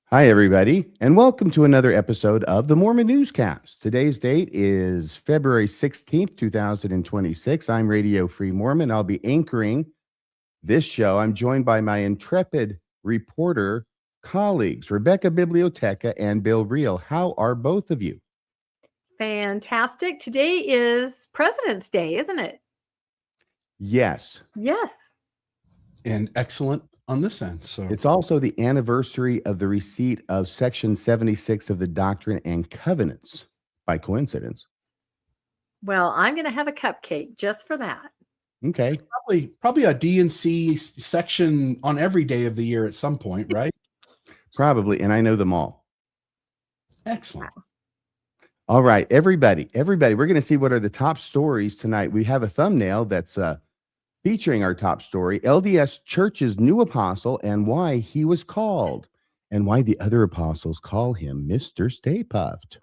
Hi, everybody, and welcome to another episode of the Mormon Newscast. Today's date is February 16th, 2026. I'm Radio Free Mormon. I'll be anchoring this show. I'm joined by my intrepid reporter colleagues, Rebecca Biblioteca and Bill Reel. How are both of you? Fantastic. Today is President's Day, isn't it? Yes. Yes. And excellent on this end. So It's also the anniversary of the receipt of Section 76 of the Doctrine and Covenants, by coincidence. Well, I'm going to have a cupcake just for that. Okay. probably a D&C section on every day of the year at some point, right? Probably, and I know them all. Excellent. All right, everybody, we're going to see what are the top stories tonight. We have a thumbnail that's featuring our top story, LDS Church's new apostle and why he was called, and why the other apostles call him Mr. Stay Puffed.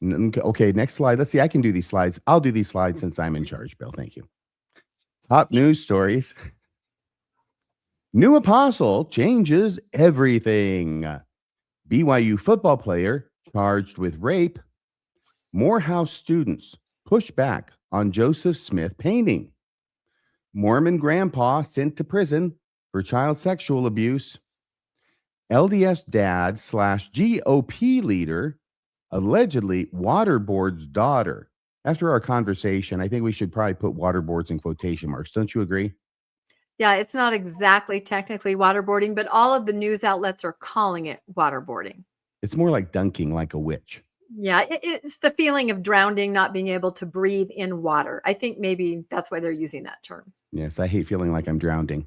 Okay, next slide. Let's see, I can do these slides. I'll do these slides since I'm in charge, Bill. Thank you. Top news stories. New apostle changes everything. BYU football player charged with rape. Morehouse students push back on Joseph Smith painting. Mormon grandpa sent to prison for child sexual abuse. LDS dad / GOP leader allegedly waterboards daughter. After our conversation, I think we should probably put waterboards in quotation marks. Don't you agree? Yeah, it's not exactly technically waterboarding, but all of the news outlets are calling it waterboarding. It's more like dunking like a witch. Yeah, it's the feeling of drowning, not being able to breathe in water. I think maybe that's why they're using that term. Yes, I hate feeling like I'm drowning.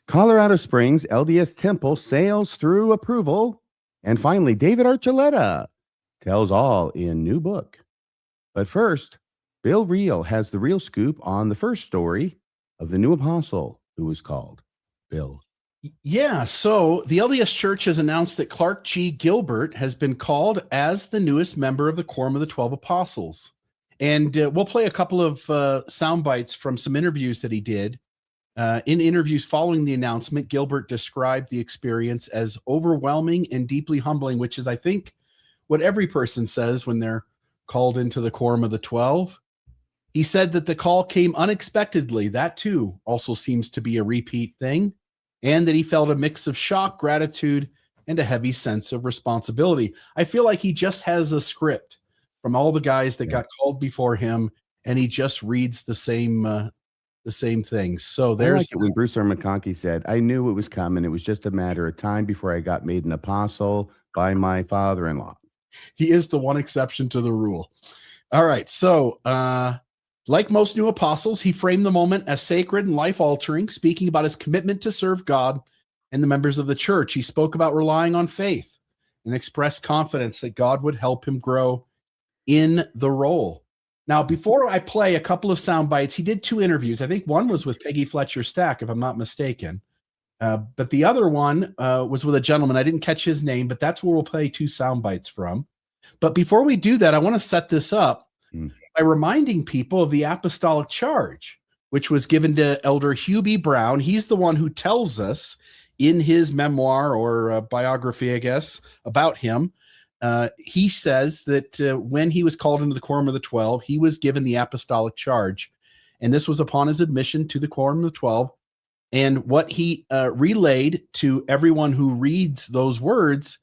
Colorado Springs LDS Temple sails through approval. And finally, David Archuleta tells all in new book. But first, Bill Reel has the real scoop on the first story of the new apostle who was called. Bill. Yeah, so the LDS Church has announced that Clark Gilbert has been called as the newest member of the Quorum of the 12 Apostles. And we'll play a couple of sound bites from some interviews that he did. In interviews following the announcement, Gilbert described the experience as overwhelming and deeply humbling, which is, I think, what every person says when they're called into the Quorum of the 12. He said that the call came unexpectedly. That, too, also seems to be a repeat thing. And that he felt a mix of shock, gratitude, and a heavy sense of responsibility. I feel like he just has a script from all the guys that got called before him, and he just reads the same things. So there's I like it when Bruce R. McConkie said, I knew it was coming. It was just a matter of time before I got made an apostle by my father-in-law. He is the one exception to the rule. All right. So, like most new apostles, he framed the moment as sacred and life-altering, speaking about his commitment to serve God and the members of the church. He spoke about relying on faith and expressed confidence that God would help him grow in the role. Now, before I play a couple of sound bites, he did 2 interviews. I think one was with Peggy Fletcher Stack, if I'm not mistaken. But the other one was with a gentleman. I didn't catch his name, but that's where we'll play 2 sound bites from. But before we do that, I want to set this up by reminding people of the apostolic charge, which was given to Elder Hugh B. Brown. He's the one who tells us in his memoir or biography, I guess, about him. He says that when he was called into the Quorum of the 12, he was given the apostolic charge. And this was upon his admission to the Quorum of the 12. And what he relayed to everyone who reads those words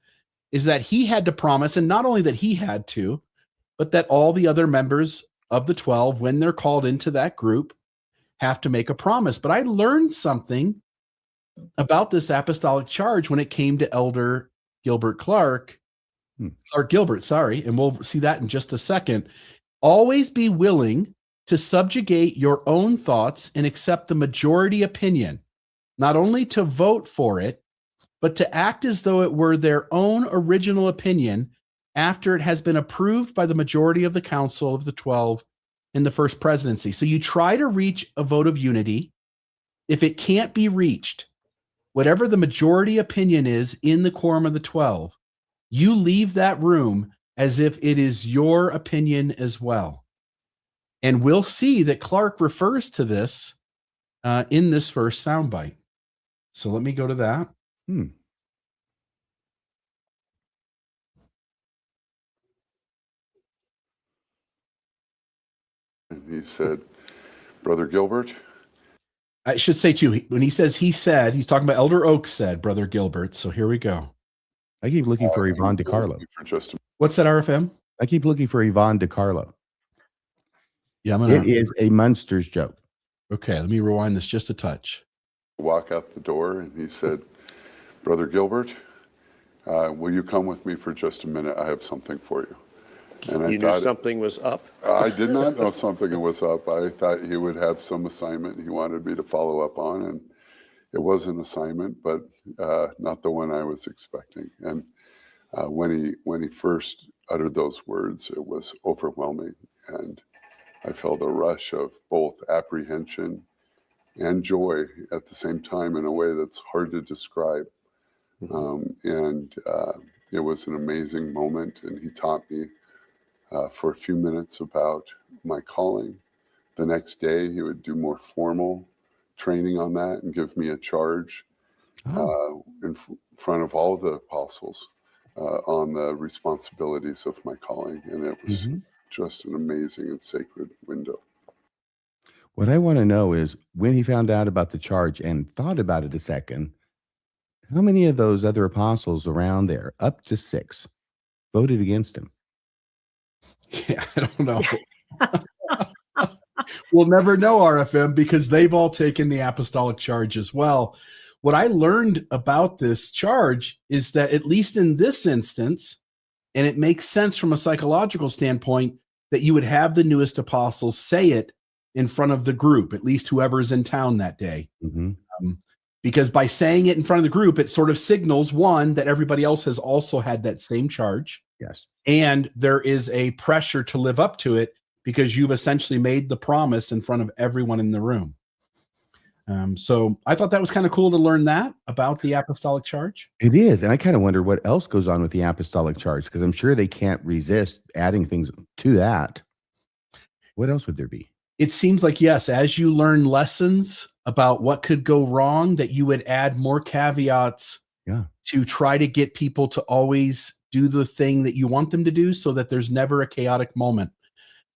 is that he had to promise, and not only that he had to, but that all the other members of the 12, when they're called into that group, have to make a promise. But I learned something about this apostolic charge when it came to Elder Clark Gilbert, sorry, and we'll see that in just a second. Always be willing to subjugate your own thoughts and accept the majority opinion, not only to vote for it, but to act as though it were their own original opinion after it has been approved by the majority of the Council of the 12 in the First Presidency. So you try to reach a vote of unity. If it can't be reached, whatever the majority opinion is in the Quorum of the 12, you leave that room as if it is your opinion as well. And we'll see that Clark refers to this in this first soundbite. So let me go to that. Hmm. And he said, Brother Gilbert, I should say too, when he says he said, he's talking about Elder Oaks said, Brother Gilbert. So here we go. I keep looking for Yvonne DiCarlo. for just a What's that, RFM? I keep looking for Yvonne DiCarlo. Yeah, I'm gonna. It is a Munsters joke. Okay, let me rewind this just a touch. walk out the door, and he said, Brother Gilbert, will you come with me for just a minute? I have something for you. And I You knew something was up? I did not know something was up. I thought he would have some assignment he wanted me to follow up on, and it was an assignment, but not the one I was expecting. And when he first uttered those words, it was overwhelming, and I felt a rush of both apprehension and joy at the same time in a way that's hard to describe. It was an amazing moment, and he taught me for a few minutes about my calling. The next day, he would do more formal training on that and give me a charge in front of all the apostles on the responsibilities of my calling. And it was just an amazing and sacred window. What I want to know is when he found out about the charge and thought about it a second, how many of those other apostles around there, up to 6, voted against him? Yeah, I don't know. We'll never know, RFM, because they've all taken the apostolic charge as well. What I learned about this charge is that, at least in this instance, and it makes sense from a psychological standpoint, that you would have the newest apostles say it in front of the group, at least whoever's in town that day. Because by saying it in front of the group, it sort of signals, one, that everybody else has also had that same charge. Yes. And there is a pressure to live up to it because you've essentially made the promise in front of everyone in the room. So I thought that was kind of cool to learn that about the apostolic charge. It is. And I kind of wonder what else goes on with the apostolic charge, because I'm sure they can't resist adding things to that. What else would there be? It seems like, yes, as you learn lessons about what could go wrong, that you would add more caveats to try to get people to always do the thing that you want them to do so that there's never a chaotic moment.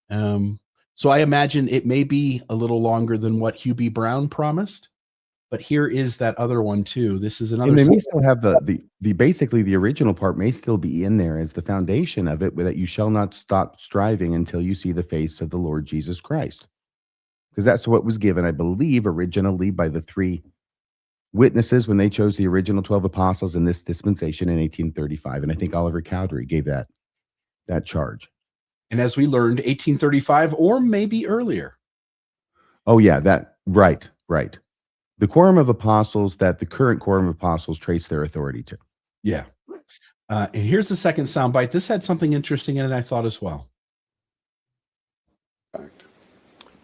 So I imagine it may be a little longer than what Hugh B. Brown promised, but here is that other one too. This is another. And they may still have the basically the original part may still be in there as the foundation of it, that you shall not stop striving until you see the face of the Lord Jesus Christ. Because that's what was given, I believe, originally by the 3 witnesses when they chose the original 12 apostles in this dispensation in 1835. And I think Oliver Cowdery gave that charge. And as we learned, 1835 or maybe earlier. Oh, yeah, right. The quorum of apostles that the current quorum of apostles trace their authority to. Yeah. And here's the second soundbite. This had something interesting in it, I thought, as well.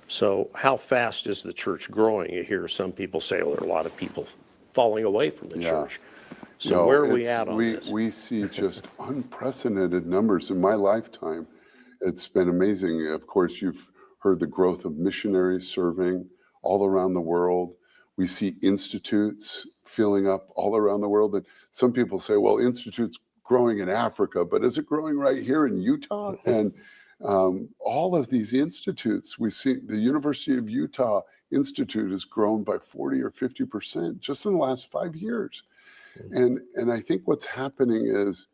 So how fast is the church growing? You hear some people say, well, there are a lot of people falling away from the church. So where are we at on this? We see just unprecedented numbers in my lifetime. It's been amazing. Of course, you've heard the growth of missionaries serving all around the world. We see institutes filling up all around the world. And some people say, well, institutes growing in Africa, but is it growing right here in Utah? And all of these institutes, we see the University of Utah Institute has grown by 40 or 50% just in the last 5 years. And I think what's happening is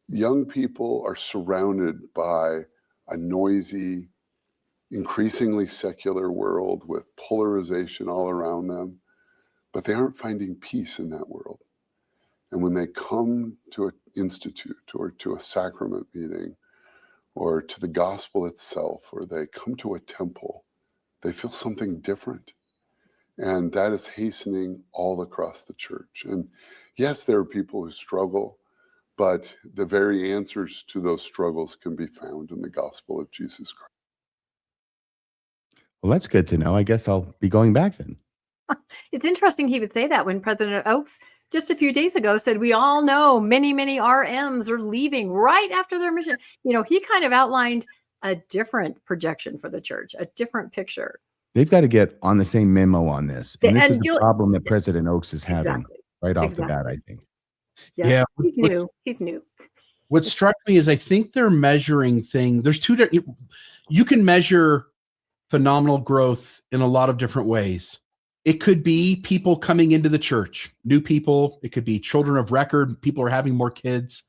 young people are surrounded by a noisy, increasingly secular world with polarization all around them, but they aren't finding peace in that world. And when they come to an institute or to a sacrament meeting or to the gospel itself, or they come to a temple, they feel something different. And that is hastening all across the church. And yes, there are people who struggle, but the very answers to those struggles can be found in the gospel of Jesus Christ. Well, that's good to know. I guess I'll be going back then. It's interesting he would say that when President Oaks just a few days ago said, we all know many RMs are leaving right after their mission. You know, he kind of outlined a different projection for the church, a different picture. They've got to get on the same memo on this. And this is the problem that President Oaks is having. Exactly. right off the bat, I think. Yeah. He's new. He's new. What struck me is I think they're measuring things. There's two different, you can measure phenomenal growth in a lot of different ways. It could be people coming into the church, new people. It could be children of record. People are having more kids.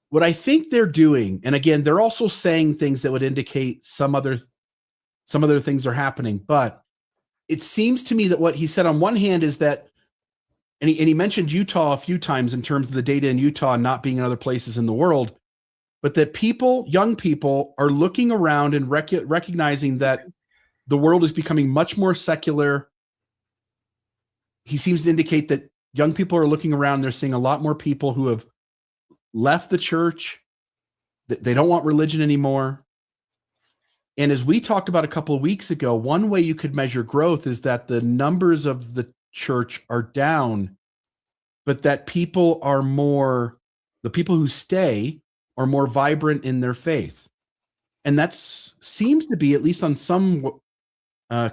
What I think they're doing, and again, they're also saying things that would indicate some other things are happening. But it seems to me that what he said on one hand is that, and he mentioned Utah a few times in terms of the data in Utah not being in other places in the world, but that people, young people, are looking around and recognizing that the world is becoming much more secular. He seems to indicate that young people are looking around. They're seeing a lot more people who have left the church. They don't want religion anymore. And as we talked about a couple of weeks ago, one way you could measure growth is that the numbers of the church are down, but that people are more, the people who stay are more vibrant in their faith. And that seems to be, at least on some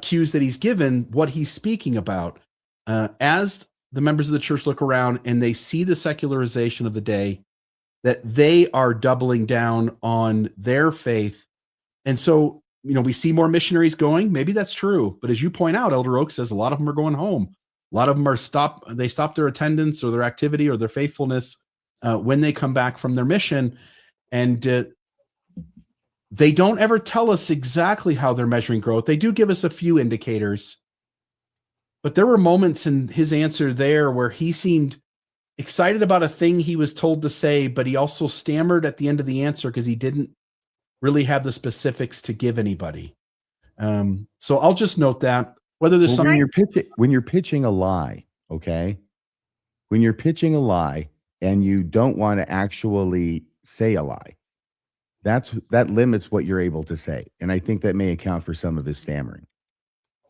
cues that he's given, what he's speaking about. As the members of the church look around and they see the secularization of the day, that they are doubling down on their faith. And so, we see more missionaries going. Maybe that's true. But as you point out, Elder Oak says a lot of them are going home. A lot of them they stop their attendance or their activity or their faithfulness when they come back from their mission. And they don't ever tell us exactly how they're measuring growth. They do give us a few indicators. But there were moments in his answer there where he seemed excited about a thing he was told to say, but he also stammered at the end of the answer because he didn't really have the specifics to give anybody. So I'll just note that whether there's something when you're pitching a lie, okay? When you're pitching a lie and you don't want to actually say a lie, that limits what you're able to say. And I think that may account for some of his stammering.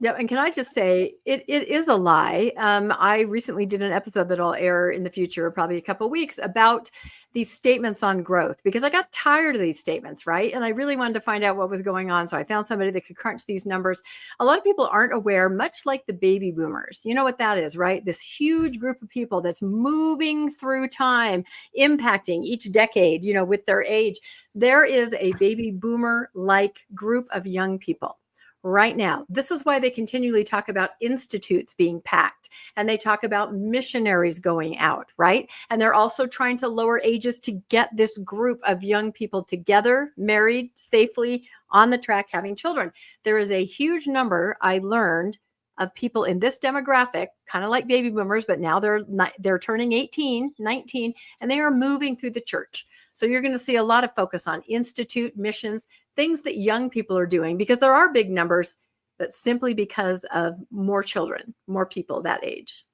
Yeah, and can I just say, it is a lie. I recently did an episode that I'll air in the future, probably a couple of weeks, about these statements on growth, because I got tired of these statements, right? And I really wanted to find out what was going on. So I found somebody that could crunch these numbers. A lot of people aren't aware, much like the baby boomers. You know what that is, right? This huge group of people that's moving through time, impacting each decade, with their age. There is a baby boomer-like group of young people right now. This is why they continually talk about institutes being packed, and they talk about missionaries going out, right? And they're also trying to lower ages to get this group of young people together, married, safely on the track, having children. There is a huge number, I learned, of people in this demographic, kind of like baby boomers, but now they're turning 18, 19, and they are moving through the church. So you're going to see a lot of focus on institute, missions, things that young people are doing, because there are big numbers, but simply because of more children, more people that age.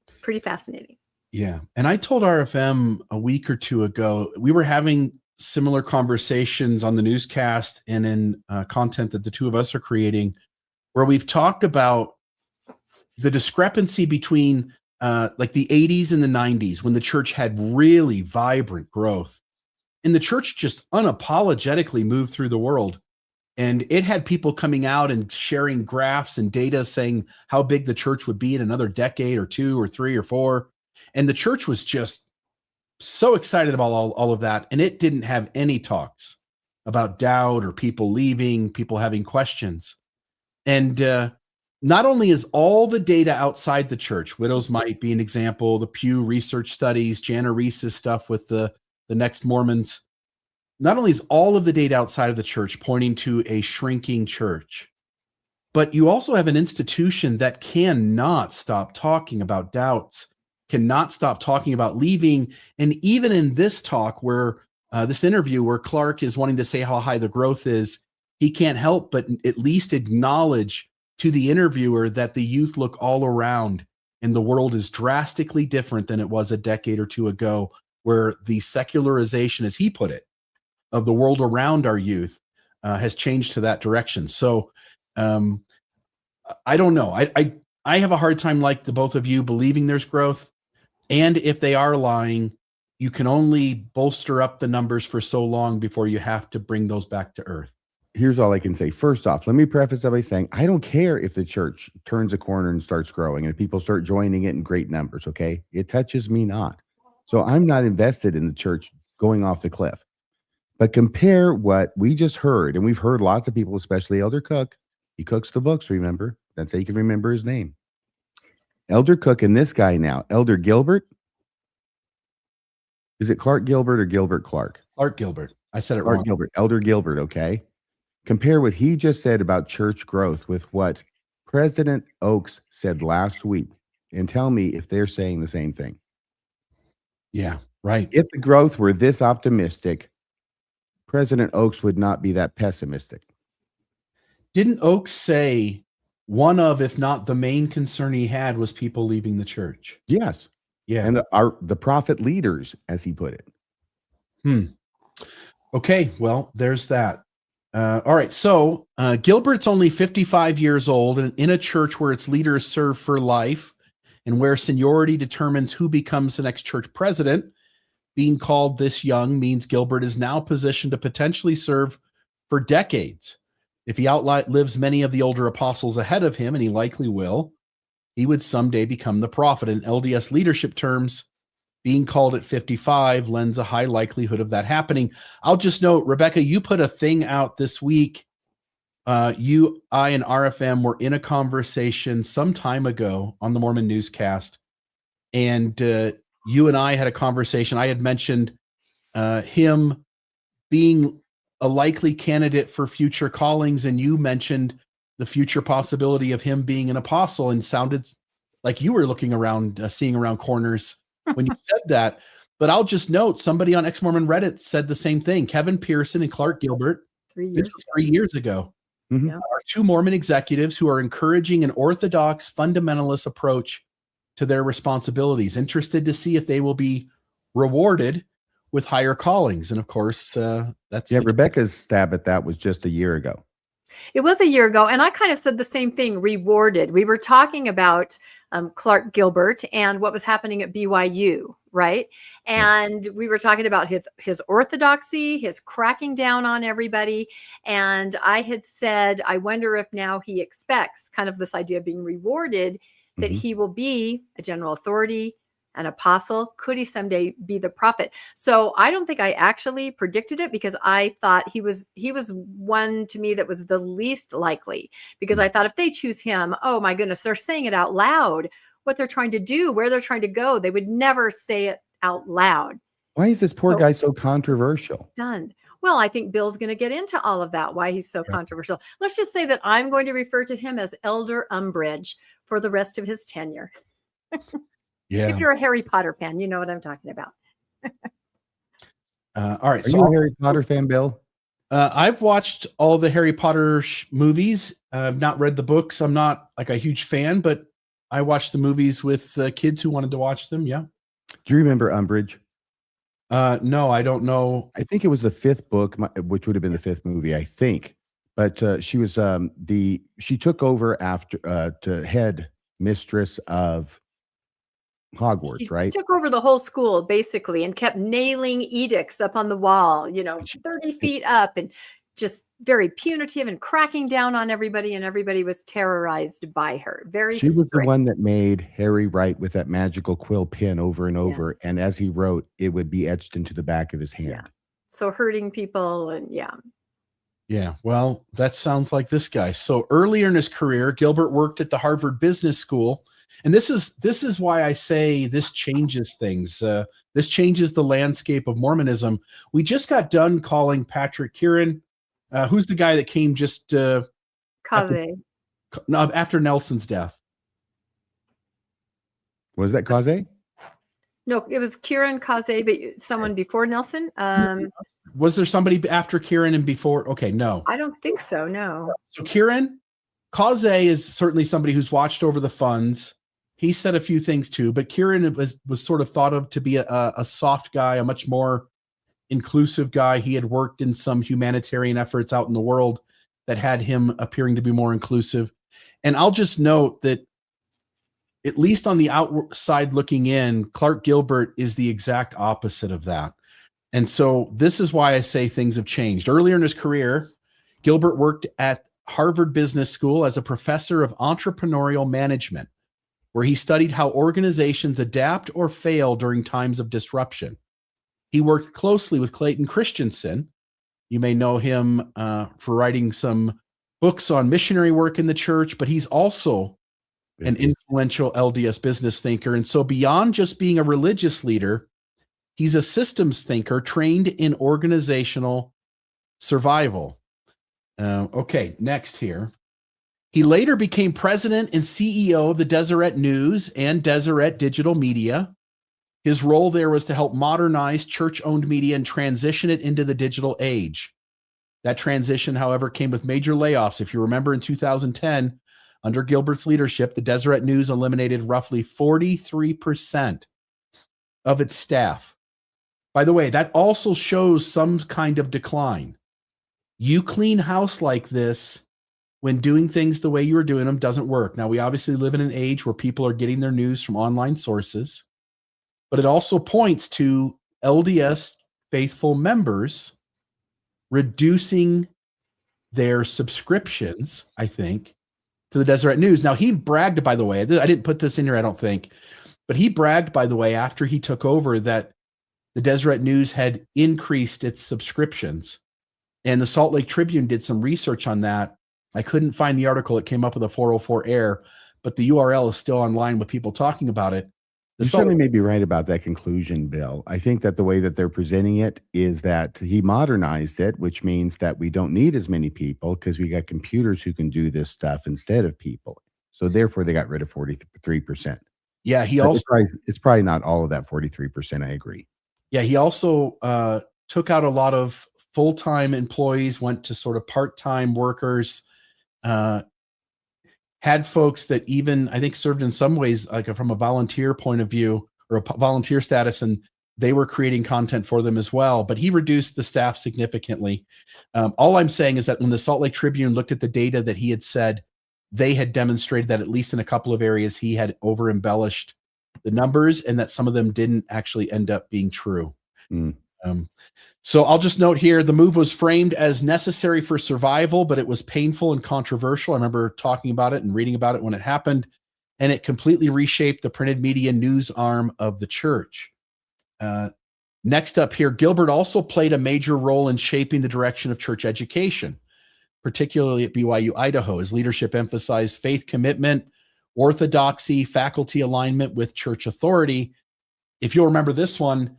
It's pretty fascinating. Yeah. And I told RFM a week or two ago, we were having similar conversations on the newscast and in content that the two of us are creating, where we've talked about the discrepancy between like the 80s and the 90s, when the church had really vibrant growth, and the church just unapologetically moved through the world. And it had people coming out and sharing graphs and data saying how big the church would be in another decade or 2 or 3 or 4. And the church was just so excited about all of that. And it didn't have any talks about doubt or people leaving, people having questions. And not only is all the data outside the church, Widows might be an example, the Pew Research Studies, Jana Reese's stuff with the Next Mormons, not only is all of the data outside of the church pointing to a shrinking church, but you also have an institution that cannot stop talking about doubts, cannot stop talking about leaving. And even in this talk where this interview where Clark is wanting to say how high the growth is, he can't help but at least acknowledge to the interviewer that the youth look all around and the world is drastically different than it was a decade or two ago, where the secularization, as he put it, of the world around our youth has changed to that direction. So I don't know. I have a hard time, like the both of you, believing there's growth. And if they are lying, you can only bolster up the numbers for so long before you have to bring those back to earth. here's all I can say. First off, let me preface that by saying I don't care if the church turns a corner and starts growing and people start joining it in great numbers. Okay. It touches me not. So I'm not invested in the church going off the cliff. But compare what we just heard, and we've heard lots of people, especially Elder Cook. He cooks the books, remember? That's how you can remember his name. Elder Cook and this guy now, Elder Gilbert. Is it Clark Gilbert or Gilbert Clark? Clark Gilbert. I said it Clark wrong. Gilbert, Elder Gilbert, okay? Compare what he just said about church growth with what President Oaks said last week, and tell me if they're saying the same thing. Yeah, right. If the growth were this optimistic, President Oaks would not be that pessimistic. Didn't Oaks say one of, if not the main concern he had was people leaving the church? Yes. Yeah. And the prophet leaders, as he put it. Okay, well, there's that. All right, so Gilbert's only 55 years old and in a church where its leaders serve for life and where seniority determines who becomes the next church president. Being called this young means Gilbert is now positioned to potentially serve for decades. If he outlives many of the older apostles ahead of him, and he likely will, he would someday become the prophet. In LDS leadership terms, being called at 55 lends a high likelihood of that happening. I'll just note, Rebecca, you put a thing out this week. I, and RFM were in a conversation some time ago on the Mormon newscast, and you and I had a conversation. I had mentioned him being a likely candidate for future callings, and you mentioned the future possibility of him being an apostle, and sounded like you were looking around, seeing around corners when you said that. But I'll just note, somebody on Ex-Mormon Reddit said the same thing. Kevin Pearson and Clark Gilbert, 3 years 3 years ago, Mhm. are two Mormon executives who are encouraging an orthodox fundamentalist approach to their responsibilities, interested to see if they will be rewarded with higher callings. And of course, that's Rebecca's stab at that was just a year ago. It was a year ago, and I kind of said the same thing, rewarded. We were talking about Clark Gilbert and what was happening at BYU, right? And we were talking about his orthodoxy, his cracking down on everybody. And I had said, I wonder if now he expects kind of this idea of being rewarded, that he will be a general authority, an apostle. Could he someday be the prophet? So I don't think I actually predicted it, because I thought he was one to me that was the least likely, because I thought if they choose him, oh my goodness, they're saying it out loud, what they're trying to do, where they're trying to go. They would never say it out loud. Why is this poor guy so controversial? Done. Well, I think Bill's going to get into all of that, why he's so controversial. Let's just say that I'm going to refer to him as Elder Umbridge for the rest of his tenure. Yeah. If you're a Harry Potter fan, you know what I'm talking about. All right. Are you a Harry Potter fan, Bill? I've watched all the Harry Potter movies. I've not read the books. I'm not like a huge fan, but I watched the movies with kids who wanted to watch them. Yeah. Do you remember Umbridge? No, I don't know. I think it was the fifth book, which would have been the fifth movie, I think. But she was she took over after to head mistress of Hogwarts, She right? took over the whole school basically and kept nailing edicts up on the wall, 30 feet up, and just very punitive and cracking down on everybody. And everybody was terrorized by her. She was the one that made Harry write with that magical quill pen over and over. Yes. And as he wrote, it would be etched into the back of his hand. Yeah. So hurting people and Yeah, well, that sounds like this guy. So earlier in his career, Gilbert worked at the Harvard Business School. And this is why I say this changes things. This changes the landscape of Mormonism. We just got done calling Patrick Kieran, who's the guy that came just after Nelson's death. Was that Kaze? No, it was Kieran Kaze, but someone before Nelson. Was there somebody after Kieran and before? Okay, no. I don't think so, no. So Kieran, Kaze is certainly somebody who's watched over the funds. He said a few things too, but Kieran was sort of thought of to be a soft guy, a much more inclusive guy. He had worked in some humanitarian efforts out in the world that had him appearing to be more inclusive. And I'll just note that at least on the outside looking in, Clark Gilbert is the exact opposite of that. And so this is why I say things have changed. Earlier in his career, Gilbert worked at Harvard Business School as a professor of entrepreneurial management, where he studied how organizations adapt or fail during times of disruption. He worked closely with Clayton Christensen. You may know him for writing some books on missionary work in the church, but he's also an influential LDS business thinker. And so beyond just being a religious leader, he's a systems thinker trained in organizational survival. Okay, next here. He later became president and CEO of the Deseret News and Deseret Digital Media. His role there was to help modernize church-owned media and transition it into the digital age. That transition, however, came with major layoffs. If you remember, in 2010, under Gilbert's leadership, the Deseret News eliminated roughly 43% of its staff. By the way, that also shows some kind of decline. You clean house like this when doing things the way you were doing them doesn't work. Now, we obviously live in an age where people are getting their news from online sources, but it also points to LDS faithful members reducing their subscriptions, I think, to the Deseret News. Now, he bragged, by the way, I didn't put this in here, I don't think, but he bragged, by the way, after he took over, that the Deseret News had increased its subscriptions. And the Salt Lake Tribune did some research on that. I couldn't find the article. It came up with a 404 error, but the URL is still online with people talking about it. You certainly may be right about that conclusion, Bill. I think that the way that they're presenting it is that he modernized it, which means that we don't need as many people because we got computers who can do this stuff instead of people. So therefore, they got rid of 43%. Yeah, it's probably not all of that 43%. I agree. Yeah, he also took out a lot of full-time employees, went to sort of part-time workers, had folks that even, I think, served in some ways like from a volunteer point of view or a volunteer status, and they were creating content for them as well. But he reduced the staff significantly. All I'm saying is that when the Salt Lake Tribune looked at the data that he had said, they had demonstrated that at least in a couple of areas, he had over-embellished the numbers and that some of them didn't actually end up being true. So I'll just note here, the move was framed as necessary for survival, but it was painful and controversial. I remember talking about it and reading about it when it happened, and it completely reshaped the printed media news arm of the church. Next up here, Gilbert also played a major role in shaping the direction of church education, particularly at BYU, Idaho. His leadership emphasized faith commitment, orthodoxy, faculty alignment with church authority. If you'll remember this one,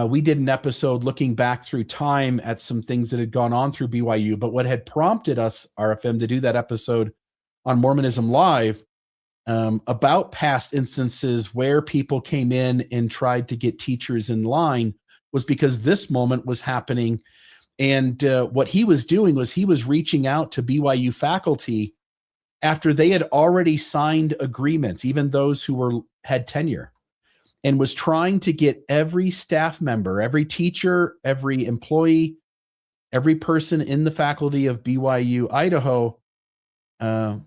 we did an episode looking back through time at some things that had gone on through BYU, but what had prompted us, RFM, to do that episode on Mormonism Live about past instances where people came in and tried to get teachers in line was because this moment was happening. And what he was doing was he was reaching out to BYU faculty after they had already signed agreements, even those who had tenure, and was trying to get every staff member, every teacher, every employee, every person in the faculty of BYU, Idaho, and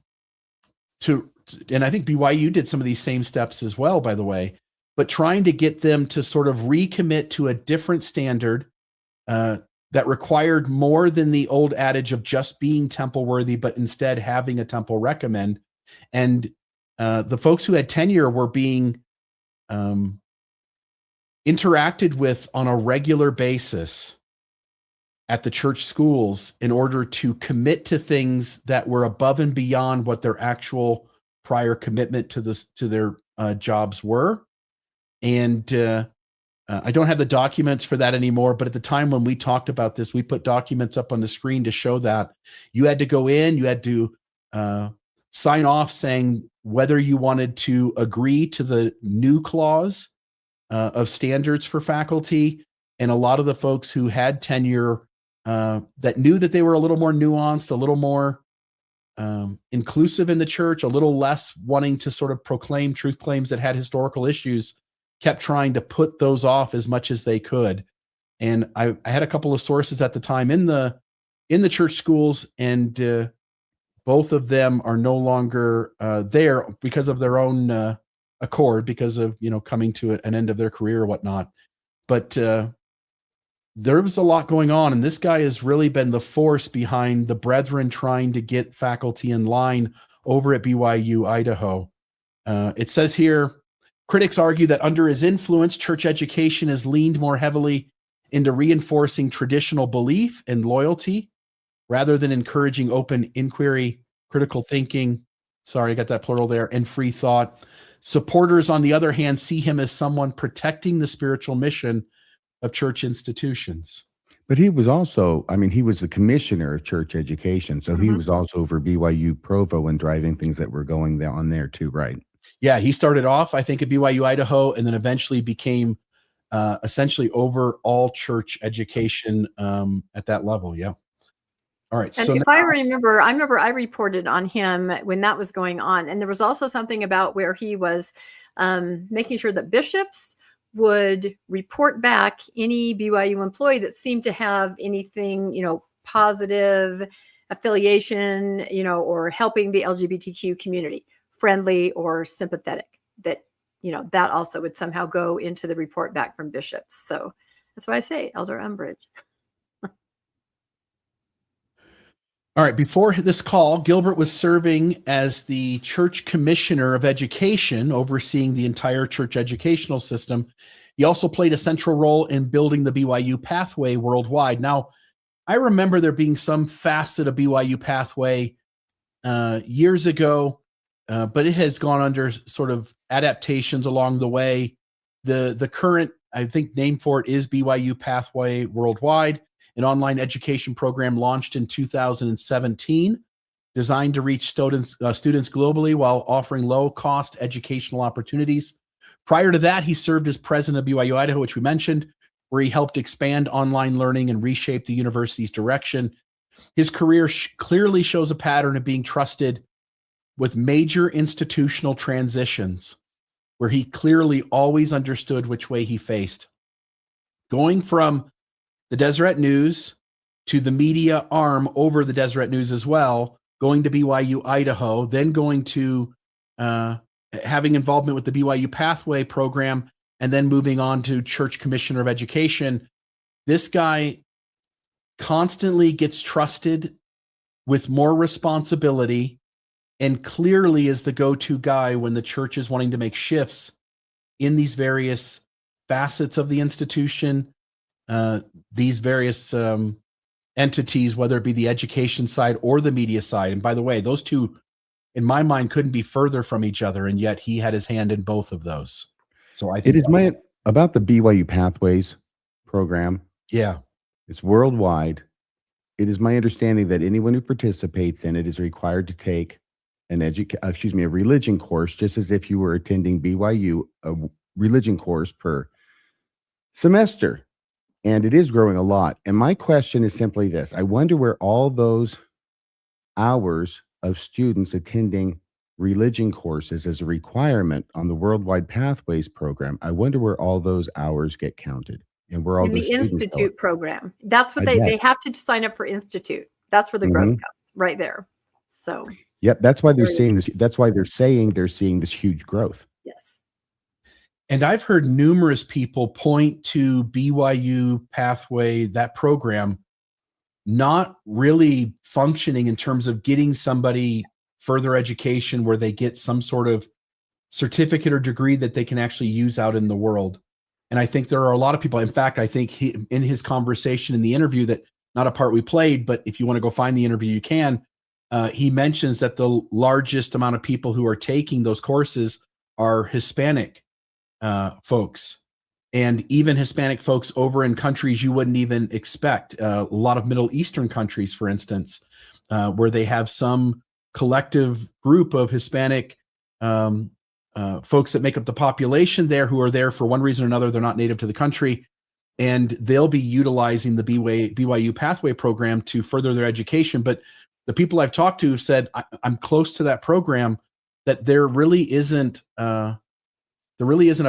I think BYU did some of these same steps as well, by the way, but trying to get them to sort of recommit to a different standard that required more than the old adage of just being temple worthy, but instead having a temple recommend. And the folks who had tenure were being interacted with on a regular basis at the church schools in order to commit to things that were above and beyond what their actual prior commitment to their jobs were. And I don't have the documents for that anymore, but at the time when we talked about this, we put documents up on the screen to show that you had to go in, you had to sign off saying whether you wanted to agree to the new clause of standards for faculty. And a lot of the folks who had tenure that knew that they were a little more nuanced, a little more inclusive in the church, a little less wanting to sort of proclaim truth claims that had historical issues, kept trying to put those off as much as they could. And I had a couple of sources at the time in the church schools, and both of them are no longer there because of their own accord, because of coming to an end of their career or whatnot. But there was a lot going on, and this guy has really been the force behind the brethren trying to get faculty in line over at BYU Idaho. It says here, critics argue that under his influence, church education has leaned more heavily into reinforcing traditional belief and loyalty rather than encouraging open inquiry, critical thinking, sorry, I got that plural there, and free thought. Supporters, on the other hand, see him as someone protecting the spiritual mission of church institutions. But he was also, I mean, he was the commissioner of church education. So he was also over BYU Provo and driving things that were going on there too, right? Yeah, he started off, I think, at BYU Idaho, and then eventually became essentially over all church education at that level. Yeah. All right. And so if I remember I reported on him when that was going on. And there was also something about where he was making sure that bishops would report back any BYU employee that seemed to have anything, positive affiliation, or helping the LGBTQ community, friendly or sympathetic, that also would somehow go into the report back from bishops. So that's why I say Elder Umbridge. All right. Before this call, Gilbert was serving as the church commissioner of education, overseeing the entire church educational system. He also played a central role in building the BYU pathway worldwide. Now, I remember there being some facet of BYU pathway years ago, but it has gone under sort of adaptations along the way. The current, I think, name for it is BYU Pathway Worldwide, an online education program launched in 2017, designed to reach students globally while offering low-cost educational opportunities. Prior to that, he served as president of BYU Idaho, which we mentioned, where he helped expand online learning and reshape the university's direction. His career clearly shows a pattern of being trusted with major institutional transitions, where he clearly always understood which way he faced. Going from the Deseret News to the media arm over the Deseret News as well, going to BYU Idaho, then going to having involvement with the BYU Pathway program, and then moving on to Church Commissioner of Education. This guy constantly gets trusted with more responsibility and clearly is the go-to guy when the church is wanting to make shifts in these various facets of the institution, these various entities, whether it be the education side or the media side. And by the way, those two, in my mind, couldn't be further from each other, and yet he had his hand in both of those. So I think it is about the BYU Pathways program. Yeah, it's worldwide. It is my understanding that anyone who participates in it is required to take a religion course, just as if you were attending BYU, a religion course per semester. And it is growing a lot. And my question is simply this. I wonder where all those hours of students attending religion courses as a requirement on the Worldwide Pathways program, I wonder where all those hours get counted and where all in those the Institute program. That's what they have to sign up for Institute. That's where the growth comes right there. So yep, that's why they're saying this. That's why they're saying they're seeing this huge growth. yes. And I've heard numerous people point to BYU Pathway, that program, not really functioning in terms of getting somebody further education where they get some sort of certificate or degree that they can actually use out in the world. And I think there are a lot of people. In fact, I think he, in his conversation in the interview, that not a part we played, but if you want to go find the interview, you can. He mentions that the largest amount of people who are taking those courses are Hispanic folks, and even Hispanic folks over in countries you wouldn't even expect. A lot of Middle Eastern countries, for instance, where they have some collective group of Hispanic folks that make up the population there, who are there for one reason or another. They're not native to the country, and they'll be utilizing the BYU Pathway program to further their education. But the people I've talked to have said, I'm close to that program, that there really isn't a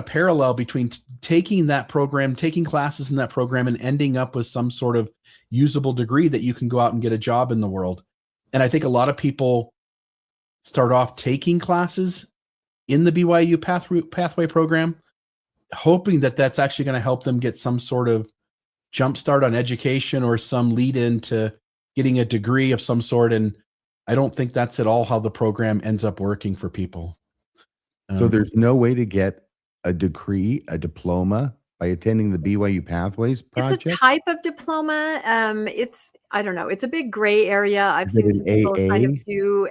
parallel between taking that program, taking classes in that program, and ending up with some sort of usable degree that you can go out and get a job in the world. And I think a lot of people start off taking classes in the BYU Pathway program, hoping that that's actually going to help them get some sort of jumpstart on education or some lead into getting a degree of some sort. And I don't think that's at all how the program ends up working for people. So there's no way to get a degree, a diploma by attending the BYU Pathways project? It's a type of diploma. I don't know. It's a big gray area. I've Is it seen some people an kind AA? of do.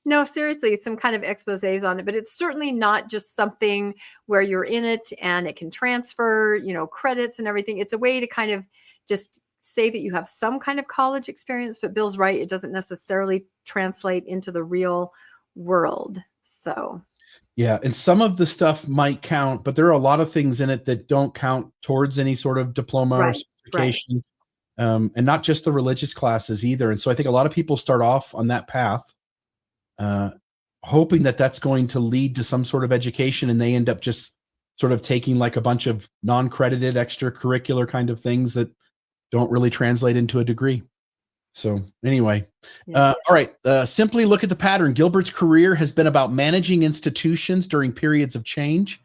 No, seriously, it's some kind of exposés on it, but it's certainly not just something where you're in it and it can transfer, credits and everything. It's a way to kind of just say that you have some kind of college experience, but Bill's right. It doesn't necessarily translate into the real world. So. Yeah, and some of the stuff might count, but there are a lot of things in it that don't count towards any sort of diploma or certification, and not just the religious classes either. And so I think a lot of people start off on that path, hoping that that's going to lead to some sort of education, and they end up just sort of taking like a bunch of non-credited extracurricular kind of things that don't really translate into a degree. So anyway, all right. Simply look at the pattern. Gilbert's career has been about managing institutions during periods of change.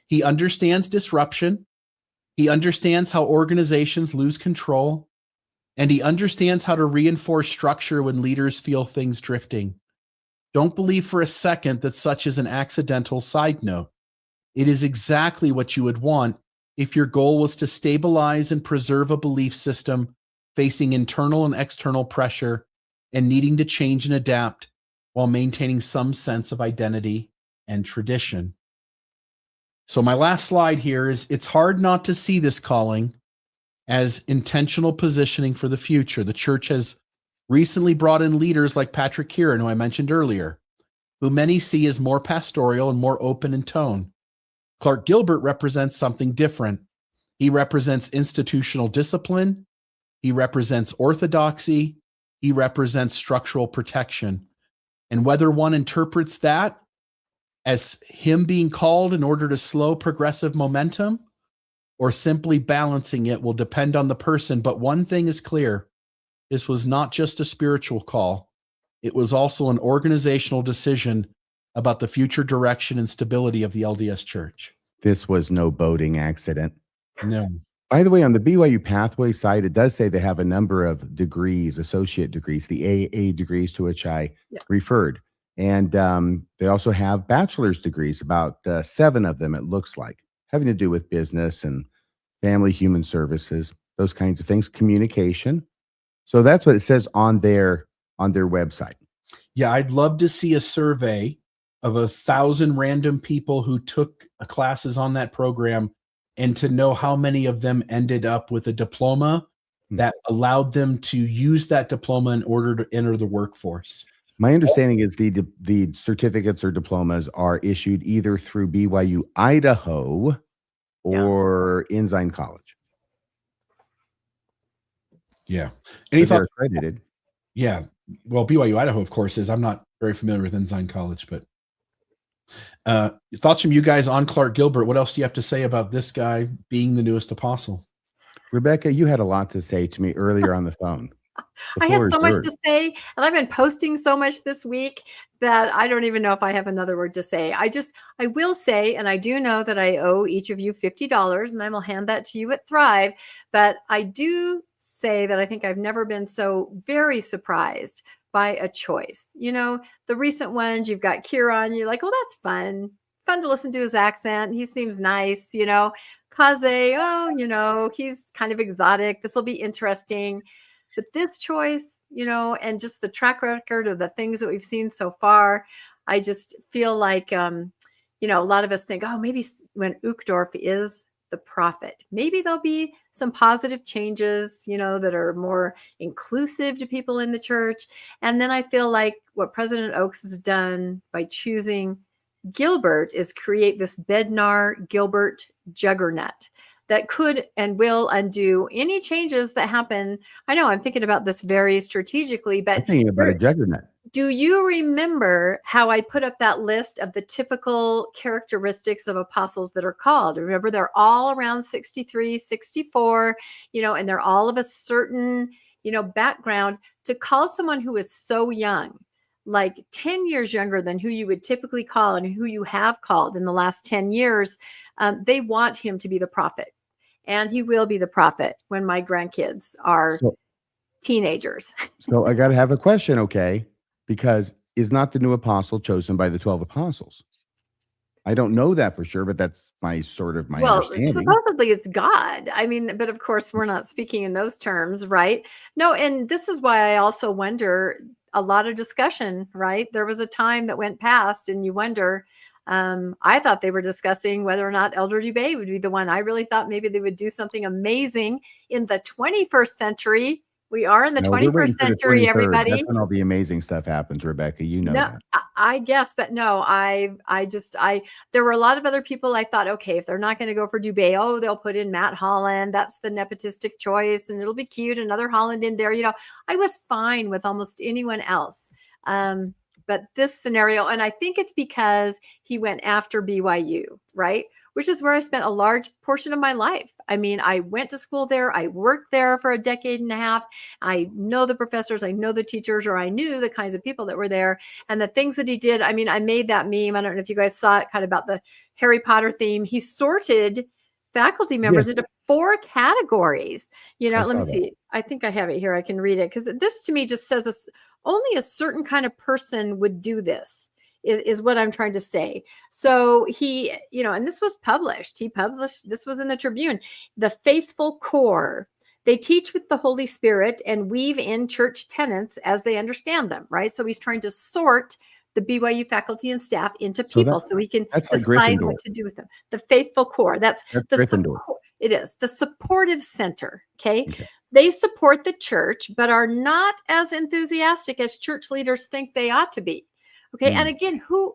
He understands disruption. He understands how organizations lose control. And he understands how to reinforce structure when leaders feel things drifting. Don't believe for a second that such is an accidental side note. It is exactly what you would want if your goal was to stabilize and preserve a belief system facing internal and external pressure and needing to change and adapt while maintaining some sense of identity and tradition. So my last slide here is, it's hard not to see this calling as intentional positioning for the future. The church has recently brought in leaders like Patrick Kieran, who I mentioned earlier, who many see as more pastoral and more open in tone. Clark Gilbert represents something different. He represents institutional discipline. He represents orthodoxy. He represents structural protection. And whether one interprets that as him being called in order to slow progressive momentum or simply balancing it will depend on the person. But one thing is clear. This was not just a spiritual call. It was also an organizational decision about the future direction and stability of the LDS Church. This was no boating accident. No. By the way, on the BYU Pathway side, it does say they have a number of degrees, associate degrees, the AA degrees to which I referred. And they also have bachelor's degrees, about 7 of them, it looks like, having to do with business and family, human services, those kinds of things, communication. So that's what it says on their website. Yeah, I'd love to see a survey of 1,000 random people who took classes on that program, and to know how many of them ended up with a diploma that allowed them to use that diploma in order to enter the workforce. My understanding is the certificates or diplomas are issued either through BYU Idaho or Ensign College. Yeah. Any thoughts? They're accredited. Yeah. Well, BYU Idaho, of course, is. I'm not very familiar with Ensign College, but thoughts from you guys on Clark Gilbert. What else do you have to say about this guy being the newest apostle? Rebecca, you had a lot to say to me earlier on the phone. I have so much to say, and I've been posting so much this week that I don't even know if I have another word to say. I will say, and I do know that I owe each of you $50, and I will hand that to you at Thrive, but I do say that I think I've never been so very surprised by a choice. The recent ones, you've got Kieran, you're like, oh, that's fun to listen to his accent. He seems nice, Kaze, he's kind of exotic. This will be interesting. But this choice, and just the track record of the things that we've seen so far, I just feel like, a lot of us think, oh, maybe when Uchtdorf is the prophet, maybe there'll be some positive changes, that are more inclusive to people in the church. And then I feel like what President Oaks has done by choosing Gilbert is create this Bednar-Gilbert juggernaut that could and will undo any changes that happen. I know I'm thinking about this very strategically, but I'm thinking about a juggernaut. Do you remember how I put up that list of the typical characteristics of apostles that are called? Remember, they're all around 63, 64, and they're all of a certain, background. To call someone who is so young, like 10 years younger than who you would typically call and who you have called in the last 10 years, they want him to be the prophet. and he will be the prophet when my grandkids are teenagers. So I got to have a question, okay? Because is not the new apostle chosen by the 12 apostles? I don't know that for sure, but that's my understanding. Supposedly it's God. I mean, but of course we're not speaking in those terms, right? No, and this is why I also wonder, a lot of discussion, right? There was a time that went past and you wonder, I thought they were discussing whether or not Elder Dubé would be the one. I really thought maybe they would do something amazing in the 21st century. We are in the 21st century, everybody. That's when all the amazing stuff happens, Rebecca. You know that. I guess, but no, there were a lot of other people I thought, okay, if they're not going to go for Dubé, they'll put in Matt Holland. That's the nepotistic choice and it'll be cute. Another Holland in there. I was fine with almost anyone else. But this scenario, and I think it's because he went after BYU, right? Which is where I spent a large portion of my life. I mean, I went to school there. I worked there for a decade and a half. I know the professors, I know the teachers, or I knew the kinds of people that were there and the things that he did. I mean, I made that meme. I don't know if you guys saw it, kind of about the Harry Potter theme. He sorted faculty members into 4 categories. Let me see. I think I have it here. I can read it because this to me just says only a certain kind of person would do this. Is what I'm trying to say. So he, and this was published. This was in the Tribune. The faithful core, they teach with the Holy Spirit and weave in church tenets as they understand them, right? So he's trying to sort the BYU faculty and staff into people so he can decide what to do with them. The faithful core, that's the Gryffindor. It is the supportive center. Okay. They support the church, but are not as enthusiastic as church leaders think they ought to be. Okay. And again, who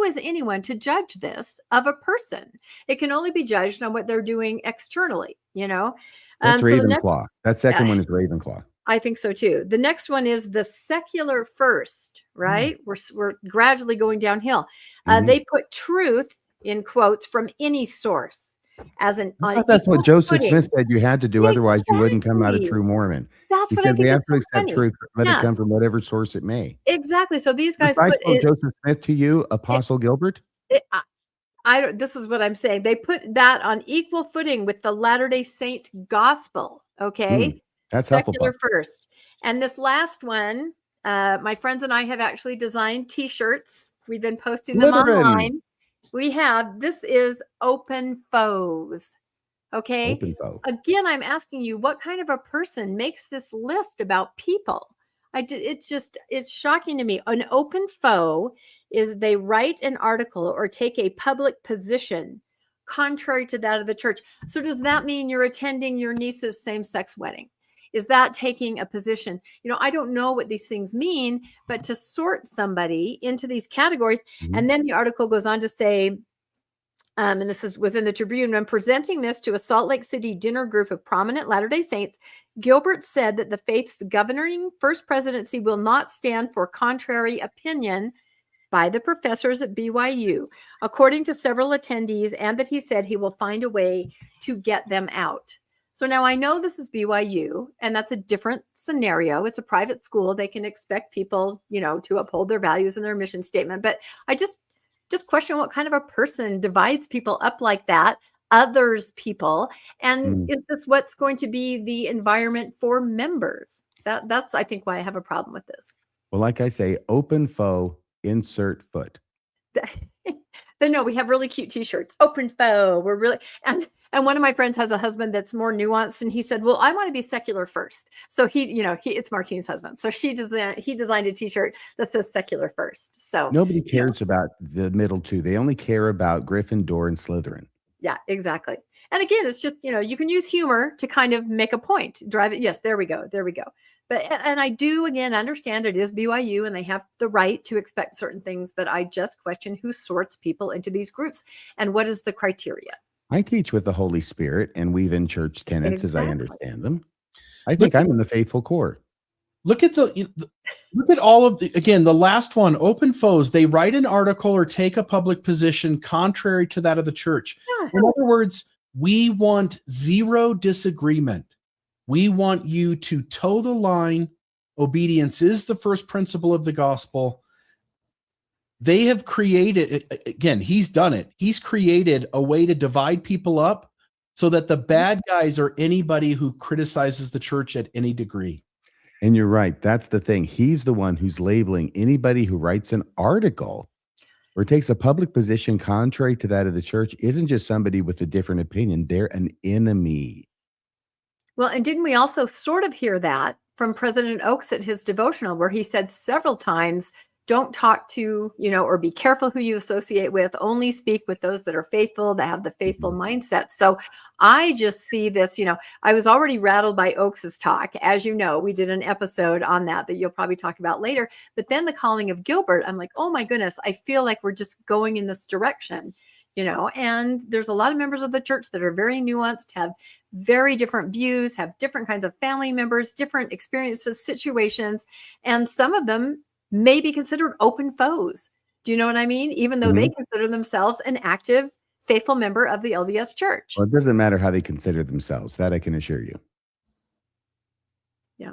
is anyone to judge this of a person? It can only be judged on what they're doing externally, That's Ravenclaw. That second one is Ravenclaw. I think so too. The next one is the secular first, right? We're gradually going downhill. They put truth in quotes from any source as an. That's what Joseph Smith said you had to do. Otherwise you wouldn't come out a true Mormon. He said we have to accept truth, let it come from whatever source it may. Exactly. So these guys put Joseph Smith to you, Apostle Gilbert. This is what I'm saying. They put that on equal footing with the Latter-day Saint gospel. Okay. That's secular first. And this last one, my friends and I have actually designed t-shirts. We've been posting them online. This is open foes. Okay. Open foe. Again, I'm asking you, what kind of a person makes this list about people? It's shocking to me. An open foe is they write an article or take a public position contrary to that of the church. So does that mean you're attending your niece's same-sex wedding? Is that taking a position? I don't know what these things mean, but to sort somebody into these categories. And then the article goes on to say, and this was in the Tribune, when presenting this to a Salt Lake City dinner group of prominent Latter-day Saints, Gilbert said that the faith's governing first presidency will not stand for contrary opinion by the professors at BYU, according to several attendees, and that he said he will find a way to get them out. So now I know this is BYU, and that's a different scenario. It's a private school. They can expect people, to uphold their values and their mission statement. But I just question what kind of a person divides people up like that, others people, and is this what's going to be the environment for members? That's I think why I have a problem with this. Well, like I say, open foe, insert foot. But no, we have really cute t-shirts. Open foe. We're really and one of my friends has a husband that's more nuanced, and he said, "Well, I want to be secular first." So it's Martine's husband. So he designed a t-shirt that says secular first. So nobody cares about the middle two. They only care about Gryffindor and Slytherin. Yeah, exactly. And again, it's just, you can use humor to kind of make a point, drive it. Yes, there we go. But, and I do, again, understand it is BYU and they have the right to expect certain things, but I just question who sorts people into these groups and what is the criteria. I teach with the Holy Spirit and weave in church tenets as I understand them. I think I'm in the faithful core. Look at all of the last one, open foes. They write an article or take a public position contrary to that of the church. Yeah. In other words, we want zero disagreement. We want you to toe the line. Obedience is the first principle of the gospel. They have created, again, he's done it. He's created a way to divide people up so that the bad guys are anybody who criticizes the church at any degree. And you're right. That's the thing. He's the one who's labeling anybody who writes an article or takes a public position contrary to that of the church isn't just somebody with a different opinion. They're an enemy. Well, and didn't we also sort of hear that from President Oaks at his devotional, where he said several times, don't talk to, or be careful who you associate with, only speak with those that are faithful, that have the faithful mindset. So I just see this, I was already rattled by Oaks's talk. As you know, we did an episode on that you'll probably talk about later. But then the calling of Gilbert, I'm like, oh my goodness, I feel like we're just going in this direction. And there's a lot of members of the church that are very nuanced, have very different views, have different kinds of family members, different experiences, situations, and some of them may be considered open foes. Do you know what I mean? Even though they consider themselves an active, faithful member of the LDS Church. Well, it doesn't matter how they consider themselves. That I can assure you. Yeah.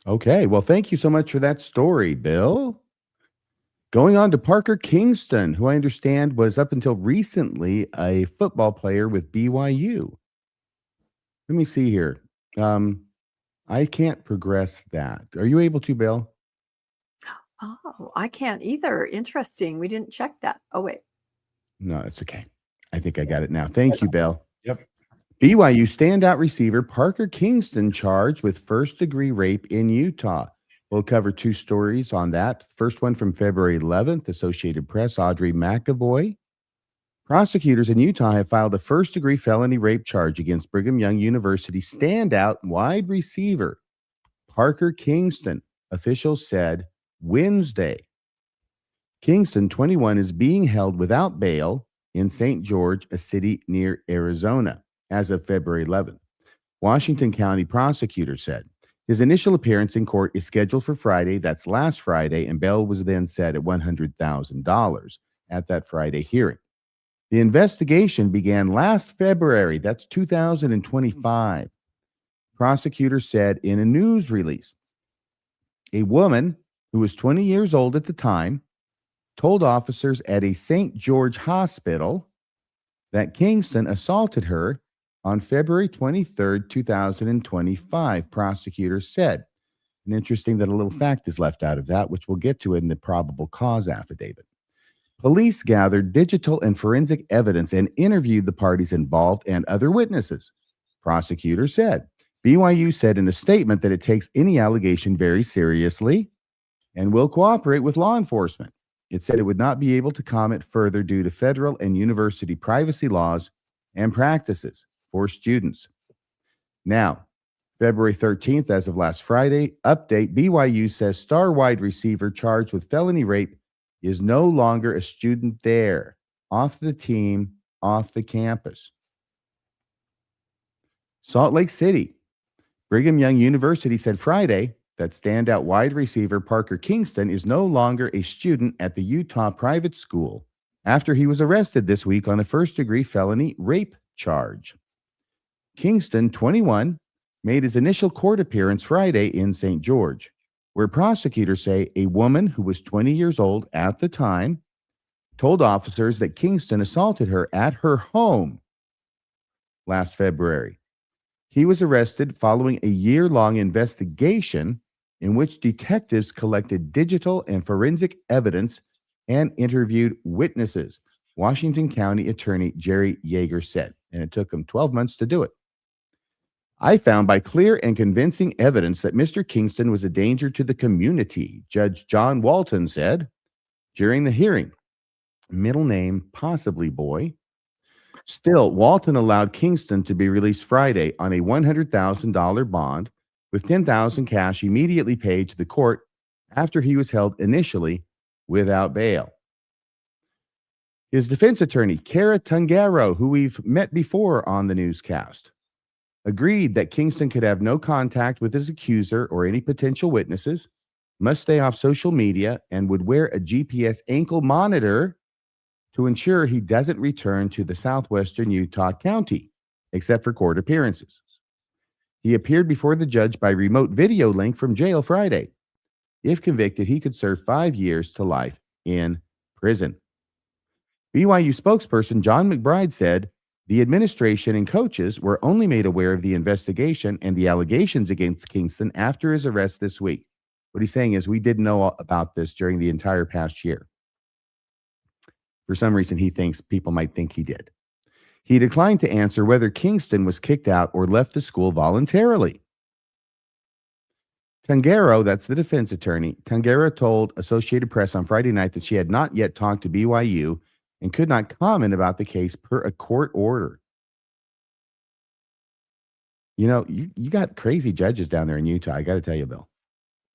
Okay. Well, thank you so much for that story, Bill. Going on to Parker Kingston, who I understand was up until recently a football player with BYU. Let me see here. I can't progress that. Are you able to, Bill? Oh, I can't either. Interesting. We didn't check that. Oh, wait. No, it's okay. I think I got it now. Thank you, Bill. Yep. BYU standout receiver Parker Kingston charged with first-degree rape in Utah. We'll cover two stories on that. First one from February 11th, Associated Press, Audrey McAvoy. Prosecutors in Utah have filed a first-degree felony rape charge against Brigham Young University standout wide receiver Parker Kingston, officials said Wednesday. Kingston, 21, is being held without bail in St. George, a city near Arizona, as of February 11th. Washington County prosecutors said his initial appearance in court is scheduled for Friday. That's last Friday, and bail was then set at $100,000 at that Friday hearing. The investigation began last February. That's 2025. Prosecutors said in a news release, a woman who was 20 years old at the time told officers at a St. George hospital that Kingston assaulted her on February 23rd, 2025, prosecutors said. And interesting that a little fact is left out of that, which we'll get to in the probable cause affidavit. Police gathered digital and forensic evidence and interviewed the parties involved and other witnesses. Prosecutors said. BYU said in a statement that it takes any allegation very seriously and will cooperate with law enforcement. It said it would not be able to comment further due to federal and university privacy laws and practices for students. Now, February 13th, as of last Friday, update, BYU says star wide receiver charged with felony rape is no longer a student there, off the team, off the campus. Salt Lake City, Brigham Young University said Friday that standout wide receiver Parker Kingston is no longer a student at the Utah private school after he was arrested this week on a first-degree felony rape charge. Kingston, 21, made his initial court appearance Friday in St. George, where prosecutors say a woman who was 20 years old at the time told officers that Kingston assaulted her at her home last February. He was arrested following a year-long investigation in which detectives collected digital and forensic evidence and interviewed witnesses, Washington County Attorney Jerry Yeager said, and it took him 12 months to do it. I found by clear and convincing evidence that Mr. Kingston was a danger to the community, Judge John Walton said during the hearing. Middle name, possibly boy. Still, Walton allowed Kingston to be released Friday on a $100,000 bond with $10,000 cash immediately paid to the court after he was held initially without bail. His defense attorney, Cara Tungaro, who we've met before on the newscast, agreed that Kingston could have no contact with his accuser or any potential witnesses, must stay off social media, and would wear a GPS ankle monitor to ensure he doesn't return to the southwestern Utah county, except for court appearances. He appeared before the judge by remote video link from jail Friday. If convicted, he could serve 5 years to life in prison. BYU spokesperson John McBride said, The administration and coaches were only made aware of the investigation and the allegations against Kingston after his arrest this week. What he's saying is we didn't know about this during the entire past year. For some reason, he thinks people might think he did. He declined to answer whether Kingston was kicked out or left the school voluntarily. Tangaro, that's the defense attorney, Tangaro told Associated Press on Friday night that she had not yet talked to BYU and could not comment about the case per a court order. You know, you got crazy judges down there in Utah. I got to tell you, Bill.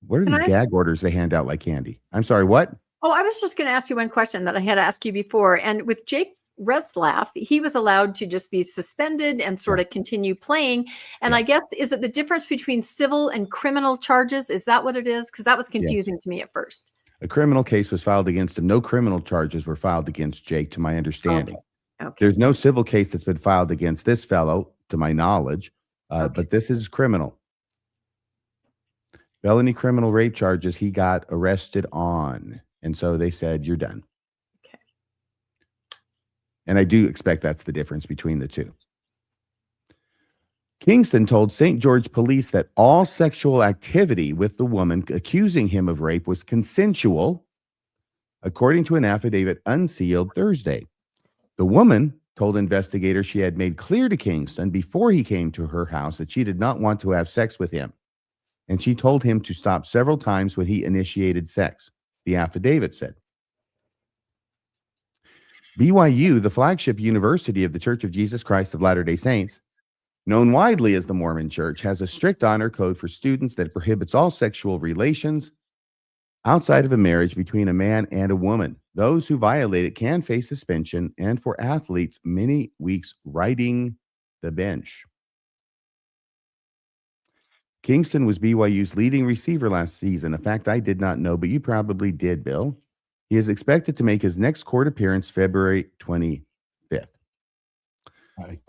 What are these gag orders they hand out like candy? I'm sorry, what? Oh, I was just going to ask you one question that I had asked you before. And with Jake Retzlaff, he was allowed to just be suspended and sort of continue playing. And I guess, is it the difference between civil and criminal charges? Is that what it is? Because that was confusing to me at first. A criminal case was filed against him. No criminal charges were filed against Jake, to my understanding. Okay. There's no civil case that's been filed against this fellow, to my knowledge, but this is criminal. Felony criminal rape charges he got arrested on. And so they said, you're done. Okay. And I do expect that's the difference between the two. Kingston told St. George police that all sexual activity with the woman accusing him of rape was consensual, according to an affidavit unsealed Thursday. The woman told investigators she had made clear to Kingston before he came to her house that she did not want to have sex with him. And she told him to stop several times when he initiated sex, the affidavit said. BYU, the flagship university of the Church of Jesus Christ of Latter-day Saints, known widely as the Mormon Church, has a strict honor code for students that prohibits all sexual relations outside of a marriage between a man and a woman. Those who violate it can face suspension and, for athletes, many weeks riding the bench. Kingston was BYU's leading receiver last season, a fact I did not know, but you probably did, Bill. He is expected to make his next court appearance February 25th.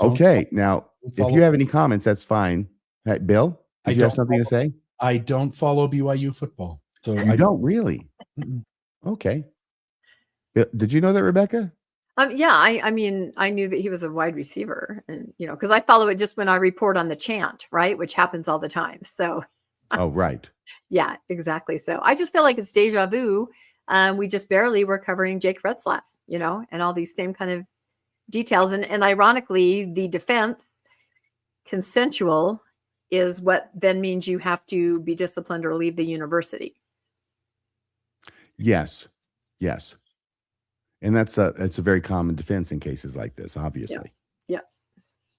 Okay, now, if you have any comments, that's fine. Hey, Bill, did you have something to say? I don't follow BYU football. So I don't really. Okay. Did you know that, Rebecca? Yeah, I mean, I knew that he was a wide receiver, and because I follow it just when I report on the chant, right, which happens all the time. So, oh, right, yeah, exactly. So I just feel like it's deja vu. We just barely were covering Jake Retzlaff, and all these same kind of details, and ironically, the defense consensual is what then means you have to be disciplined or leave the university. Yes. And that's a very common defense in cases like this, obviously. Yeah.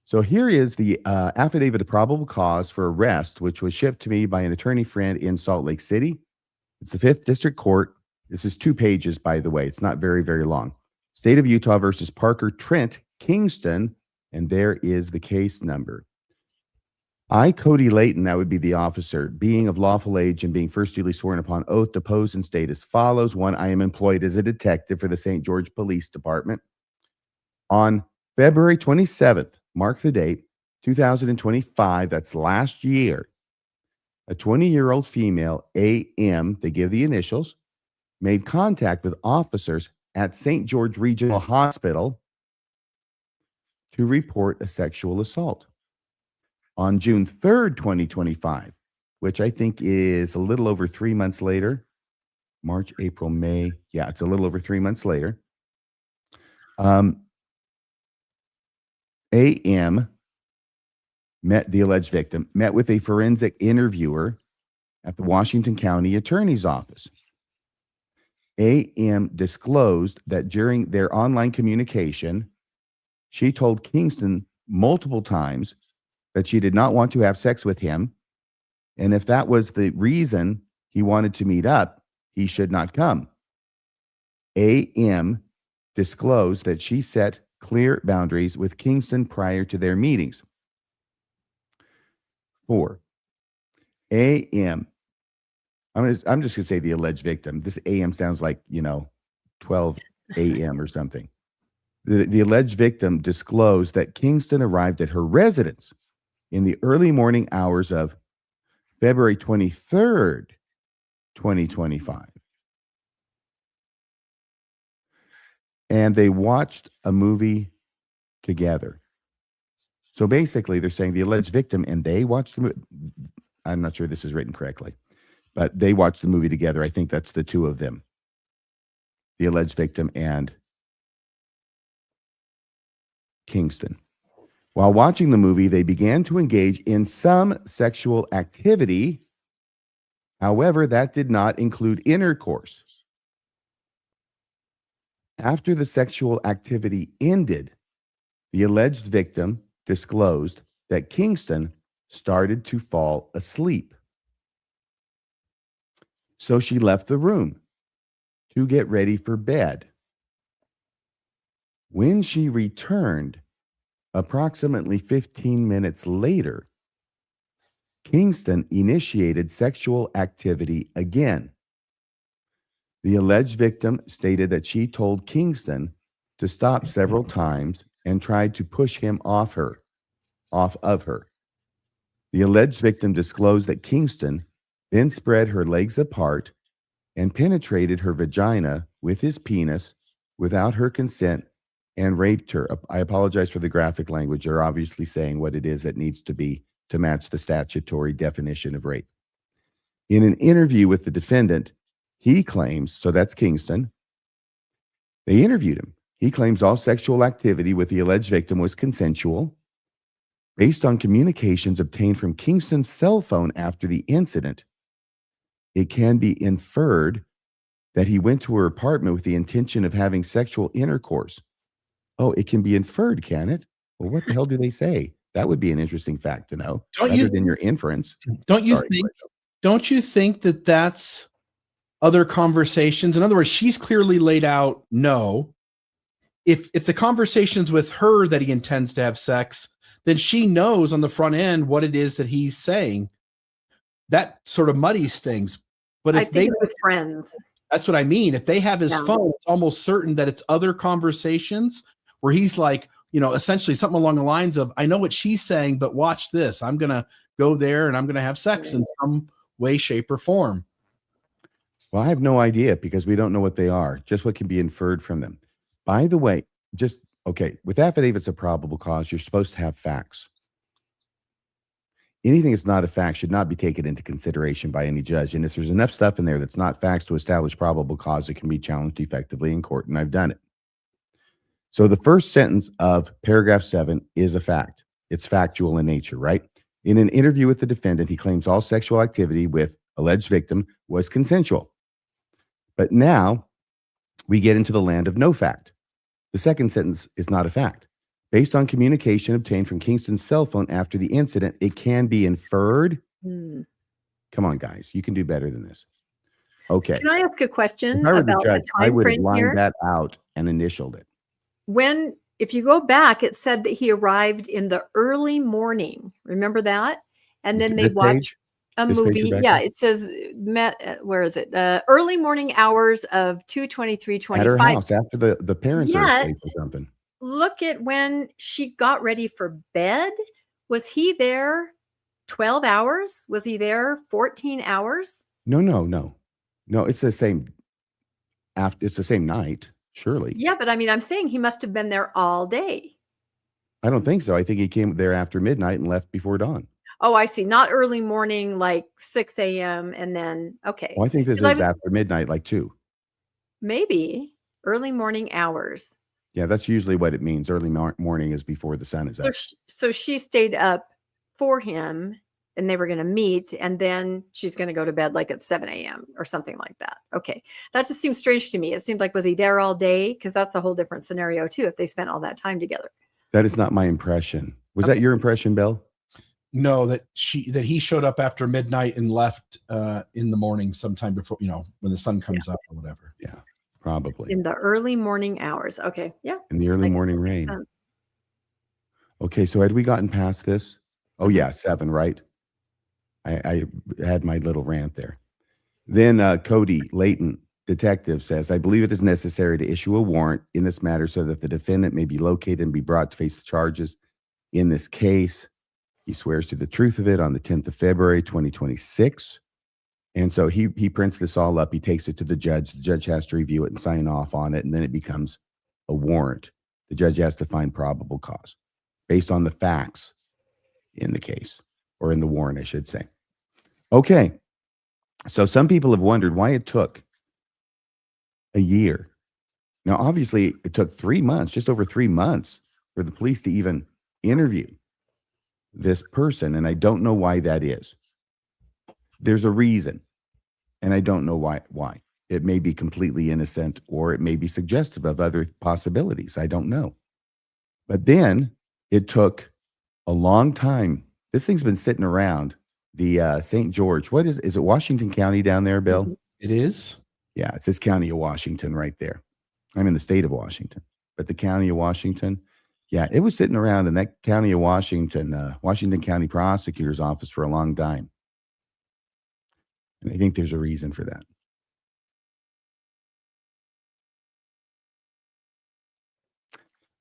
So here is the affidavit of probable cause for arrest, which was shipped to me by an attorney friend in Salt Lake City. It's the 5th District Court. This is 2 pages, by the way. It's not very, very long. State of Utah versus Parker Trent Kingston, and there is the case number. I, Cody Layton, that would be the officer, being of lawful age and being first duly sworn upon oath, depose and state as follows. 1, I am employed as a detective for the St. George Police Department. On February 27th, mark the date, 2025, that's last year, a 20-year-old female, AM, they give the initials, made contact with officers at St. George Regional Hospital to report a sexual assault. On June 3rd, 2025, which I think is a little over 3 months later, March, April, May. Yeah, it's a little over 3 months later. AM met the alleged victim, met with a forensic interviewer at the Washington County Attorney's Office. AM disclosed that during their online communication, she told Kingston multiple times that she did not want to have sex with him, and if that was the reason he wanted to meet up, he should not come. AM disclosed that she set clear boundaries with Kingston prior to their meetings. 4, AM, I'm just going to say the alleged victim. This AM sounds like, 12 AM or something. The alleged victim disclosed that Kingston arrived at her residence in the early morning hours of February 23rd, 2025. And they watched a movie together. So basically, they're saying the alleged victim and they watched the movie. I'm not sure this is written correctly, but they watched the movie together. I think that's the two of them, the alleged victim and Kingston. While watching the movie, they began to engage in some sexual activity. However, that did not include intercourse. After the sexual activity ended, the alleged victim disclosed that Kingston started to fall asleep. So she left the room to get ready for bed. When she returned, approximately 15 minutes later, Kingston initiated sexual activity again. The alleged victim stated that she told Kingston to stop several times and tried to push him off of her. The alleged victim disclosed that Kingston then spread her legs apart and penetrated her vagina with his penis without her consent and raped her. I apologize for the graphic language. They're obviously saying what it is that needs to be to match the statutory definition of rape. In an interview with the defendant, he claims, so that's Kingston, they interviewed him. He claims all sexual activity with the alleged victim was consensual. Based on communications obtained from Kingston's cell phone after the incident, it can be inferred that he went to her apartment with the intention of having sexual intercourse. Oh, it can be inferred, can it? Well, what the hell do they say? That would be an interesting fact to know, other than your inference. Don't you think that that's other conversations? In other words, she's clearly laid out no. If the conversation's with her that he intends to have sex, then she knows on the front end what it is that he's saying. That sort of muddies things. But if they with friends, that's what I mean. If they have his phone, it's almost certain that it's other conversations where he's like, essentially something along the lines of, I know what she's saying, but watch this. I'm going to go there and I'm going to have sex in some way, shape, or form. Well, I have no idea because we don't know what they are, just what can be inferred from them. By the way, with affidavits of probable cause, you're supposed to have facts. Anything that's not a fact should not be taken into consideration by any judge. And if there's enough stuff in there that's not facts to establish probable cause, it can be challenged effectively in court, and I've done it. So the first sentence of paragraph 7 is a fact. It's factual in nature, right? In an interview with the defendant, he claims all sexual activity with alleged victim was consensual. But now we get into the land of no fact. The second sentence is not a fact. Based on communication obtained from Kingston's cell phone after the incident, it can be inferred. Come on, guys. You can do better than this. Okay. Can I ask a question about the judge, time I would have frame lined here? that out and initialed it. If you go back, it said that he arrived in the early morning. Remember that? And then they watched a movie. Yeah, it says where is it? The early morning hours of 2/23/25. At her house after the parents are asleep or something. Look at when she got ready for bed. Was he there 12 hours? Was he there 14 hours? No. It's the same. It's the same night, surely. Yeah, but I mean, I'm saying he must have been there all day. I don't think so. I think he came there after midnight and left before dawn. Oh, I see. Not early morning, like 6 a.m. and then, okay. Well, I think this is after midnight, like 2. Maybe early morning hours. Yeah, that's usually what it means. Early morning is before the sun is up. So she stayed up for him and they were going to meet, and then she's going to go to bed like at 7 a.m. or something like that. Okay. That just seems strange to me. It seems like, was he there all day? Because that's a whole different scenario too, if they spent all that time together. That is not my impression. Was that your impression, Bill? No, that he showed up after midnight and left in the morning sometime before, when the sun comes up or whatever. Yeah, probably. In the early morning hours. Okay. Yeah. In the early morning rain. Okay. So had we gotten past this? Oh yeah. 7, right? I had my little rant there. Then Cody Layton, detective, says, I believe it is necessary to issue a warrant in this matter so that the defendant may be located and be brought to face the charges in this case. He swears to the truth of it on the 10th of February, 2026. And so he prints this all up. He takes it to the judge. The judge has to review it and sign off on it. And then it becomes a warrant. The judge has to find probable cause. based on the facts in the case, or in the warrant, I should say. Okay. So some people have wondered why it took a year. Now, obviously, it took 3 months, just over 3 months, for the police to even interview this person. And I don't know why that is. There's a reason. And I don't know why. It may be completely innocent, or it may be suggestive of other possibilities. I don't know. But then it took a long time. This thing's been sitting around the St. George. What is it Washington County down there, Bill? It is. Yeah, it says County of Washington right there. I'm in the state of Washington, but the County of Washington, yeah, it was sitting around in that County of Washington, Washington County Prosecutor's Office for a long time. And I think there's a reason for that.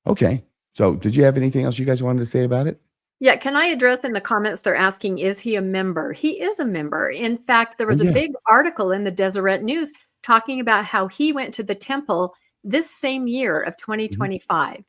Okay. So did you have anything else you guys wanted to say about it? Yeah, can I address in the comments, they're asking, is he a member? He is a member. In fact, there was a big article in the Deseret News talking about how he went to the temple this same year of 2025.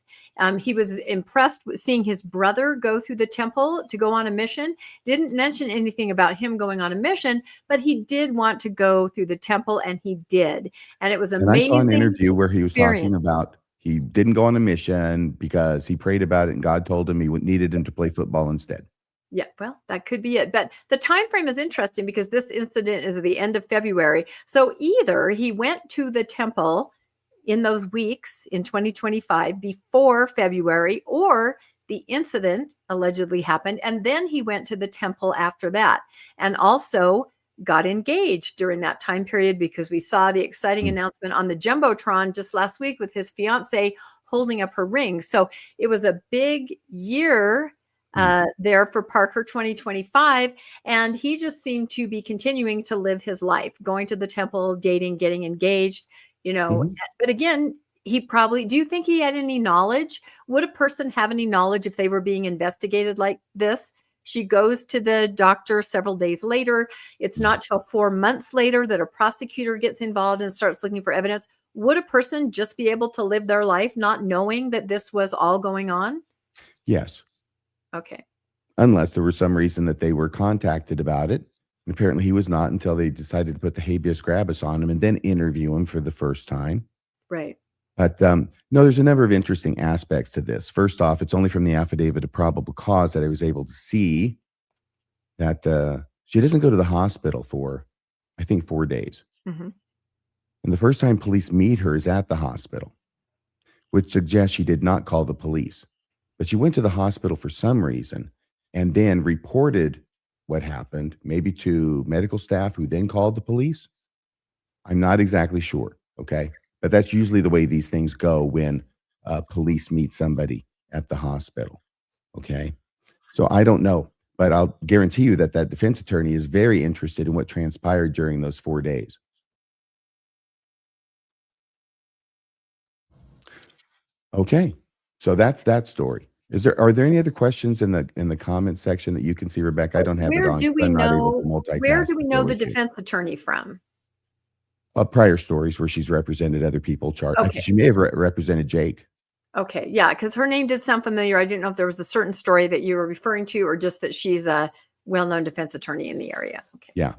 He was impressed with seeing his brother go through the temple to go on a mission. Didn't mention anything about him going on a mission, but he did want to go through the temple, and he did. And it was amazing. And I saw an interview where he was talking about he didn't go on a mission because he prayed about it and God told him he needed him to play football instead. Yeah, well, that could be it. But the time frame is interesting because this incident is at the end of February. So either he went to the temple in those weeks in 2025 before February, or the incident allegedly happened, and then he went to the temple after that, and also got engaged during that time period, because we saw the exciting announcement on the Jumbotron just last week with his fiance holding up her ring. So it was a big year there for Parker 2025. And he just seemed to be continuing to live his life, going to the temple, dating, getting engaged, you know. But again, he probably, do you think he had any knowledge? Would a person have any knowledge if they were being investigated like this? She goes to the doctor several days later. It's not till 4 months later that a prosecutor gets involved and starts looking for evidence. Would a person just be able to live their life not knowing that this was all going on? Yes. Okay. Unless there was some reason that they were contacted about it. And apparently he was not, until they decided to put the habeas corpus on him and then interview him for the first time. Right. But no, there's a number of interesting aspects to this. First off, it's only from the affidavit of probable cause that I was able to see that she doesn't go to the hospital for, I think, 4 days. And the first time police meet her is at the hospital, which suggests she did not call the police. But she went to the hospital for some reason and then reported what happened, maybe to medical staff, who then called the police. I'm not exactly sure. Okay. But that's usually the way these things go when police meet somebody at the hospital. Okay. So I don't know, but I'll guarantee you that that defense attorney is very interested in what transpired during those 4 days. Okay. So that's that story. Are there any other questions in the comment section that you can see, Rebecca? I don't have it on. Where do we know the defense attorney from? Prior stories where she's represented other people. Okay. She may have represented Jake. Okay. Yeah. Because her name did sound familiar. I didn't know if there was a certain story that you were referring to, or just that she's a well-known defense attorney in the area. Okay. Yeah.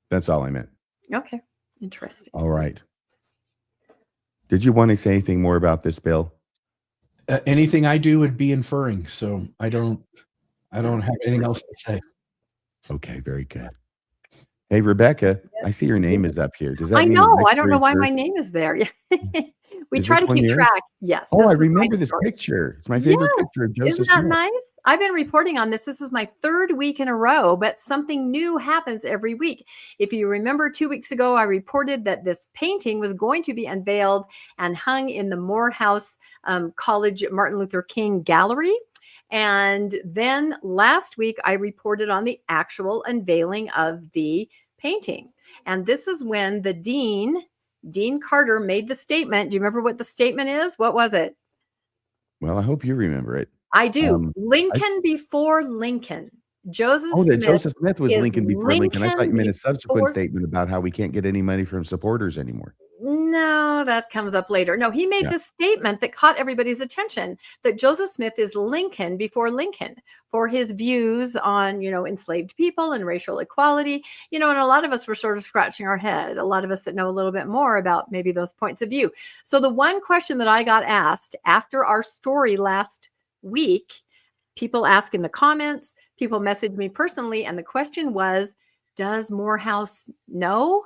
That's all I meant. Okay. Interesting. All right. Did you want to say anything more about this, Bill? Anything I do would be inferring, so I don't have anything else to say. Okay, very good. Hey, Rebecca, I see your name is up here. Does that I mean know. I don't know why my name is there. We try to keep track. Yes. Oh, I remember this picture. It's my favorite picture of Joseph Isn't that Smith. nice? I've been reporting on this. This is my 3rd week in a row, but something new happens every week. If you remember, 2 weeks ago, I reported that this painting was going to be unveiled and hung in the Morehouse College Martin Luther King Gallery. And then last week, I reported on the actual unveiling of the painting. And this is when the Dean Carter, made the statement. Do you remember what the statement is? What was it? Well, I hope you remember it. I do. Lincoln before Lincoln. Joseph Smith was Lincoln before Lincoln. I thought you meant a subsequent statement about how we can't get any money from supporters anymore. No, that comes up later. No, he made this statement that caught everybody's attention, that Joseph Smith is Lincoln before Lincoln for his views on, enslaved people and racial equality, and a lot of us were sort of scratching our head, a lot of us that know a little bit more about maybe those points of view. So the one question that I got asked after our story last week, people ask in the comments, people messaged me personally, and the question was, does Morehouse know?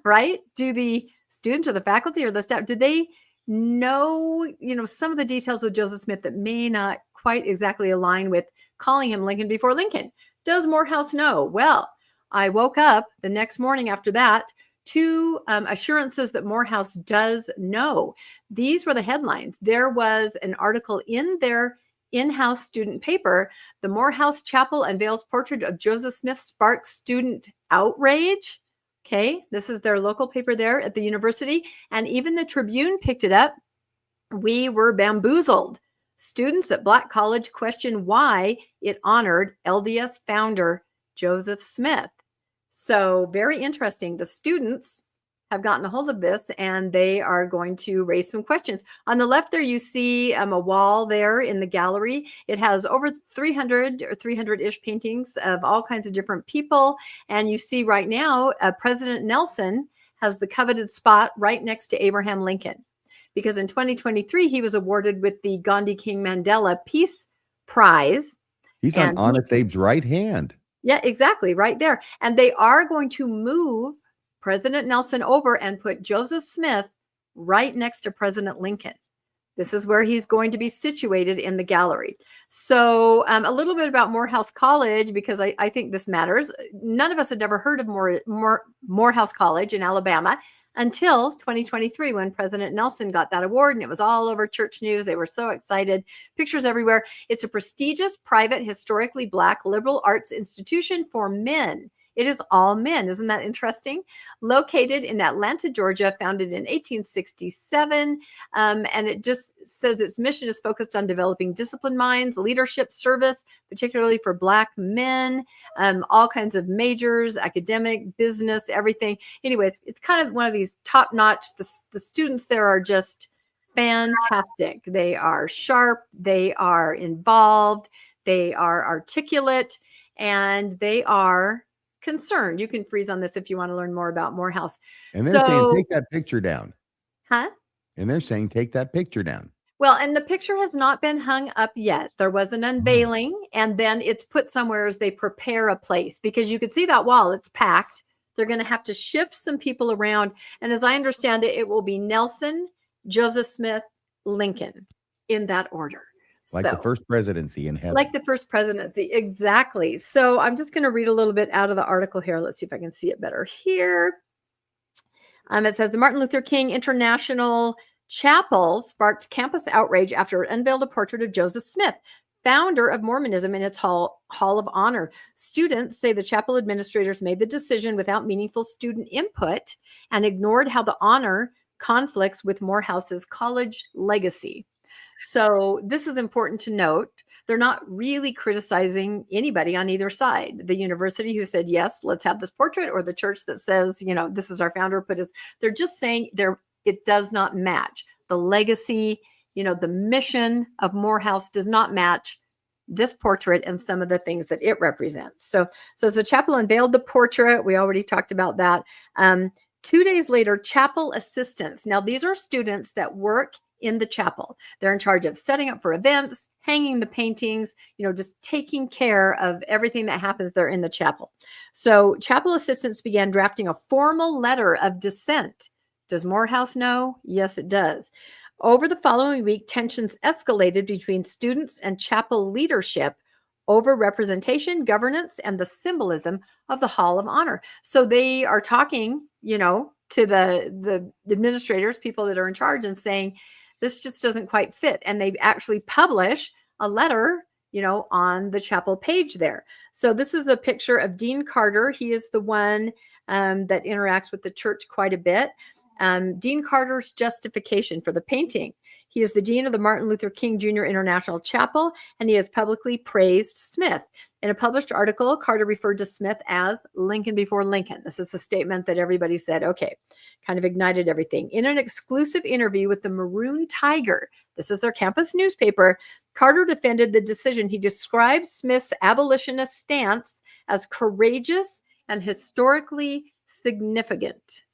Right? Do the students or the faculty or the staff, did they know, some of the details of Joseph Smith that may not quite exactly align with calling him Lincoln before Lincoln? Does Morehouse know? Well, I woke up the next morning after that to assurances that Morehouse does know. These were the headlines. There was an article in their in-house student paper. The Morehouse Chapel unveils portrait of Joseph Smith sparks student outrage. Okay, this is their local paper there at the university. And even the Tribune picked it up. We were bamboozled. Students at Black College question why it honored LDS founder Joseph Smith. So very interesting. The students have gotten a hold of this and they are going to raise some questions. On the left there, you see a wall there in the gallery. It has over 300 or 300-ish paintings of all kinds of different people. And you see right now, President Nelson has the coveted spot right next to Abraham Lincoln, because in 2023, he was awarded with the Gandhi King Mandela Peace Prize. He's on Honest Abe's right hand. Yeah, exactly, right there. And they are going to move President Nelson over and put Joseph Smith right next to President Lincoln. This is where he's going to be situated in the gallery. So a little bit about Morehouse College, because I think this matters. None of us had ever heard of Morehouse College in Alabama until 2023, when President Nelson got that award, and it was all over church news. They were so excited, pictures everywhere. It's a prestigious, private, historically Black liberal arts institution for men. It is all men. Isn't that interesting? Located in Atlanta, Georgia, founded in 1867. And it just says its mission is focused on developing disciplined minds, leadership, service, particularly for Black men, all kinds of majors, academic, business, everything. Anyways, it's kind of one of these top-notch. The students there are just fantastic. They are sharp. They are involved. They are articulate. And they are concerned. You can freeze on this if you want to learn more about Morehouse. And they're saying, take that picture down. Huh? And they're saying, take that picture down. Well, and the picture has not been hung up yet. There was an unveiling, and then it's put somewhere as they prepare a place, because you could see that wall. It's packed. They're going to have to shift some people around. And as I understand it, it will be Nelson, Joseph Smith, Lincoln, in that order. Like the first presidency in heaven. Like the first presidency, exactly. So I'm just going to read a little bit out of the article here. Let's see if I can see it better here. It says the Martin Luther King International Chapel sparked campus outrage after it unveiled a portrait of Joseph Smith, founder of Mormonism, in its Hall of Honor. Students say the chapel administrators made the decision without meaningful student input and ignored how the honor conflicts with Morehouse's college legacy. So this is important to note. They're not really criticizing anybody on either side. The university who said, yes, let's have this portrait, or the church that says, this is our founder, but they're just saying it does not match. The legacy, the mission of Morehouse does not match this portrait and some of the things that it represents. So the chapel unveiled the portrait. We already talked about that. 2 days later, chapel assistants. Now, these are students that work in the chapel. They're in charge of setting up for events, hanging the paintings, just taking care of everything that happens there in the chapel. So chapel assistants began drafting a formal letter of dissent. Does Morehouse know? Yes, it does. Over the following week, tensions escalated between students and chapel leadership over representation, governance, and the symbolism of the Hall of Honor. So they are talking, to the administrators, people that are in charge, and saying, this just doesn't quite fit. And they actually publish a letter, on the chapel page there. So this is a picture of Dean Carter. He is the one that interacts with the church quite a bit. Dean Carter's justification for the painting. He is the dean of the Martin Luther King Jr. International Chapel, and he has publicly praised Smith. In a published article, Carter referred to Smith as Lincoln before Lincoln. This is the statement that everybody said, okay, kind of ignited everything. In an exclusive interview with the Maroon Tiger, this is their campus newspaper, Carter defended the decision. He described Smith's abolitionist stance as courageous and historically significant.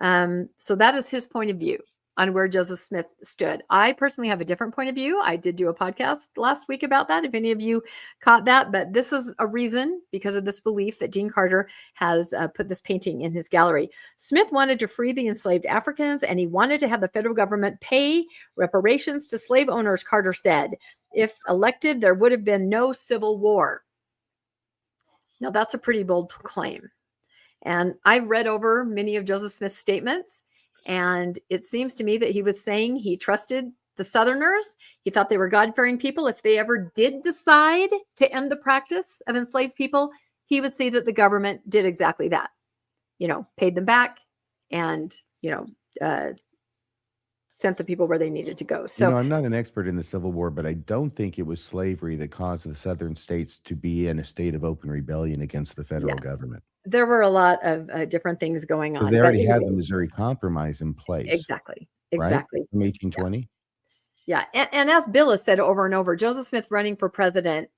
So that is his point of view on where Joseph Smith stood. I personally have a different point of view. I did do a podcast last week about that, if any of you caught that. But this is a reason, because of this belief, that Dean Carter has put this painting in his gallery. Smith wanted to free the enslaved Africans, and he wanted to have the federal government pay reparations to slave owners, Carter said. If elected, there would have been no civil war. Now, that's a pretty bold claim. And I've read over many of Joseph Smith's statements, and it seems to me that he was saying he trusted the Southerners. He thought they were God-fearing people. If they ever did decide to end the practice of enslaved people, he would see that the government did exactly that. Paid them back and, sent the people where they needed to go. So I'm not an expert in the Civil War, but I don't think it was slavery that caused the Southern states to be in a state of open rebellion against the federal government. There were a lot of different things going on. Because they already had the Missouri Compromise in place. Exactly. Right? From 1820. Yeah. And as Bill has said over and over, Joseph Smith running for president,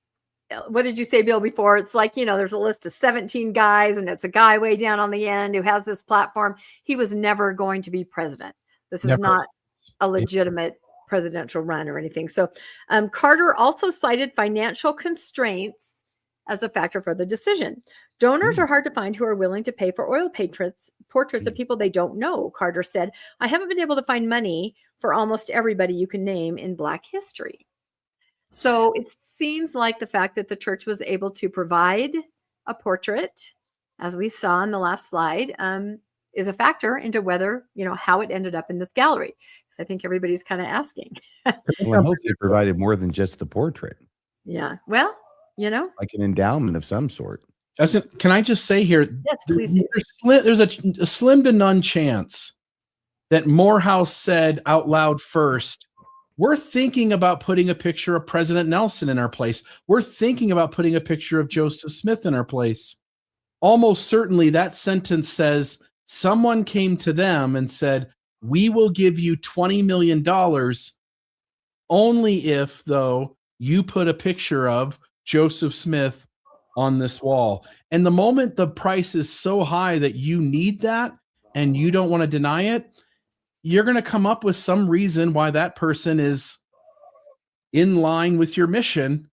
what did you say, Bill, before? It's like, there's a list of 17 guys, and it's a guy way down on the end who has this platform. He was never going to be president. This is not a legitimate presidential run or anything. So Carter also cited financial constraints as a factor for the decision. Donors are hard to find who are willing to pay for oil portraits of people they don't know, Carter said. I haven't been able to find money for almost everybody you can name in Black history. So it seems like the fact that the church was able to provide a portrait, as we saw in the last slide, is a factor into whether, how it ended up in this gallery. Because I think everybody's kind of asking. Well, I hope they provided more than just the portrait. Yeah. Well, like an endowment of some sort. Can I just say here? Yes, please. There's a slim to none chance that Morehouse said out loud first, we're thinking about putting a picture of President Nelson in our place. We're thinking about putting a picture of Joseph Smith in our place. Almost certainly that sentence says someone came to them and said, we will give you $20 million only if, though, you put a picture of Joseph Smith on this wall. And the moment the price is so high that you need that and you don't want to deny it, you're going to come up with some reason why that person is in line with your mission,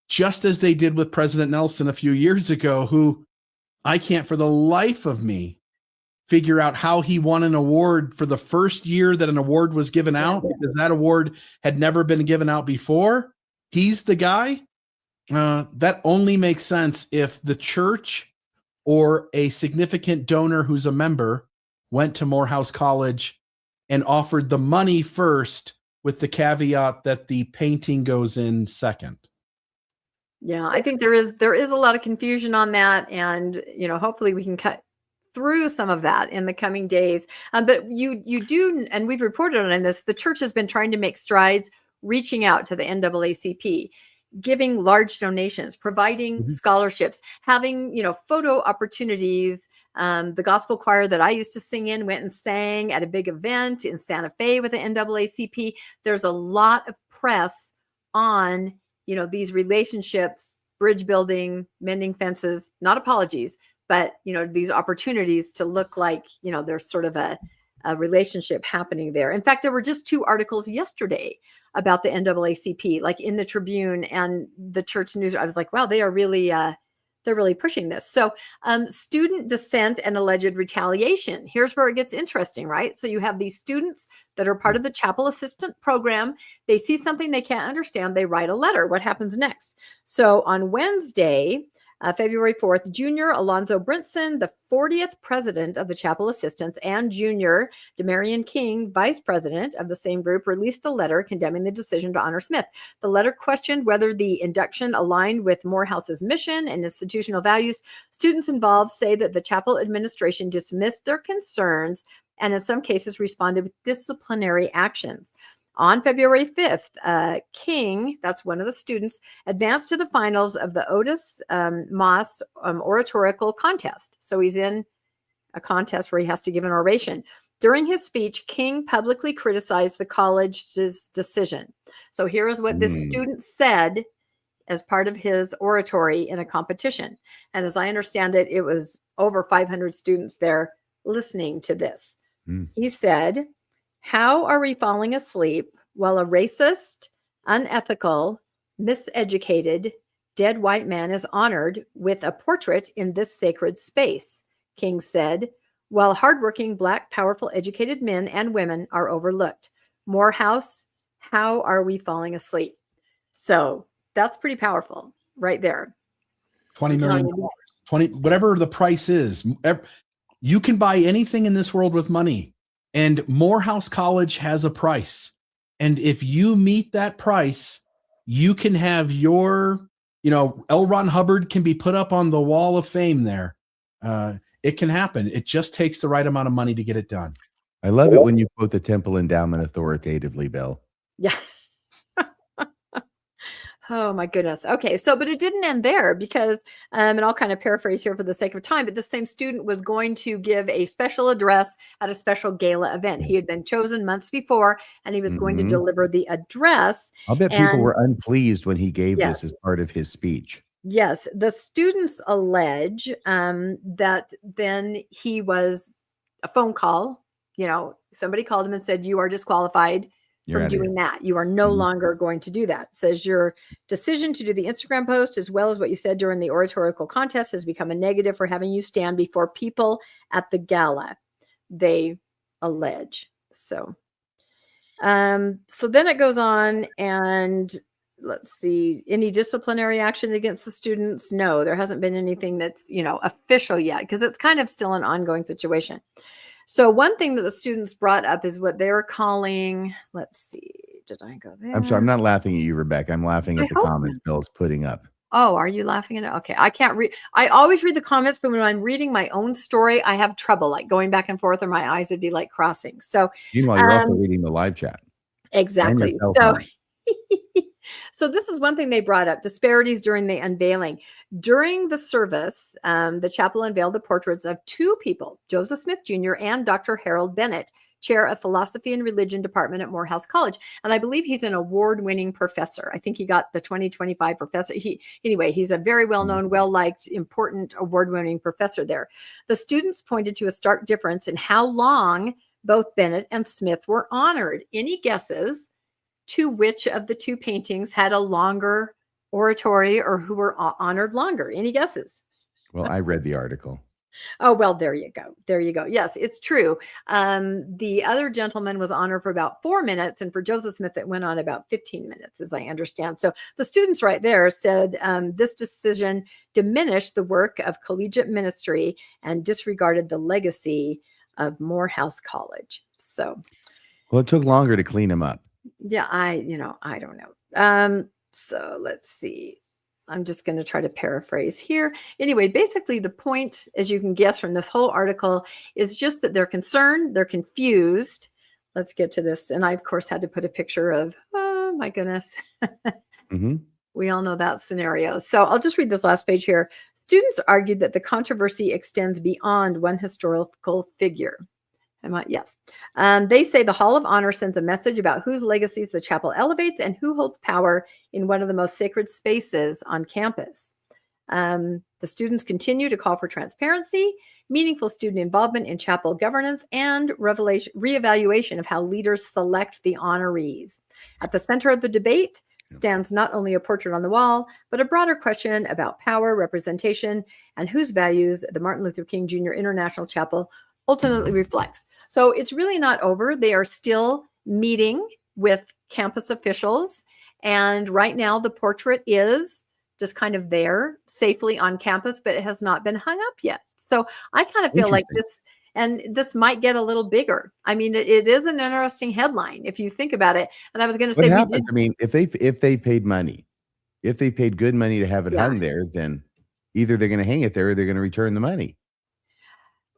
just as they did with President Nelson a few years ago, who I can't for the life of me figure out how he won an award for the first year that an award was given out, because that award had never been given out before. He's the guy. That only makes sense if the church or a significant donor who's a member went to Morehouse College and offered the money first, with the caveat that the painting goes in second. Yeah, I think there is a lot of confusion on that, and hopefully we can cut through some of that in the coming days. But you do, and we've reported on this, the church has been trying to make strides, reaching out to the NAACP, giving large donations, providing scholarships, having, photo opportunities. The gospel choir that I used to sing in went and sang at a big event in Santa Fe with the NAACP. There's a lot of press on, these relationships, bridge building, mending fences, not apologies, but, these opportunities to look like, there's sort of a relationship happening there. In fact, there were just 2 articles yesterday about the NAACP, like in the Tribune and the Church News. I was like, wow, they're really pushing this. So student dissent and alleged retaliation. Here's where it gets interesting, right? So you have these students that are part of the chapel assistant program. They see something they can't understand. They write a letter. What happens next? So on Wednesday, February 4th, Junior Alonzo Brinson, the 40th president of the Chapel Assistants, and Junior Demarion King, vice president of the same group, released a letter condemning the decision to honor Smith. The letter questioned whether the induction aligned with Morehouse's mission and institutional values. Students involved say that the chapel administration dismissed their concerns and in some cases responded with disciplinary actions. On February 5th, King, that's one of the students, advanced to the finals of the Otis Moss oratorical contest. So he's in a contest where he has to give an oration. During his speech, King publicly criticized the college's decision. So here is what this student said as part of his oratory in a competition. And as I understand it, it was over 500 students there listening to this. He said, "How are we falling asleep while a racist, unethical, miseducated, dead white man is honored with a portrait in this sacred space?" King said, "while hardworking, Black, powerful, educated men and women are overlooked. Morehouse, how are we falling asleep?" So that's pretty powerful right there. $20 million, 20, whatever the price is. You can buy anything in this world with money, and Morehouse College has a price. And if you meet that price, you can have your, L. Ron Hubbard can be put up on the wall of fame there. It can happen. It just takes the right amount of money to get it done. I love it when you quote the temple endowment authoritatively, Bill. Yeah. Oh my goodness. Okay. So, but it didn't end there because, and I'll kind of paraphrase here for the sake of time, but the same student was going to give a special address at a special gala event. He had been chosen months before and he was going to deliver the address. I'll bet people were unpleased when he gave this as part of his speech. Yes. The students allege that then he was a phone call, somebody called him and said, "You are disqualified from doing that. You are no longer going to do that." It says your decision to do the Instagram post, as well as what you said during the oratorical contest, has become a negative for having you stand before people at the gala, they allege. So then it goes on, and let's see, any disciplinary action against the students? No, there hasn't been anything that's, official yet, because it's kind of still an ongoing situation. So one thing that the students brought up is what they were calling, let's see, did I go there? I'm sorry, I'm not laughing at you, Rebecca. I'm laughing at the comments Bill's putting up. Oh, are you laughing at it? Okay, I can't read. I always read the comments, but when I'm reading my own story, I have trouble like going back and forth, or my eyes would be like crossing. So meanwhile, you're also reading the live chat. Exactly. So this is one thing they brought up: disparities during the unveiling. During the service, the chapel unveiled the portraits of two people, Joseph Smith Jr. and Dr. Harold Bennett, chair of philosophy and religion department at Morehouse College. And I believe he's an award-winning professor. I think he got the 2025 professor. He's a very well-known, well-liked, important award-winning professor there. The students pointed to a stark difference in how long both Bennett and Smith were honored. Any guesses to which of the two paintings had a longer oratory or who were honored longer? Any guesses? Well, I read the article. Oh, well, there you go. There you go. Yes, it's true. The other gentleman was honored for about 4 minutes, and for Joseph Smith, it went on about 15 minutes, as I understand. So the students right there said this decision diminished the work of collegiate ministry and disregarded the legacy of Morehouse College. So, well, it took longer to clean him up. Yeah, I don't know. So let's see. I'm just going to try to paraphrase here. Anyway, basically the point, as you can guess from this whole article, is just that they're concerned, they're confused. Let's get to this. And I, of course, had to put a picture of, oh my goodness. We all know that scenario. So I'll just read this last page here. Students argued that the controversy extends beyond one historical figure. Yes. They say the Hall of Honor sends a message about whose legacies the chapel elevates and who holds power in one of the most sacred spaces on campus. The students continue to call for transparency, meaningful student involvement in chapel governance, and reevaluation of how leaders select the honorees. At the center of the debate stands not only a portrait on the wall, but a broader question about power, representation, and whose values the Martin Luther King Jr. International Chapel ultimately reflects. So it's really not over. They are still meeting with campus officials. And right now the portrait is just kind of there safely on campus, but it has not been hung up yet. So I kind of feel like this might get a little bigger. I mean, it is an interesting headline if you think about it. And I was going to say, what happens? I mean, if they paid money, if they paid good money to have it hung there, then either they're going to hang it there or they're going to return the money.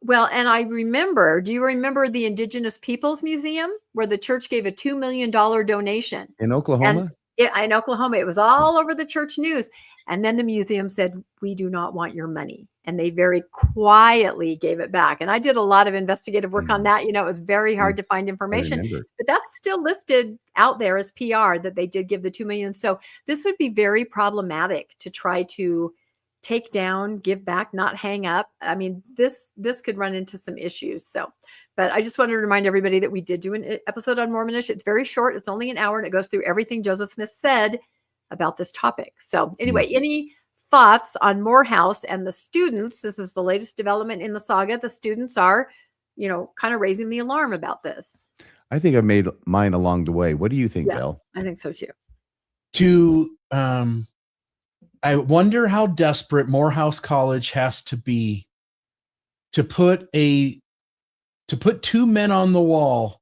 Well, and I remember, do you remember the Indigenous Peoples Museum where the church gave a $2 million donation? In Oklahoma? In Oklahoma, it was all over the church news. And then the museum said, we do not want your money. And they very quietly gave it back. And I did a lot of investigative work on that. You know, it was very hard to find information, but that's still listed out there as PR that they did give the 2 million. So this would be very problematic to try to take down, give back, not hang up. I mean, this could run into some issues. So, but I just wanted to remind everybody that we did do an episode on Mormonish. It's very short. It's only an hour and it goes through everything Joseph Smith said about this topic. So anyway, any thoughts on Morehouse and the students? This is the latest development in the saga. The students are, you know, kind of raising the alarm about this. I think I've made mine along the way. What do you think, Bill? I think so too. I wonder how desperate Morehouse College has to be to put two men on the wall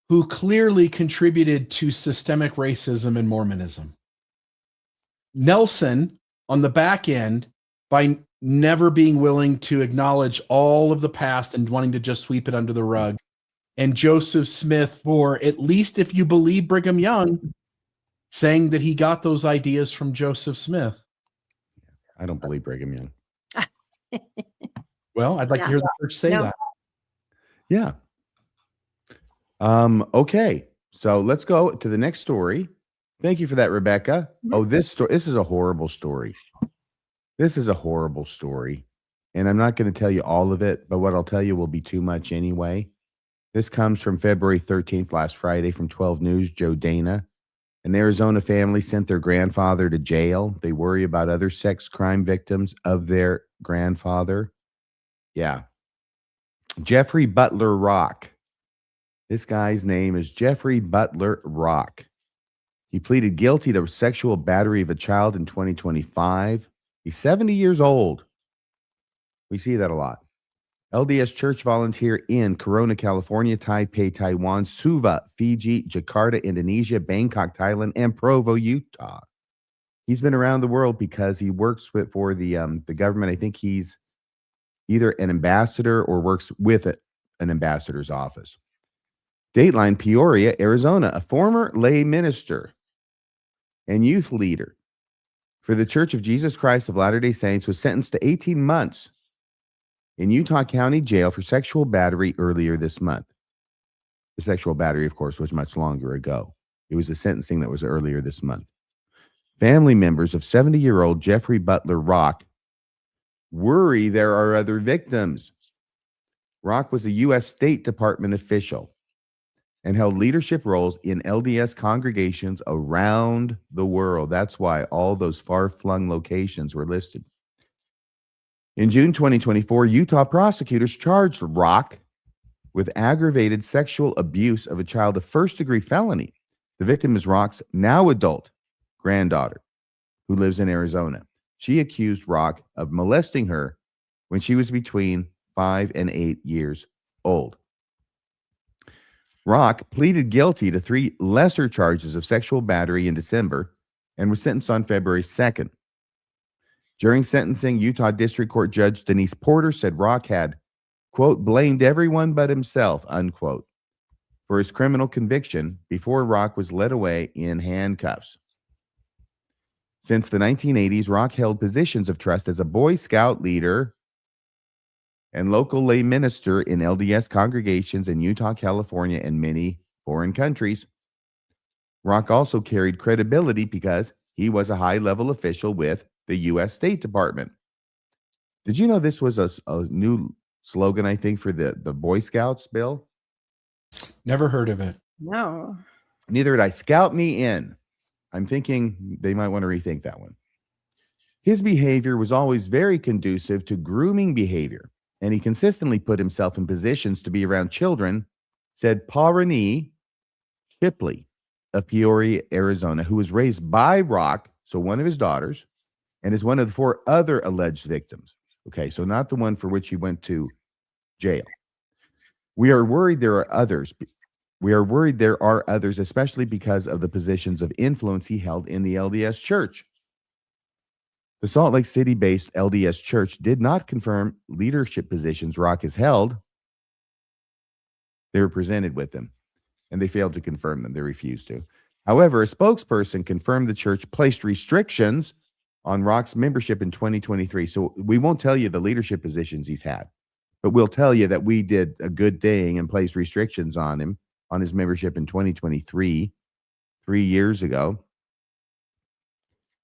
who clearly contributed to systemic racism and Mormonism. Nelson on the back end, by never being willing to acknowledge all of the past and wanting to just sweep it under the rug. And Joseph Smith, for at least if you believe Brigham Young, saying that he got those ideas from Joseph Smith. I don't believe Brigham Young. Well, I'd like to hear the church say that. Yeah. Okay. So let's go to the next story. Thank you for that, Rebecca. Oh, this is a horrible story. This is a horrible story. And I'm not going to tell you all of it, but what I'll tell you will be too much anyway. This comes from February 13th, last Friday, from 12 News, Joe Dana. An Arizona family sent their grandfather to jail. They worry about other sex crime victims of their grandfather. Yeah. Jeffrey Butler Rock. This guy's name is Jeffrey Butler Rock. He pleaded guilty to sexual battery of a child in 2025. He's 70 years old. We see that a lot. LDS Church volunteer in Corona, California, Taipei, Taiwan, Suva, Fiji, Jakarta, Indonesia, Bangkok, Thailand, and Provo, Utah. He's been around the world because he works for the government. I think he's either an ambassador or works with an ambassador's office. Dateline, Peoria, Arizona, a former lay minister and youth leader for the Church of Jesus Christ of Latter-day Saints was sentenced to 18 months in Utah County Jail for sexual battery earlier this month. The sexual battery, of course, was much longer ago. It was the sentencing that was earlier this month. Family members of 70-year-old Jeffrey Butler Rock worry there are other victims. Rock was a U.S. State Department official and held leadership roles in LDS congregations around the world. That's why all those far-flung locations were listed. In June 2024, Utah prosecutors charged Rock with aggravated sexual abuse of a child, a first-degree felony. The victim is Rock's now adult granddaughter, who lives in Arizona. She accused Rock of molesting her when she was between 5 and 8 years old. Rock pleaded guilty to 3 lesser charges of sexual battery in December and was sentenced on February 2nd. During sentencing, Utah District Court Judge Denise Porter said Rock had, quote, blamed everyone but himself, unquote, for his criminal conviction before Rock was led away in handcuffs. Since the 1980s, Rock held positions of trust as a Boy Scout leader and local lay minister in LDS congregations in Utah, California, and many foreign countries. Rock also carried credibility because he was a high-level official with the U.S. State Department. Did you know this was a new slogan, I think, for the Boy Scouts, Bill? Never heard of it. No. Neither did I. Scout me in. I'm thinking they might want to rethink that one. His behavior was always very conducive to grooming behavior, and he consistently put himself in positions to be around children, said Paurani Shipley of Peoria, Arizona, who was raised by Rock, so one of his daughters, and is one of the 4 other alleged victims. Okay, so not the one for which he went to jail. We are worried there are others. We are worried there are others, especially because of the positions of influence he held in the LDS Church. The Salt Lake City-based LDS Church did not confirm leadership positions Rock has held. They were presented with them, and they failed to confirm them. They refused to. However, a spokesperson confirmed the church placed restrictions on Rock's membership in 2023. So we won't tell you the leadership positions he's had, but we'll tell you that we did a good thing and placed restrictions on him, on his membership in 2023, 3 years ago.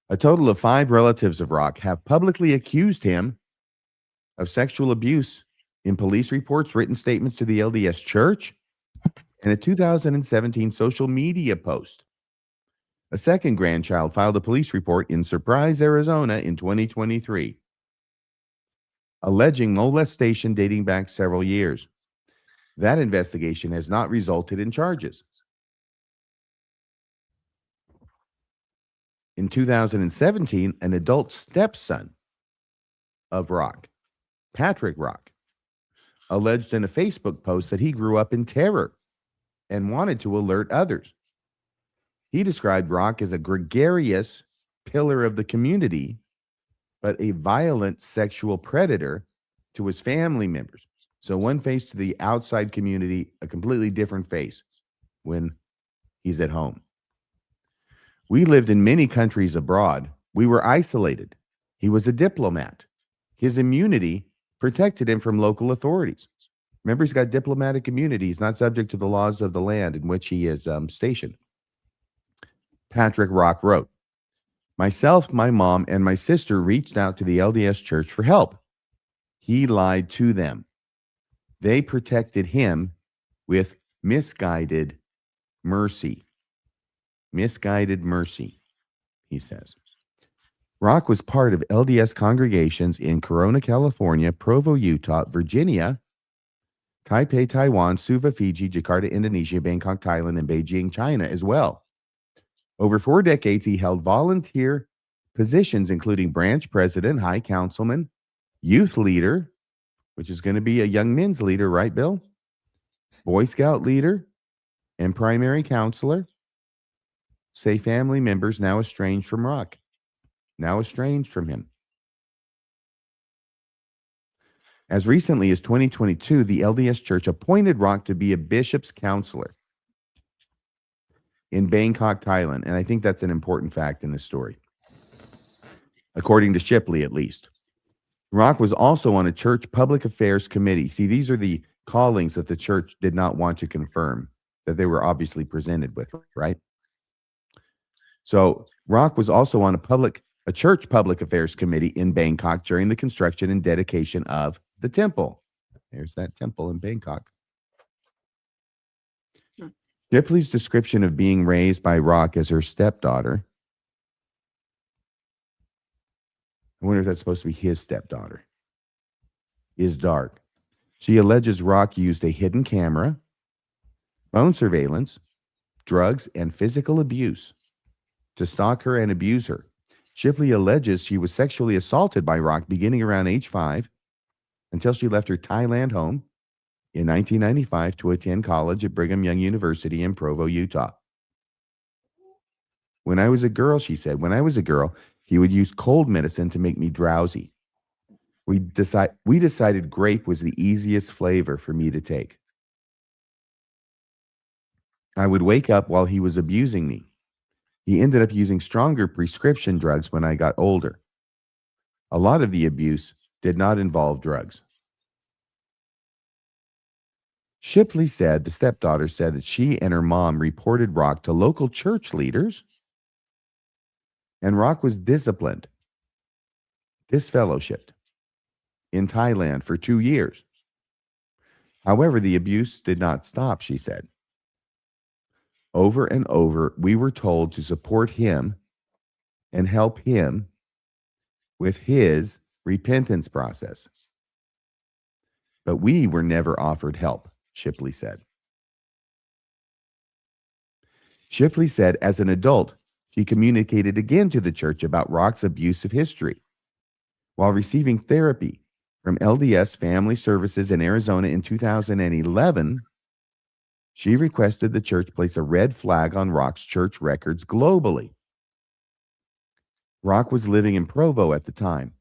A total of 5 relatives of Rock have publicly accused him of sexual abuse in police reports, written statements to the LDS Church, and a 2017 social media post. A second grandchild filed a police report in Surprise, Arizona in 2023, alleging molestation dating back several years. That investigation has not resulted in charges. In 2017, an adult stepson of Rock, Patrick Rock, alleged in a Facebook post that he grew up in terror and wanted to alert others. He described Rock as a gregarious pillar of the community, but a violent sexual predator to his family members. So one face to the outside community, a completely different face when he's at home. We lived in many countries abroad. We were isolated. He was a diplomat. His immunity protected him from local authorities. Remember, he's got diplomatic immunity. He's not subject to the laws of the land in which he is stationed. Patrick Rock wrote, "Myself, my mom, and my sister reached out to the LDS Church for help. He lied to them. They protected him with misguided mercy." Misguided mercy, he says. Rock was part of LDS congregations in Corona, California, Provo, Utah, Virginia, Taipei, Taiwan, Suva, Fiji, Jakarta, Indonesia, Bangkok, Thailand, and Beijing, China as well. Over 4 decades, he held volunteer positions, including branch president, high councilman, youth leader, which is going to be a young men's leader, right, Bill? Boy Scout leader, and primary counselor. Say family members now estranged from Rock, now estranged from him. As recently as 2022, the LDS Church appointed Rock to be a bishop's counselor in Bangkok, Thailand. And I think that's an important fact in this story, according to Shipley, at least. Rock was also on a church public affairs committee. See, these are the callings that the church did not want to confirm, that they were obviously presented with, right? So Rock was also on a church public affairs committee in Bangkok during the construction and dedication of the temple. There's that temple in Bangkok. Shipley's description of being raised by Rock as her stepdaughter. I wonder if that's supposed to be his stepdaughter. Is dark. She alleges Rock used a hidden camera, phone surveillance, drugs, and physical abuse to stalk her and abuse her. Shipley alleges she was sexually assaulted by Rock beginning around age 5 until she left her Thailand home in 1995 to attend college at Brigham Young University in Provo, Utah. When I was a girl, she said, he would use cold medicine to make me drowsy. We decided grape was the easiest flavor for me to take. I would wake up while he was abusing me. He ended up using stronger prescription drugs when I got older. A lot of the abuse did not involve drugs. Shipley said, the stepdaughter said that she and her mom reported Rock to local church leaders, and Rock was disciplined, disfellowshipped in Thailand for 2 years. However, the abuse did not stop, she said. Over and over, we were told to support him and help him with his repentance process. But we were never offered help, Shipley said. Shipley said, as an adult, she communicated again to the church about Rock's abusive history. While receiving therapy from LDS Family Services in Arizona in 2011, she requested the church place a red flag on Rock's church records globally. Rock was living in Provo at the time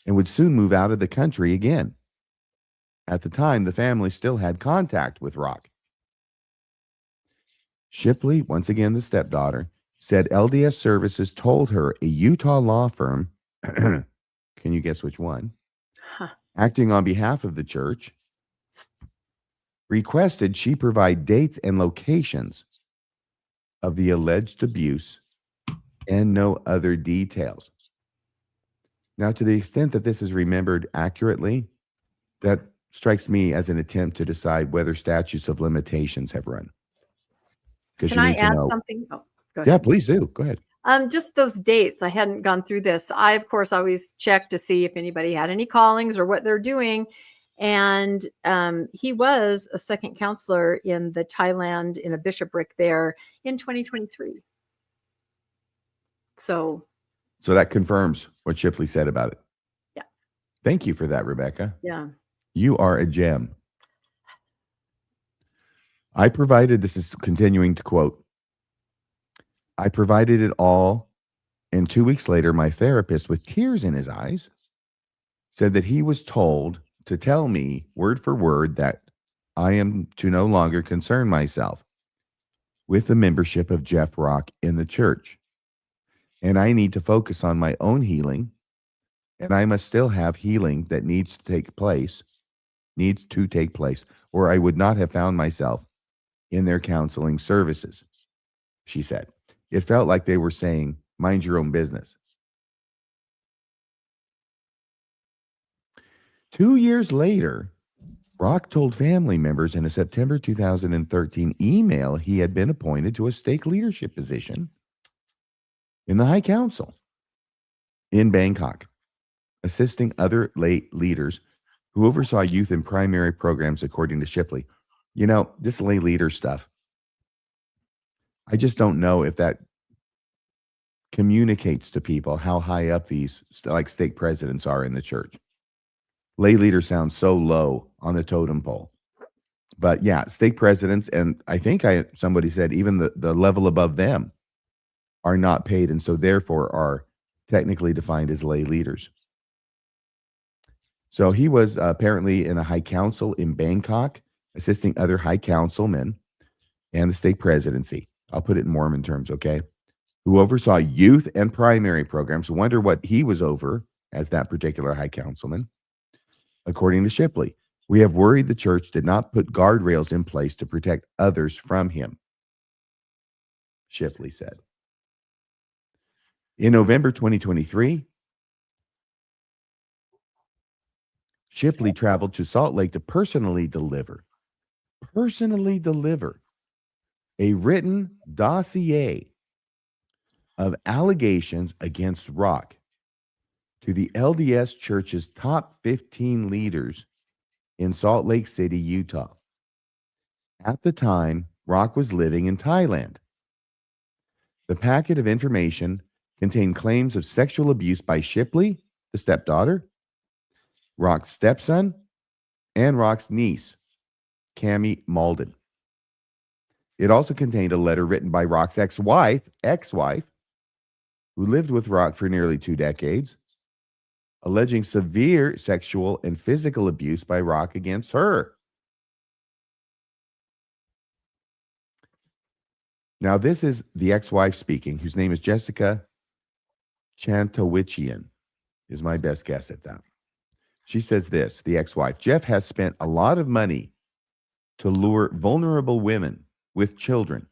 and would soon move out of the country again. At the time, the family still had contact with Rock. Shipley, once again the stepdaughter, said LDS Services told her a Utah law firm, can you guess which one, acting on behalf of the church, requested she provide dates and locations of the alleged abuse and no other details. Now, to the extent that this is remembered accurately, that strikes me as an attempt to decide whether statutes of limitations have run. Can I add something? Oh, go ahead. Yeah, please do. Go ahead. Just those dates. I hadn't gone through this. I, of course, always check to see if anybody had any callings or what they're doing. And he was a second counselor in the Thailand in a bishopric there in 2023. So that confirms what Shipley said about it. Yeah. Thank you for that, Rebecca. Yeah. You are a gem. I provided, this is continuing to quote, I provided it all, and 2 weeks later, my therapist, with tears in his eyes, said that he was told to tell me word for word that I am to no longer concern myself with the membership of Jeff Rock in the church, and I need to focus on my own healing, and I must still have healing that needs to take place, or I would not have found myself in their counseling services, she said. It felt like they were saying, mind your own business. 2 years later, Rock told family members in a September 2013 email he had been appointed to a stake leadership position in the High Council in Bangkok, assisting other lay leaders who oversaw youth and primary programs, according to Shipley. You know, this lay leader stuff, I just don't know if that communicates to people how high up these like stake presidents are in the church. Lay leader sounds so low on the totem pole. But yeah, stake presidents, and I think somebody said even the level above them are not paid, and so therefore are technically defined as lay leaders. So he was apparently in a high council in Bangkok, assisting other high councilmen and the stake presidency. I'll put it in Mormon terms, okay? Who oversaw youth and primary programs. Wonder what he was over as that particular high councilman. According to Shipley, we have worried the church did not put guardrails in place to protect others from him, Shipley said. In November 2023, Shipley traveled to Salt Lake to personally deliver a written dossier of allegations against Rock to the LDS Church's top 15 leaders in Salt Lake City, Utah. At the time, Rock was living in Thailand. The packet of information contained claims of sexual abuse by Shipley, the stepdaughter, Rock's stepson, and Rock's niece, Cammie Malden. It also contained a letter written by Rock's ex-wife, who lived with Rock for nearly 2 decades, alleging severe sexual and physical abuse by Rock against her. Now, this is the ex-wife speaking, whose name is Jessica Chantawichian, is my best guess at that. She says this, the ex-wife, Jeff has spent a lot of money to lure vulnerable women with children.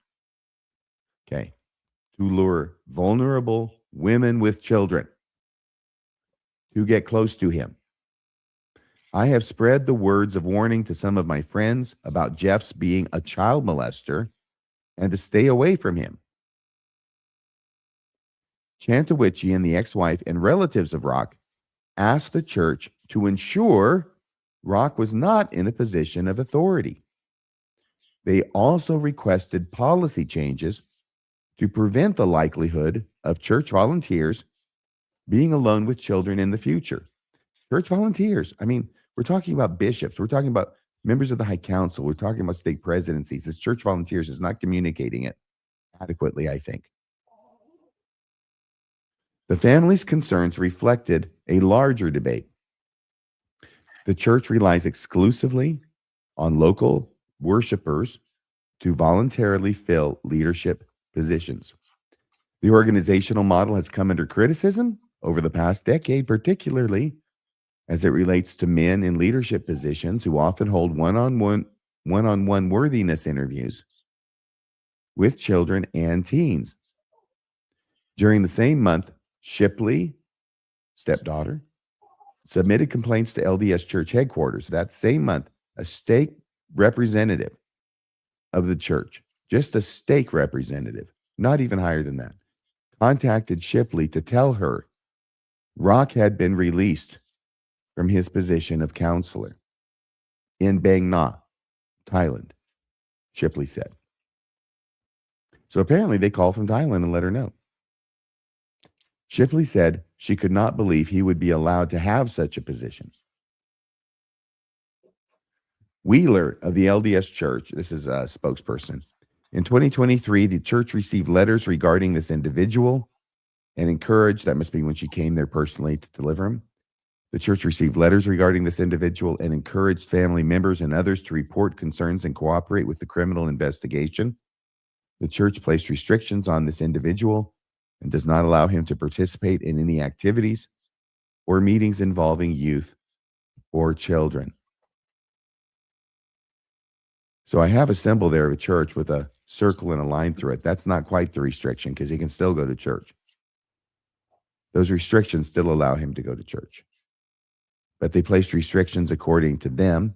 Okay. To lure vulnerable women with children to get close to him. I have spread the words of warning to some of my friends about Jeff's being a child molester and to stay away from him. Chantawichian, the ex-wife, and relatives of Rock asked the church to ensure Rock was not in a position of authority. They also requested policy changes to prevent the likelihood of church volunteers being alone with children in the future. Church volunteers, I mean, we're talking about bishops, we're talking about members of the High Council, we're talking about stake presidencies. This church volunteers is not communicating it adequately, I think. The family's concerns reflected a larger debate. The church relies exclusively on local worshipers to voluntarily fill leadership positions. The organizational model has come under criticism over the past decade, particularly as it relates to men in leadership positions who often hold one-on-one worthiness interviews with children and teens. During the same month, Shipley, stepdaughter, submitted complaints to LDS Church headquarters. That same month, a stake representative of the church, just a stake representative, not even higher than that, contacted Shipley to tell her Rock had been released from his position of counselor in Bang Na, Thailand, Shipley said. So apparently they called from Thailand and let her know. Shipley said she could not believe he would be allowed to have such a position. Wheeler of the LDS Church, this is a spokesperson. In 2023, the church received letters regarding this individual and encouraged, that must be when she came there personally to deliver him. The church received letters regarding this individual and encouraged family members and others to report concerns and cooperate with the criminal investigation. The church placed restrictions on this individual and does not allow him to participate in any activities or meetings involving youth or children. So I have a symbol there of a church with a circle and a line through it. That's not quite the restriction because he can still go to church. Those restrictions still allow him to go to church. But they placed restrictions according to them,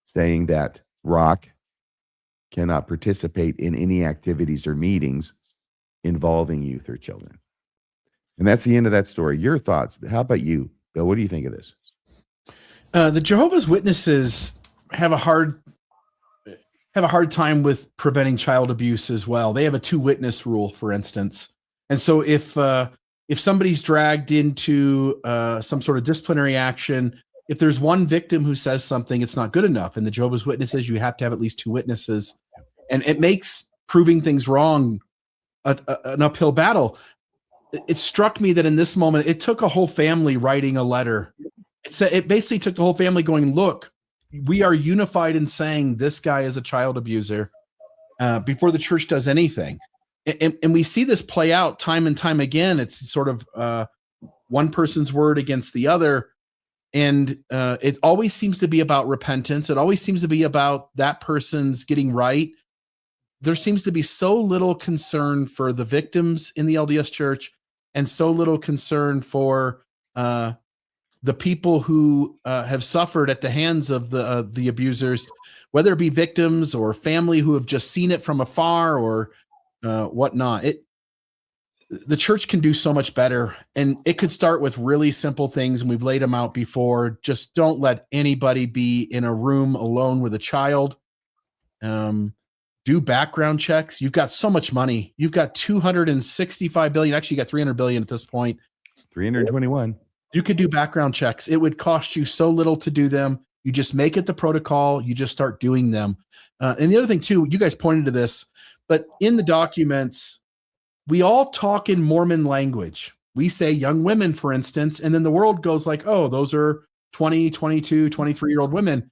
saying that Rock cannot participate in any activities or meetings involving youth or children. And that's the end of that story. Your thoughts? How about you, Bill? What do you think of this? The Jehovah's Witnesses have a hard time with preventing child abuse as well. They have a 2-witness rule, for instance. And so if somebody's dragged into some sort of disciplinary action, if there's one victim who says something, it's not good enough. And the Jehovah's Witnesses, you have to have at least 2 witnesses. And it makes proving things wrong an uphill battle. It struck me that in this moment, it took a whole family writing a letter. It basically took the whole family going, look, we are unified in saying this guy is a child abuser before the church does anything. And we see this play out time and time again. It's sort of one person's word against the other. And it always seems to be about repentance. It always seems to be about that person's getting right. There seems to be so little concern for the victims in the LDS Church and so little concern for the people who have suffered at the hands of the abusers, whether it be victims or family who have just seen it from afar or whatnot. The church can do so much better, and it could start with really simple things, and we've laid them out before. Just don't let anybody be in a room alone with a child. Do background checks. You've got so much money. You've got $265 billion. Actually, you got $300 billion at this point. 321. You could do background checks. It would cost you so little to do them. You just make it the protocol. You just start doing them. And the other thing too, you guys pointed to this, but in the documents, we all talk in Mormon language. We say young women, for instance, and then the world goes like, oh, those are 20, 22, 23-year-old women.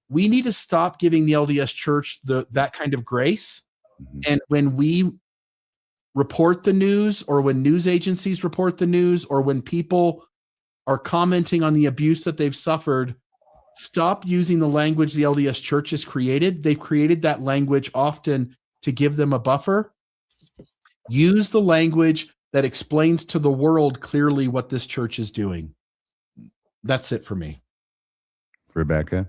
We need to stop giving the LDS Church that kind of grace. Mm-hmm. And when we report the news, or when news agencies report the news, or when people are commenting on the abuse that they've suffered, stop using the language the LDS Church has created. They've created that language often to give them a buffer. Use the language that explains to the world clearly what this church is doing. That's it for me. Rebecca?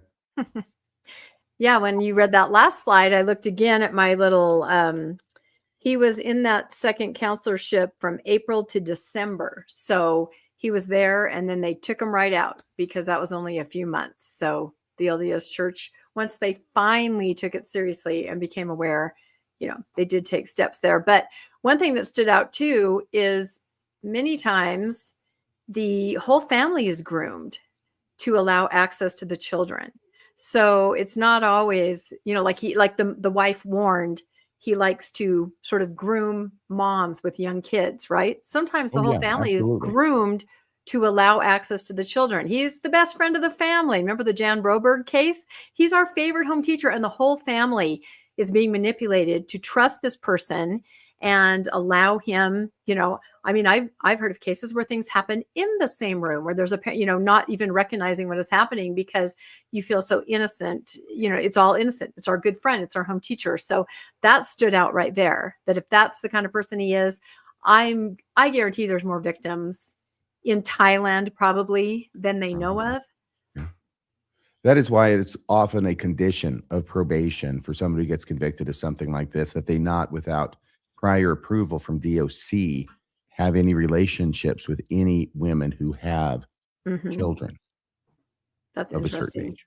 Yeah, when you read that last slide, I looked again at my little, he was in that second counselorship from April to December. So he was there, and then they took him right out because that was only a few months. So the LDS Church, once they finally took it seriously and became aware, they did take steps there. But one thing that stood out too is many times the whole family is groomed to allow access to the children. So it's not always, like the wife warned, he likes to sort of groom moms with young kids, right? Sometimes the Oh, whole yeah, family is absolutely. groomed to allow access to the children. He's the best friend of the family. Remember the Jan Broberg case? He's our favorite home teacher, and the whole family is being manipulated to trust this person and allow him, I mean, I've heard of cases where things happen in the same room, where there's not even recognizing what is happening because you feel so innocent. It's all innocent. It's our good friend. It's our home teacher. So that stood out right there, that if that's the kind of person he is, I guarantee there's more victims in Thailand probably than they know of. That is why it's often a condition of probation for somebody who gets convicted of something like this, that they not, without prior approval from DOC, have any relationships with any women who have children. That's of a certain interesting. age.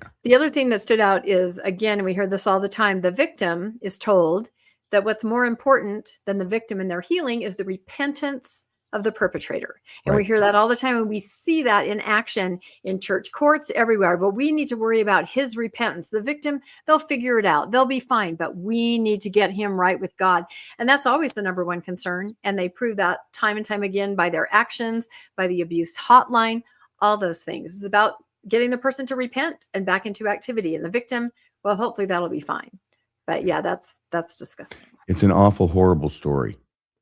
Yeah. The other thing that stood out is, again, we hear this all the time, the victim is told that what's more important than the victim and their healing is the repentance of the perpetrator. And we hear that all the time, and we see that in action in church courts everywhere. But we need to worry about his repentance. The victim, they'll figure it out. They'll be fine. But we need to get him right with God. And that's always the number one concern. And they prove that time and time again by their actions, by the abuse hotline, all those things. It's about getting the person to repent and back into activity. And the victim, well, hopefully that'll be fine. But yeah, that's disgusting. It's an awful, horrible story.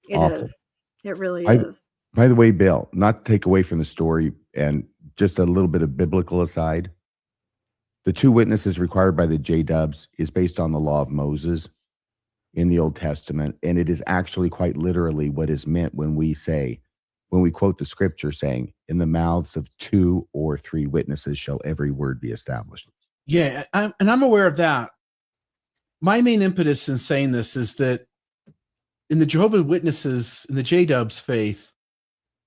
It Awful. is. It really is. By the way, Bill, not to take away from the story, and just a little bit of biblical aside, the 2 witnesses required by the J-Dubs is based on the law of Moses in the Old Testament, and it is actually quite literally what is meant when we quote the scripture saying, in the mouths of 2 or 3 witnesses shall every word be established. Yeah, I'm aware of that. My main impetus in saying this is that in the Jehovah's Witnesses, in the J-Dubs faith,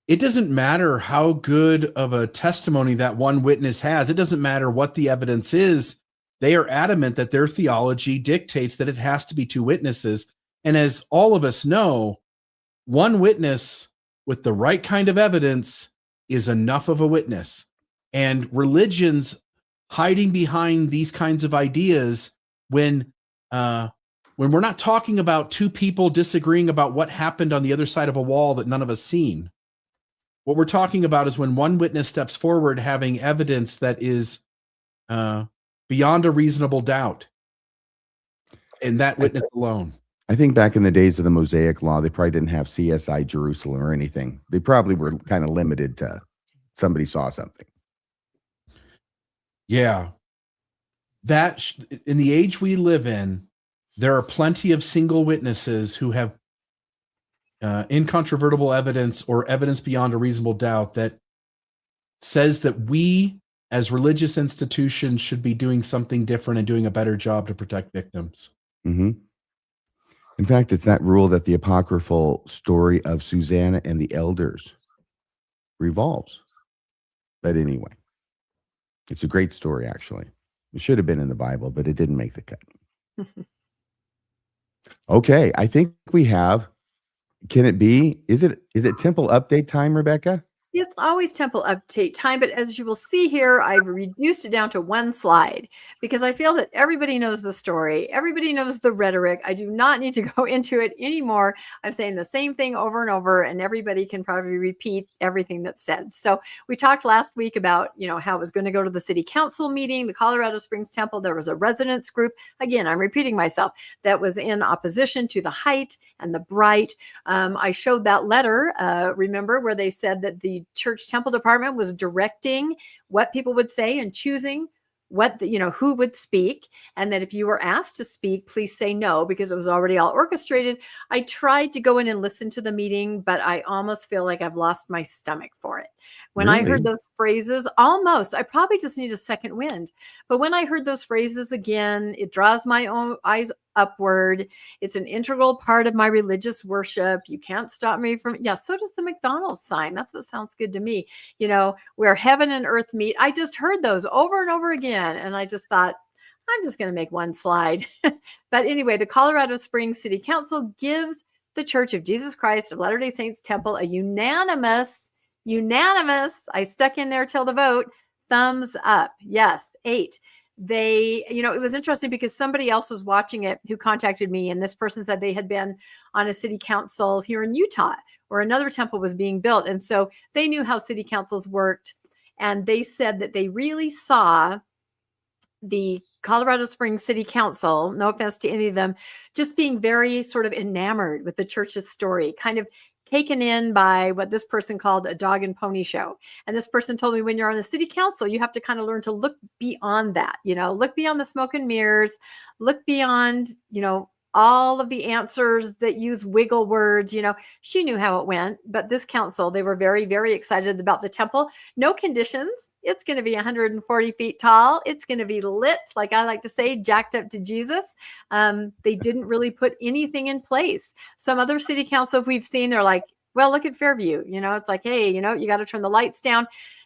it doesn't matter how good of a testimony that one witness has. It doesn't matter what the evidence is. They are adamant that their theology dictates that it has to be 2 witnesses. And as all of us know, one witness with the right kind of evidence is enough of a witness. And religions hiding behind these kinds of ideas when we're not talking about 2 people disagreeing about what happened on the other side of a wall that none of us seen. What we're talking about is when one witness steps forward having evidence that is beyond a reasonable doubt, and that witness alone. I think back in the days of the Mosaic Law, they probably didn't have CSI Jerusalem or anything. They probably were kind of limited to somebody saw something. Yeah. That in the age we live in, there are plenty of single witnesses who have incontrovertible evidence or evidence beyond a reasonable doubt that says that we as religious institutions should be doing something different and doing a better job to protect victims. Mm-hmm. In fact, it's that rule that the apocryphal story of Susanna and the elders revolves. But anyway, it's a great story, actually. It should have been in the Bible, but it didn't make the cut. Okay, I think we have. Can it be? Is it temple update time, Rebecca? It's always temple update time, but as you will see here, I've reduced it down to 1 slide because I feel that everybody knows the story. Everybody knows the rhetoric. I do not need to go into it anymore. I'm saying the same thing over and over, and everybody can probably repeat everything that's said. So we talked last week about, how it was going to go to the city council meeting, the Colorado Springs Temple. There was a residents group. Again, I'm repeating myself. That was in opposition to the height and the bright. I showed that letter, remember, where they said that the church temple department was directing what people would say and choosing who would speak, and that if you were asked to speak, please say no, because it was already all orchestrated. I tried to go in and listen to the meeting, but I almost feel like I've lost my stomach for it. When I heard those phrases, almost, I probably just need a second wind. But when I heard those phrases again, it draws my own eyes upward. It's an integral part of my religious worship. You can't stop me from, so does the McDonald's sign. That's what sounds good to me. Where heaven and earth meet. I just heard those over and over again. And I just thought, I'm just going to make 1 slide. But anyway, the Colorado Springs City Council gives the Church of Jesus Christ of Latter-day Saints Temple a unanimous, I stuck in there till the vote, thumbs up. Yes, 8. they, it was interesting because somebody else was watching it who contacted me, and this person said they had been on a city council here in Utah where another temple was being built. And so they knew how city councils worked. And they said that they really saw the Colorado Springs City Council, no offense to any of them, just being very sort of enamored with the church's story, kind of taken in by what this person called a dog and pony show. And this person told me, when you're on the city council, you have to kind of learn to look beyond that, look beyond the smoke and mirrors, look beyond, all of the answers that use wiggle words. She knew how it went, but this council, they were very, very excited about the temple. No conditions. It's going to be 140 feet tall. It's going to be lit, like I like to say, jacked up to Jesus. They didn't really put anything in place. Some other city council we've seen, they're like, well, look at Fairview. It's like, hey, you got to turn the lights down.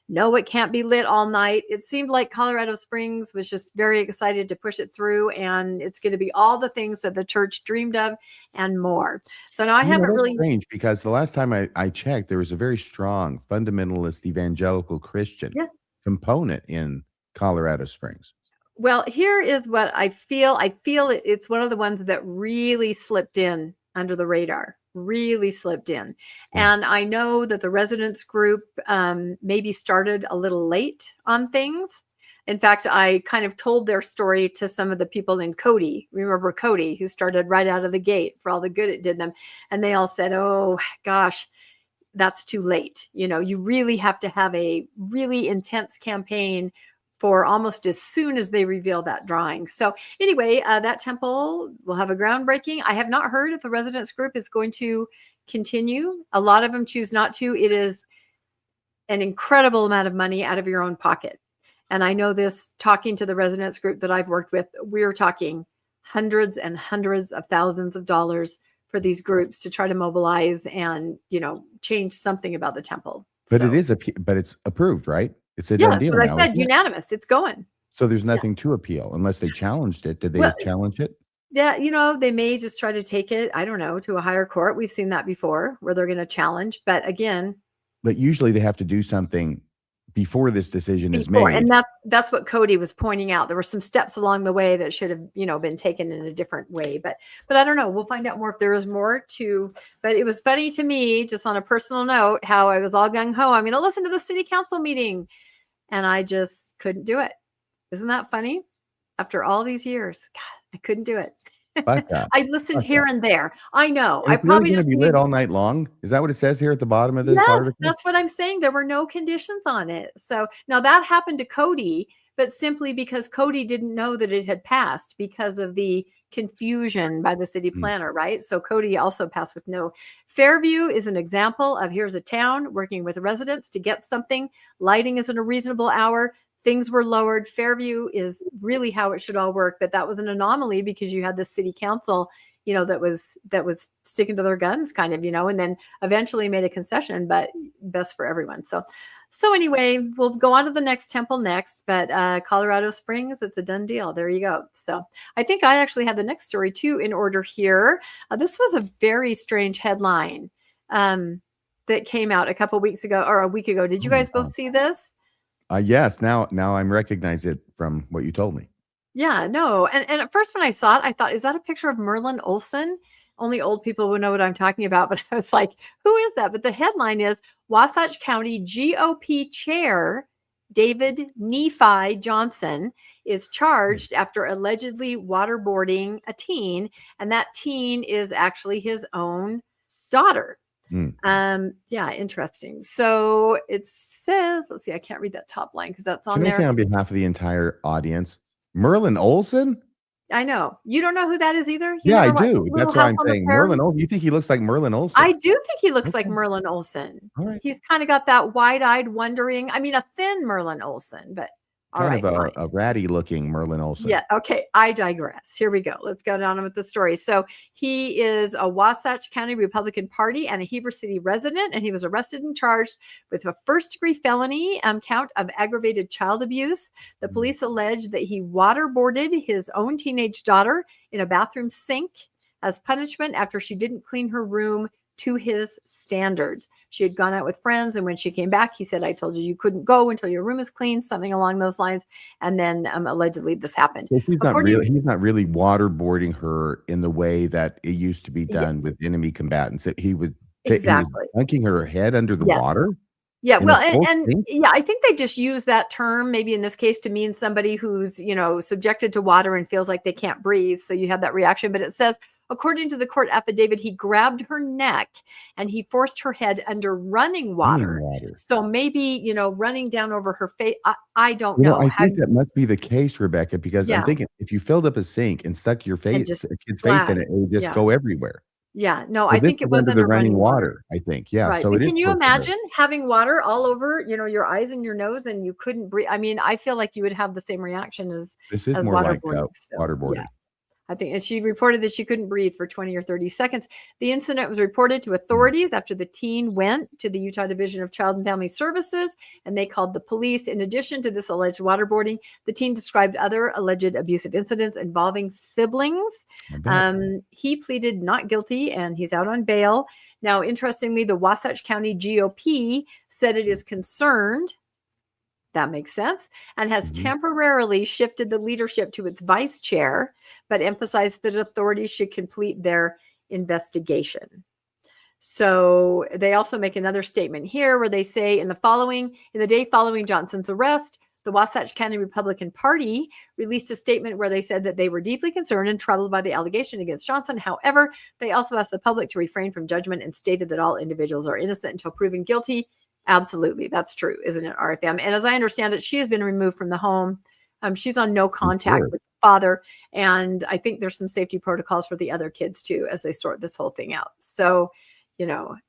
No, it can't be lit all night. It seemed like Colorado Springs was just very excited to push it through, and it's going to be all the things that the church dreamed of and more. So now I haven't really strange, because the last time I checked, there was a very strong fundamentalist evangelical Christian component in Colorado Springs. Well, here is what I feel. I feel it's one of the ones that really slipped in under the radar. Really slipped in. And I know that the residents group maybe started a little late on things. In fact, I kind of told their story to some of the people in Cody. Remember Cody, who started right out of the gate for all the good it did them. And they all said, oh, gosh, that's too late. You really have to have a really intense campaign for almost as soon as they reveal that drawing. So anyway, that temple will have a groundbreaking. I have not heard if the residents group is going to continue. A lot of them choose not to. It is an incredible amount of money out of your own pocket. And I know this, talking to the residents group that I've worked with, we're talking hundreds and hundreds of thousands of dollars for these groups to try to mobilize and, change something about the temple. But but it's approved, right? It's a done deal. But I said unanimous. It's going. So there's nothing to appeal unless they challenged it. Did they challenge it? Yeah, they may just try to take it, I don't know, to a higher court. We've seen that before where they're going to challenge. But again. But usually they have to do something before this decision is made. And that's what Cody was pointing out. There were some steps along the way that should have, been taken in a different way. But I don't know. We'll find out more if there is more to. But it was funny to me, just on a personal note, how I was all gung ho. I'm going to listen to the city council meeting, and I just couldn't do it. Isn't that funny? After all these years, God, I couldn't do it. I listened here and there. I know. I probably going to be lit all night long. Is that what it says here at the bottom of this article? That's what I'm saying. There were no conditions on it. So now that happened to Cody, but simply because Cody didn't know that it had passed because of the confusion by the city planner, right? So Cody also passed with no. Fairview is an example of here's a town working with residents to get something. Lighting is at a reasonable hour. Things were lowered. Fairview is really how it should all work, but that was an anomaly because you had the city council, that was sticking to their guns kind of, and then eventually made a concession, but best for everyone. So anyway, we'll go on to the next temple next, but Colorado Springs, it's a done deal. There you go. So I think I actually had the next story too in order here. This was a very strange headline that came out a couple weeks ago or a week ago. Did you guys both see this? Yes. Now I'm recognize it from what you told me. Yeah, no. And at first when I saw it, I thought, is that a picture of Merlin Olsen? Only old people would know what I'm talking about. But I was like, who is that? But the headline is Wasatch County GOP Chair David Nephi Johnson is charged after allegedly waterboarding a teen. And that teen is actually his own daughter. Yeah, interesting. So it says, let's see, I can't read that top line because that's on there. Can I say on behalf of the entire audience, Merlin Olsen? I know. You don't know who that is either? I do. That's why I'm saying Merlin Olsen. You think he looks like Merlin Olsen? I do think he looks like Merlin Olsen. All right. He's kind of got that wide-eyed wondering. I mean, a thin Merlin Olsen, but kind of a ratty looking Merlin Olsen. Yeah. Okay. I digress. Here we go. Let's go down with the story. So he is a Wasatch County Republican Party and a Heber City resident, and he was arrested and charged with a first-degree felony count of aggravated child abuse. The police allege that he waterboarded his own teenage daughter in a bathroom sink as punishment after she didn't clean her room to his standards. She had gone out with friends, and when she came back, he said, I told you couldn't go until your room is clean, something along those lines. And then allegedly this happened. So he's not really waterboarding her in the way that it used to be done with enemy combatants. He was dunking her head under the water. Yeah, well, and yeah, I think they just use that term maybe in this case to mean somebody who's, subjected to water and feels like they can't breathe. So you have that reaction. But it says, according to the court affidavit, he grabbed her neck and he forced her head under running water. So maybe, running down over her face. I don't know. I think that must be the case, Rebecca, because I'm thinking if you filled up a sink and stuck your face, a kid's face in it, it would just go everywhere. Yeah, no, I think it was under the running water. I think, yeah. Right. So can you imagine having water all over, your eyes and your nose, and you couldn't breathe? I mean, I feel like you would have the same reaction as more like waterboarding. Yeah. I think, and she reported that she couldn't breathe for 20 or 30 seconds. The incident was reported to authorities after the teen went to the Utah Division of Child and Family Services, and they called the police. In addition to this alleged waterboarding, the teen described other alleged abusive incidents involving siblings. He pleaded not guilty, and he's out on bail. Now, interestingly, the Wasatch County GOP said it is concerned. That makes sense. And has temporarily shifted the leadership to its vice chair, but emphasized that authorities should complete their investigation. So they also make another statement here where they say in the day following Johnson's arrest, the Wasatch County Republican Party released a statement where they said that they were deeply concerned and troubled by the allegation against Johnson. However, they also asked the public to refrain from judgment and stated that all individuals are innocent until proven guilty. Absolutely. That's true, isn't it, RFM? And as I understand it, she has been removed from the home. She's on no contact with the father. And I think there's some safety protocols for the other kids too, as they sort this whole thing out. So,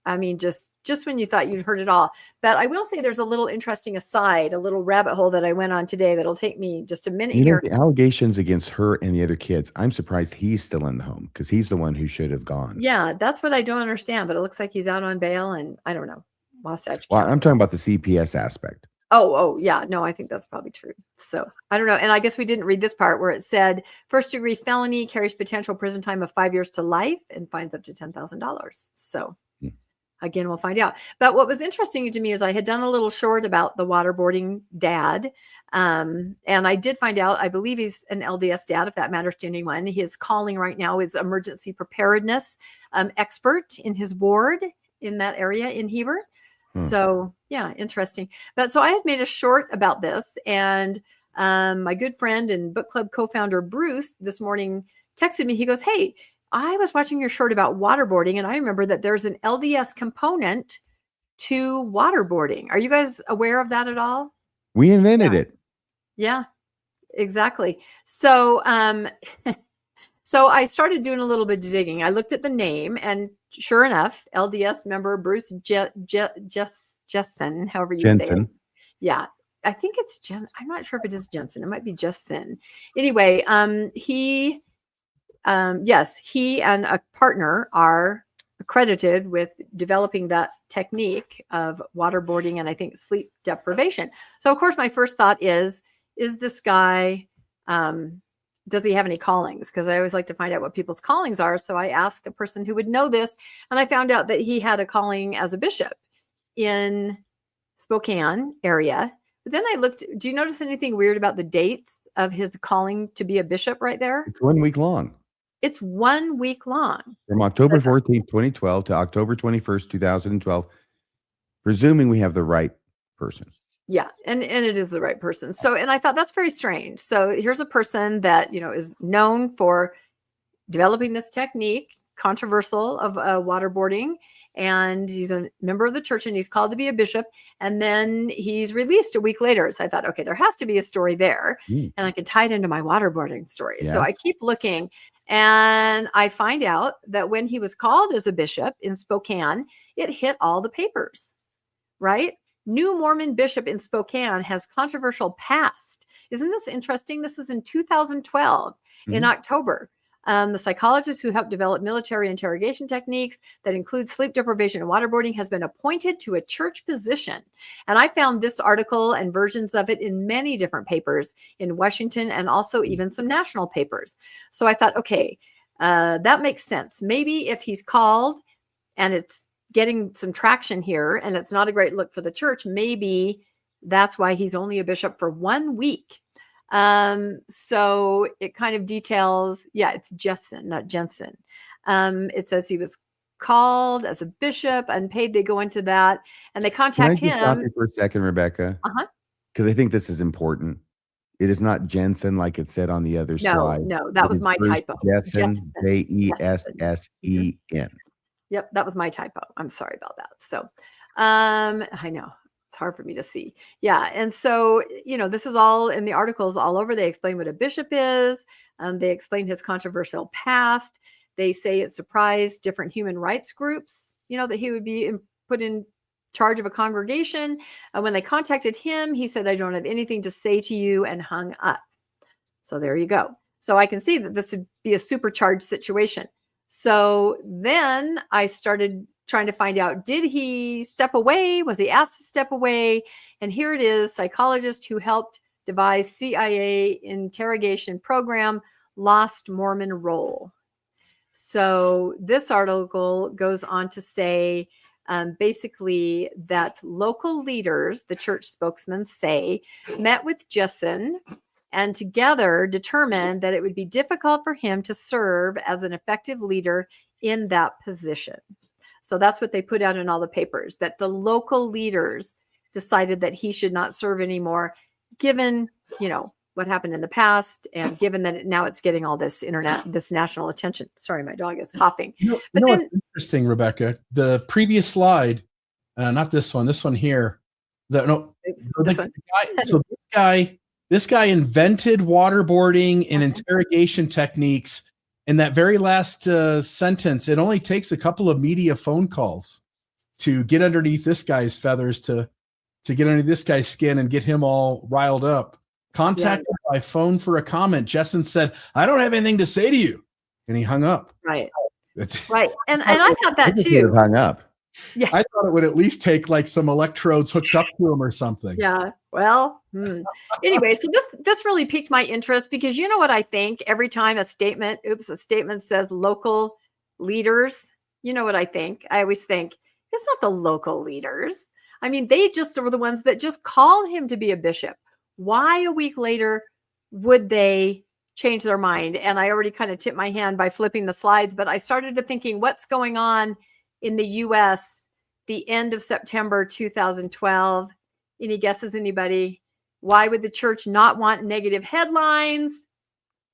I mean, just when you thought you'd heard it all. But I will say there's a little interesting aside, a little rabbit hole that I went on today that'll take me just a minute here. The allegations against her and the other kids, I'm surprised he's still in the home because he's the one who should have gone. Yeah, that's what I don't understand. But it looks like he's out on bail, and I don't know. Wasatch County. Well, I'm talking about the CPS aspect. Oh, yeah. No, I think that's probably true. So I don't know. And I guess we didn't read this part where it said first-degree felony carries potential prison time of 5 years to life and fines up to $10,000. So again, we'll find out. But what was interesting to me is I had done a little short about the waterboarding dad. And I did find out, I believe he's an LDS dad, if that matters to anyone. His calling right now is emergency preparedness expert in his ward in that area in Heber. So yeah, interesting. But so I had made a short about this, and my good friend and book club co-founder Bruce this morning texted me. He goes, "Hey, I was watching your short about waterboarding, and I remember that there's an LDS component to waterboarding. Are you guys aware of that at all?" We invented it. Yeah, exactly. So so I started doing a little bit of digging. I looked at the name, and sure enough, LDS member Bruce Jessen, however you say it. Yeah, I think it's I'm not sure if it is Jensen. It might be Jessen. Anyway, he and a partner are accredited with developing that technique of waterboarding and I think sleep deprivation. So of course, my first thought is this guy, does he have any callings? Because I always like to find out what people's callings are. So I asked a person who would know this, and I found out that he had a calling as a bishop in Spokane area. But then I looked, do you notice anything weird about the dates of his calling to be a bishop right there? It's 1 week long. It's 1 week long. From October 14th, 2012 to October 21st, 2012, presuming we have the right person. Yeah, and it is the right person. So, and I thought that's very strange. So here's a person that, is known for developing this technique, controversial of waterboarding, and he's a member of the church and he's called to be a bishop, and then he's released a week later. So I thought, okay, there has to be a story there, and I can tie it into my waterboarding story. Yeah. So I keep looking, and I find out that when he was called as a bishop in Spokane, it hit all the papers, right? New Mormon bishop in Spokane has controversial past. Isn't this interesting? This is in 2012 in October. The psychologist who helped develop military interrogation techniques that include sleep deprivation and waterboarding has been appointed to a church position. And I found this article and versions of it in many different papers in Washington and also even some national papers. So I thought, okay, that makes sense. Maybe if he's called and it's getting some traction here, and it's not a great look for the church. Maybe that's why he's only a bishop for 1 week. So it kind of details, it's Jessen, not Jensen. It says he was called as a bishop, unpaid. They go into that, and they contact Can I just stop him. you for a second, Rebecca? Because I think this is important. It is not Jensen like it said on the other slide. No, that was my typo. Jessen, Jesen. Yep, that was my typo. I'm sorry about that. So, I know it's hard for me to see. Yeah, and so this is all in the articles all over. They explain what a bishop is. They explain his controversial past. They say it surprised different human rights groups, that he would be put in charge of a congregation. When they contacted him, he said, "I don't have anything to say to you," and hung up. So there you go. So I can see that this would be a supercharged situation. So then I started trying to find out, did he step away? Was he asked to step away? And here it is, psychologist who helped devise CIA interrogation program, lost Mormon role. So this article goes on to say, basically that local leaders, the church spokesman say, met with Jessen and together determined that it would be difficult for him to serve as an effective leader in that position. So that's what they put out in all the papers, that the local leaders decided that he should not serve anymore, given, what happened in the past, and given that now it's getting all this national attention. Sorry, my dog is coughing. What's interesting, Rebecca, the previous slide, not this one here. This guy invented waterboarding and interrogation techniques. In that very last sentence, it only takes a couple of media phone calls to get underneath this guy's feathers, to get underneath this guy's skin and get him all riled up. Contacted by phone for a comment, Jessen said, "I don't have anything to say to you," and he hung up. Right. And I thought that too. Hung up. Yeah. I thought it would at least take like some electrodes hooked up to him or something. Yeah. Well, anyway, so this really piqued my interest, because you know what I think every time a statement says local leaders, you know what I think? I always think it's not the local leaders. I mean, they just were the ones that just called him to be a bishop. Why a week later would they change their mind? And I already kind of tipped my hand by flipping the slides, but I started to thinking, what's going on in the US the end of September 2012? Any guesses, anybody? Why would the church not want negative headlines?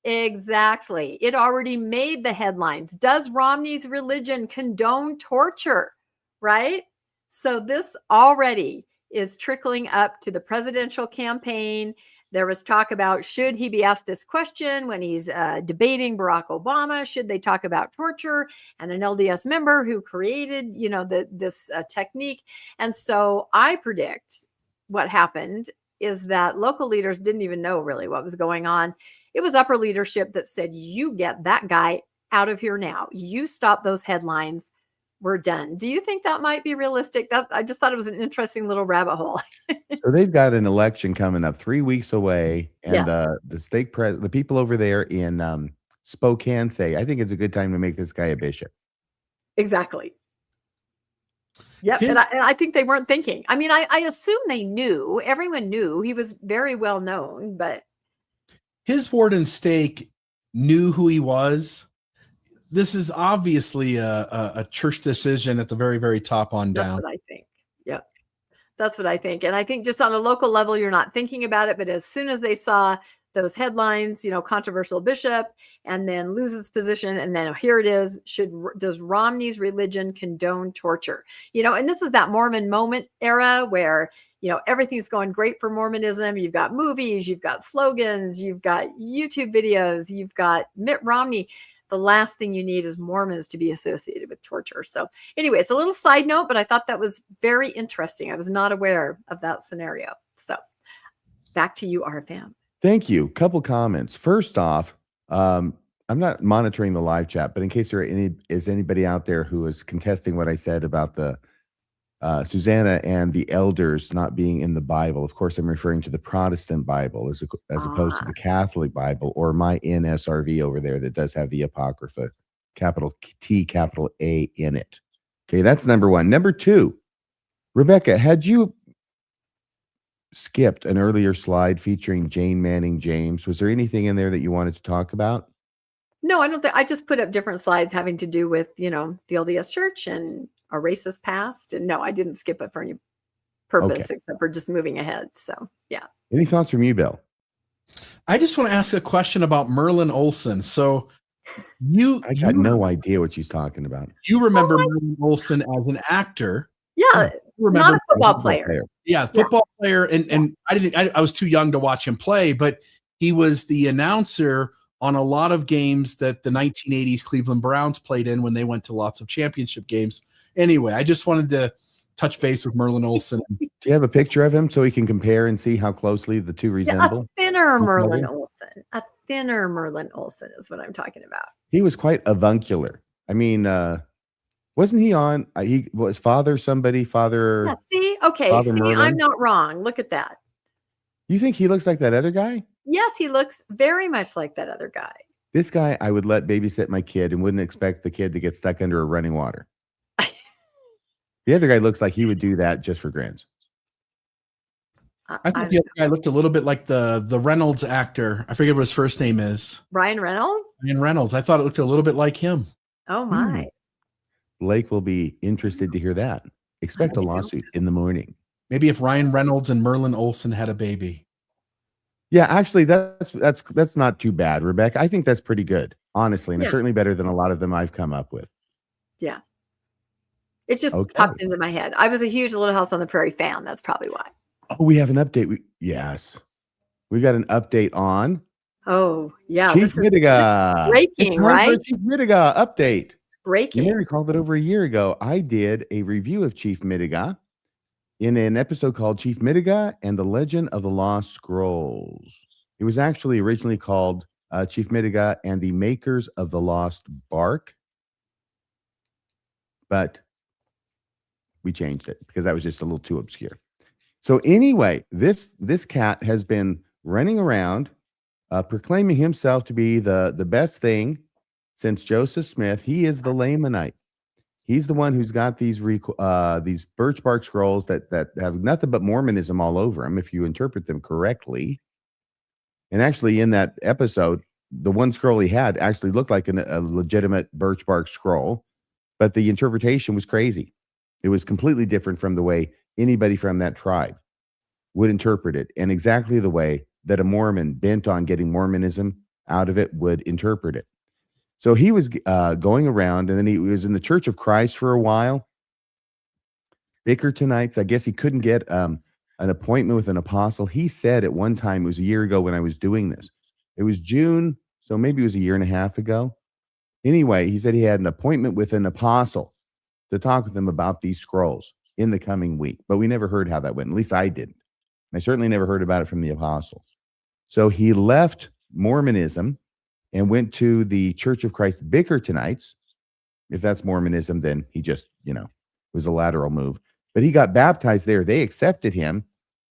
Exactly. It already made the headlines. Does Romney's religion condone torture? Right? So this already is trickling up to the presidential campaign. There was talk about, should he be asked this question when he's debating Barack Obama? Should they talk about torture? And an LDS member who created, this technique. And so I predict what happened is that local leaders didn't even know really what was going on. It was upper leadership that said, you get that guy out of here now. You stop those headlines. We're done. Do you think that might be realistic? I just thought it was an interesting little rabbit hole. So they've got an election coming up 3 weeks away, and the the people over there in Spokane say, I think it's a good time to make this guy a bishop. Exactly. Yep. And I think they weren't thinking. I mean, I assume they knew. Everyone knew. He was very well known, but his ward and stake knew who he was. This is obviously a church decision at the very, very top on down. That's what I think. Yep. That's what I think. And I think just on a local level, you're not thinking about it. But as soon as they saw those headlines, controversial bishop, and then loses position, and then here it is, does Romney's religion condone torture? And this is that Mormon moment era where, everything's going great for Mormonism. You've got movies, you've got slogans, you've got YouTube videos, you've got Mitt Romney. The last thing you need is Mormons to be associated with torture. So anyway, it's a little side note, but I thought that was very interesting. I was not aware of that scenario. So back to you, RFM. Thank you. Couple comments. First off, I'm not monitoring the live chat, but in case there is anybody out there who is contesting what I said about the Susanna and the elders not being in the Bible, of course, I'm referring to the Protestant Bible as opposed to the Catholic Bible, or my NSRV over there that does have the Apocrypha, capital T, capital A in it. Okay, that's number one. Number two, Rebecca, had you skipped an earlier slide featuring Jane Manning James? Was there anything in there that you wanted to talk about? No, I don't think. I just put up different slides having to do with, the LDS Church and a racist past. And no, I didn't skip it for any purpose except for just moving ahead. So, yeah. Any thoughts from you, Bill? I just want to ask a question about Merlin Olsen. So I got no idea what she's talking about. You remember Merlin Olsen as an actor. Yeah, not a football player. Yeah, football player. And I was too young to watch him play, but he was the announcer on a lot of games that the 1980s Cleveland Browns played in when they went to lots of championship games. Anyway, I just wanted to touch base with Merlin Olsen. Do you have a picture of him so we can compare and see how closely the two resemble? Yeah, a thinner Merlin Olsen. A thinner Merlin Olsen is what I'm talking about. He was quite avuncular. I mean, wasn't he on? He was father. Yeah, see, okay, Merlin. I'm not wrong. Look at that. You think he looks like that other guy? Yes, he looks very much like that other guy. This guy, I would let babysit my kid and wouldn't expect the kid to get stuck under a running water. The other guy looks like he would do that just for grins. I thought the other guy looked a little bit like the Reynolds actor. I forget what his first name is. Ryan Reynolds? Ryan Reynolds. I thought it looked a little bit like him. Oh, my. Blake will be interested to hear that. Expect a lawsuit in the morning. Maybe if Ryan Reynolds and Merlin Olsen had a baby. Yeah, actually, that's not too bad, Rebecca. I think that's pretty good, honestly, and it's certainly better than a lot of them I've come up with. Yeah. It just popped into my head. I was a huge Little House on the Prairie fan. That's probably why. Oh, we have an update. Yes. We've got an update on Chief Mitiga. Breaking, right? Chief Mitiga update. Breaking. You may recall that over a year ago, I did a review of Chief Mitiga in an episode called Chief Mitiga and the Legend of the Lost Scrolls. It was actually originally called Chief Mitiga and the Makers of the Lost Bark, but we changed it because that was just a little too obscure. So anyway, this cat has been running around proclaiming himself to be the best thing since Joseph Smith. He is the Lamanite. He's the one who's got these birch bark scrolls that have nothing but Mormonism all over them, if you interpret them correctly. And actually, in that episode, the one scroll he had actually looked like a legitimate birch bark scroll, but the interpretation was crazy. It was completely different from the way anybody from that tribe would interpret it, and exactly the way that a Mormon bent on getting Mormonism out of it would interpret it. So he was going around, and then he was in the Church of Christ for a while. Bickertonites, I guess he couldn't get an appointment with an apostle. He said at one time, it was a year ago when I was doing this. It was June, so maybe it was a year and a half ago. Anyway, he said he had an appointment with an apostle to talk with him about these scrolls in the coming week. But we never heard how that went. At least I didn't. And I certainly never heard about it from the apostle. So he left Mormonism and went to the Church of Christ Bickertonites. If that's Mormonism, then he just, was a lateral move. But he got baptized there. They accepted him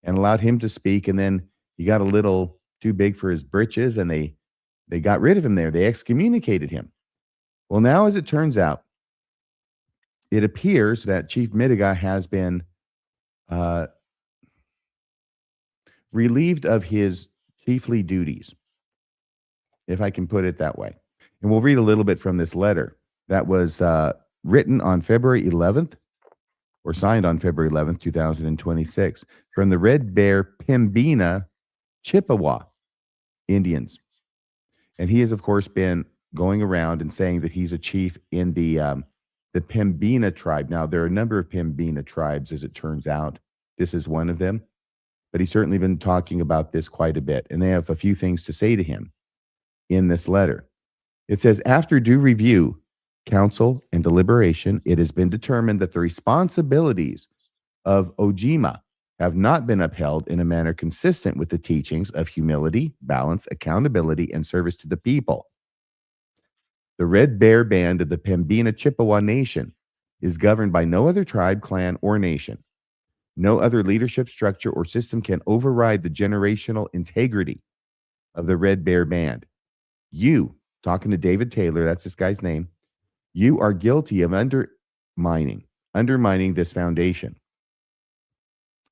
and allowed him to speak. And then he got a little too big for his britches, and they got rid of him there. They excommunicated him. Well, now, as it turns out, it appears that Chief Mitiga has been relieved of his chiefly duties, if I can put it that way. And we'll read a little bit from this letter that was written on February 11th, or signed on February 11th, 2026, from the Red Bear Pembina Chippewa Indians. And he has, of course, been going around and saying that he's a chief in the Pembina tribe. Now, there are a number of Pembina tribes, as it turns out. This is one of them. But he's certainly been talking about this quite a bit. And they have a few things to say to him in this letter. It says, after due review, counsel, and deliberation, it has been determined that the responsibilities of Ojima have not been upheld in a manner consistent with the teachings of humility, balance, accountability, and service to the people. The Red Bear Band of the Pembina Chippewa Nation is governed by no other tribe, clan, or nation. No other leadership structure or system can override the generational integrity of the Red Bear Band. You, talking to David Taylor, that's this guy's name, you are guilty of undermining undermining this foundation.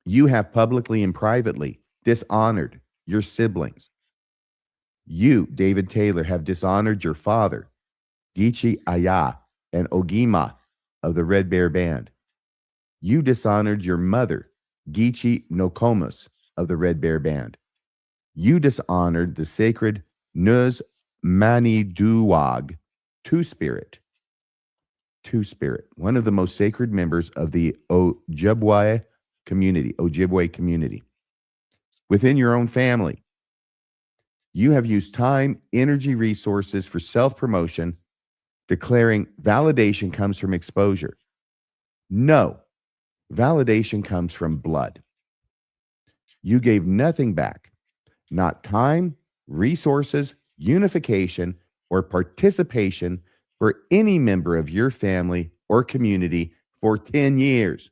You have publicly and privately dishonored your siblings. You, David Taylor, have dishonored your father, Gichi Aya and Ogima of the Red Bear Band. You dishonored your mother, Gichi Nokomus of the Red Bear Band. You dishonored the sacred Nuz Maniduwag, Two-Spirit, one of the most sacred members of the Ojibwe community. Within your own family, you have used time, energy, resources for self-promotion, declaring validation comes from exposure. No, validation comes from blood. You gave nothing back, not time, resources, unification, or participation for any member of your family or community for 10 years.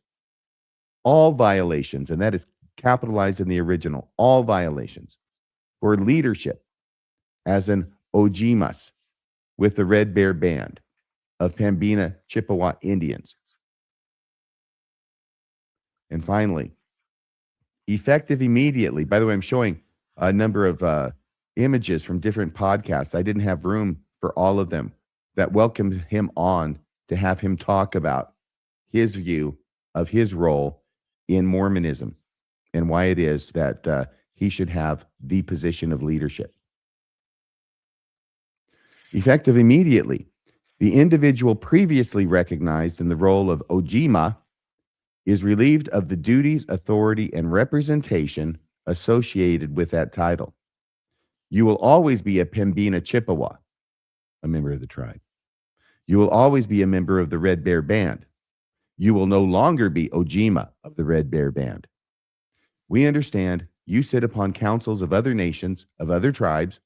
All violations, and that is capitalized in the original, all violations for leadership as an Ojimas with the Red Bear Band of Pembina Chippewa Indians. And finally, effective immediately. By the way, I'm showing a number of images from different podcasts. I didn't have room for all of them that welcomed him on to have him talk about his view of his role in Mormonism and why it is that he should have the position of leadership. Effective immediately, the individual previously recognized in the role of Ojima is relieved of the duties, authority, and representation associated with that title. You will always be a Pembina Chippewa, a member of the tribe. You will always be a member of the Red Bear Band. You will no longer be Ojima of the Red Bear Band. We understand you sit upon councils of other nations, of other tribes.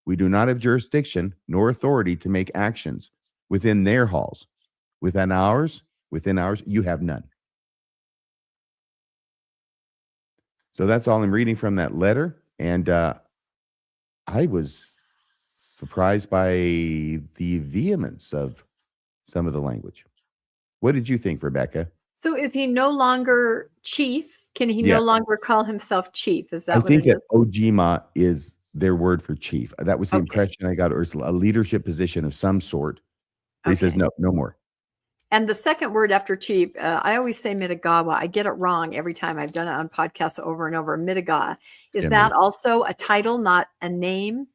We do not have jurisdiction nor authority to make actions within their halls. Within ours, you have none. So that's all I'm reading from that letter. And I was surprised by the vehemence of some of the language. What did you think, Rebecca? So is he no longer chief? Can he no longer call himself chief? Is that I what think it is? that Ojima is their word for chief. That was the impression I got, or it's a leadership position of some sort. But he says, no more. And the second word after chief, I always say Mitigawa. I get it wrong every time. I've done it on podcasts over and over. Mitiga. Is that also a title, not a name?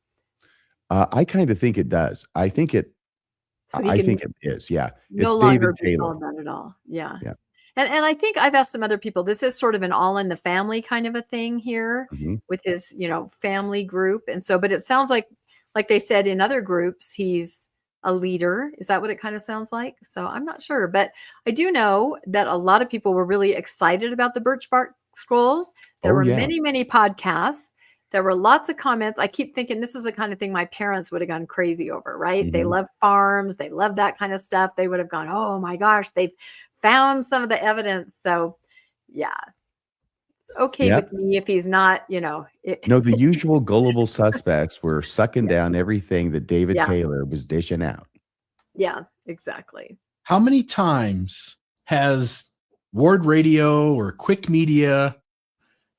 I kind of think it does. I think it is. Yeah. No it's longer David Taylor. Called that at all. Yeah. And I think I've asked some other people, this is sort of an all in the family kind of a thing here with his, family group. And so, but it sounds like they said in other groups, he's a leader. Is that what it kind of sounds like? So I'm not sure, but I do know that a lot of people were really excited about the Birch Bark Scrolls. There were many, many podcasts. There were lots of comments. I keep thinking this is the kind of thing my parents would have gone crazy over, right? They love farms. They love that kind of stuff. They would have gone, oh my gosh, they've found some of the evidence. So yeah, okay with me if he's not, No, the usual gullible suspects were sucking down everything that David Taylor was dishing out. Yeah, exactly. How many times has Ward Radio or Quick Media,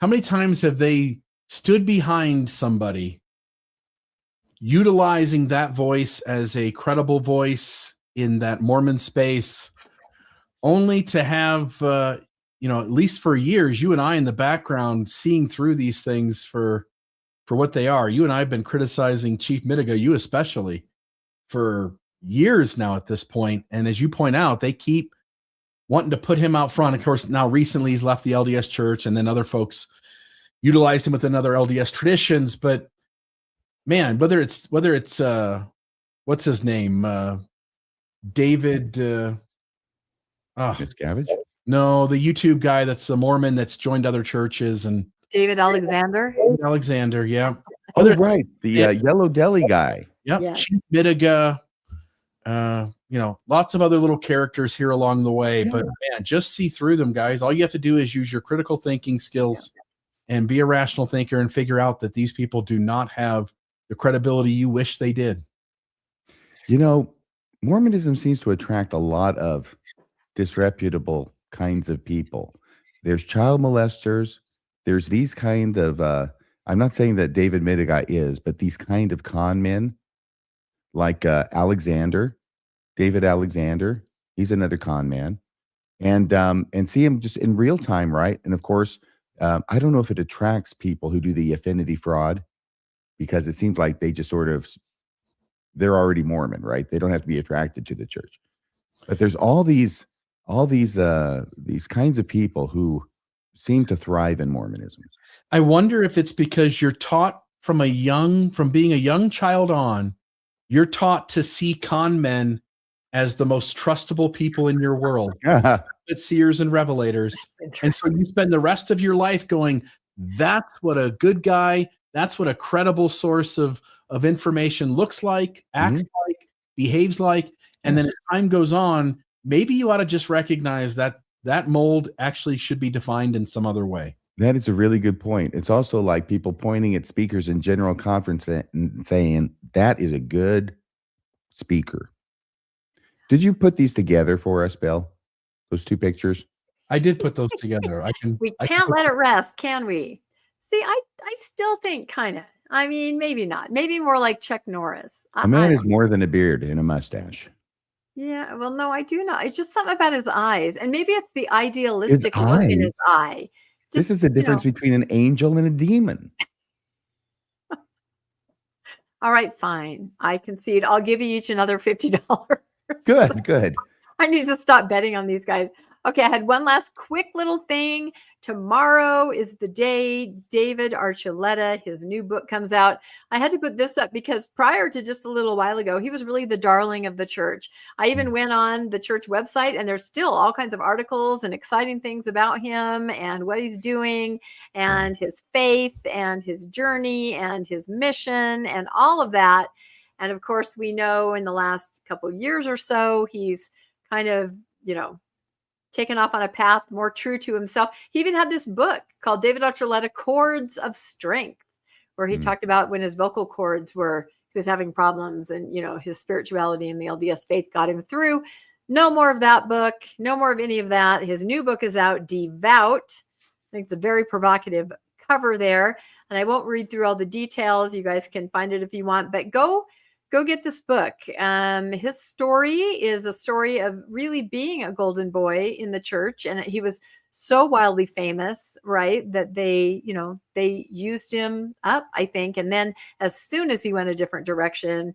how many times have they stood behind somebody, utilizing that voice as a credible voice in that Mormon space, only to have, at least for years, you and I in the background seeing through these things for what they are. You and I have been criticizing Chief Mitiga, you especially, for years now at this point. And as you point out, they keep wanting to put him out front. Of course, now recently he's left the LDS Church, and then other folks utilized him with another LDS traditions. But man, whether it's what's his name? David Miscavige? No, the YouTube guy that's a Mormon that's joined other churches, and David Alexander. Yeah. Oh, right. The Yellow Deli guy. Yep. Yeah. Chief Mitiga. Lots of other little characters here along the way, but man, just see through them, guys. All you have to do is use your critical thinking skills and be a rational thinker and figure out that these people do not have the credibility you wish they did. Mormonism seems to attract a lot of disreputable kinds of people. There's child molesters. There's these kind of, I'm not saying that David Mitiga is, but these kind of con men like David Alexander. He's another con man. And see him just in real time, right? And of course, I don't know if it attracts people who do the affinity fraud, because it seems like they just sort of, they're already Mormon, right? They don't have to be attracted to the church. But there's all these kinds of people who seem to thrive in Mormonism. I wonder if it's because you're taught from being a young child on, you're taught to see con men as the most trustable people in your world, seers and revelators. And so you spend the rest of your life going, that's what a good guy, that's what a credible source of information looks like, acts like, behaves like. And then as time goes on, maybe you ought to just recognize that that mold actually should be defined in some other way. That is a really good point. It's also like people pointing at speakers in general conference and saying, that is a good speaker. Did you put these together for us, Bill? Those two pictures? I did put those together. We can't let it rest, can we? See, I still think kind of. I mean, maybe not. Maybe more like Chuck Norris. A man is more than a beard and a mustache. Yeah, well, no, I do not. It's just something about his eyes. And maybe it's the idealistic look in his eye. This is the difference between an angel and a demon. All right, fine. I concede. I'll give you each another $50. Good. I need to stop betting on these guys. Okay, I had one last quick little thing. Tomorrow is the day David Archuleta, his new book comes out. I had to put this up because prior to just a little while ago, he was really the darling of the church. I even went on the church website and there's still all kinds of articles and exciting things about him and what he's doing and his faith and his journey and his mission and all of that. And of course, we know in the last couple of years or so, he's kind of, taken off on a path more true to himself. He even had this book called David Archuleta, Chords of Strength, where he talked about when his vocal cords he was having problems and, his spirituality and the LDS faith got him through. No more of that book. No more of any of that. His new book is out, Devout. I think it's a very provocative cover there. And I won't read through all the details. You guys can find it if you want, but go get this book. His story is a story of really being a golden boy in the church. And he was so wildly famous, right, that they used him up, I think. And then as soon as he went a different direction,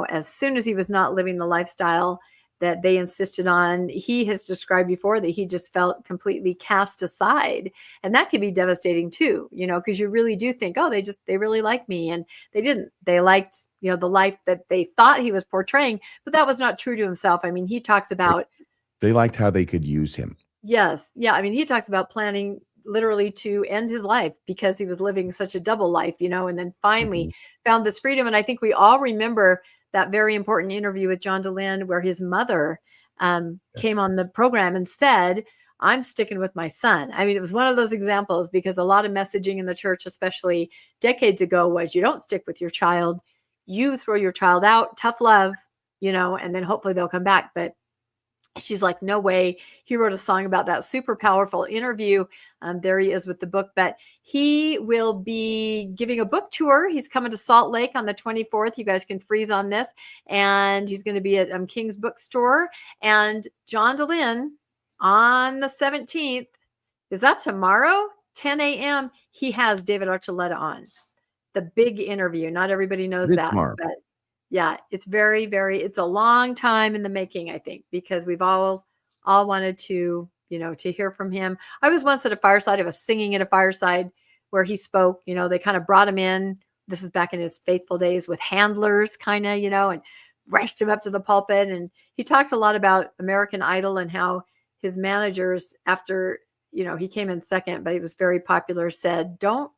as soon as he was not living the lifestyle that they insisted on, he has described before that he just felt completely cast aside. And that can be devastating too, because you really do think, oh, they really like me. And they didn't. They liked, the life that they thought he was portraying, but that was not true to himself. I mean, he talks about. They liked how they could use him. Yes. Yeah. I mean, he talks about planning literally to end his life because he was living such a double life, and then finally found this freedom. And I think we all remember that very important interview with John DeLynn where his mother came on the program and said, I'm sticking with my son. I mean, it was one of those examples because a lot of messaging in the church, especially decades ago, was you don't stick with your child. You throw your child out, tough love, and then hopefully they'll come back. But she's like, no way. He wrote a song about that super powerful interview. There he is with the book, but he will be giving a book tour. He's coming to Salt Lake on the 24th. You guys can freeze on this. And he's going to be at King's Bookstore. And John DeLynn on the 17th, is that tomorrow? 10 a.m. He has David Archuleta on. The big interview. Not everybody knows that. Tomorrow. But yeah, it's very, very, it's a long time in the making, I think, because we've all wanted to, to hear from him. I was once at a fireside. I was singing at a fireside where he spoke, they kind of brought him in. This was back in his faithful days with handlers kind of, and rushed him up to the pulpit. And he talked a lot about American Idol and how his managers, after, he came in second, but he was very popular, said, don't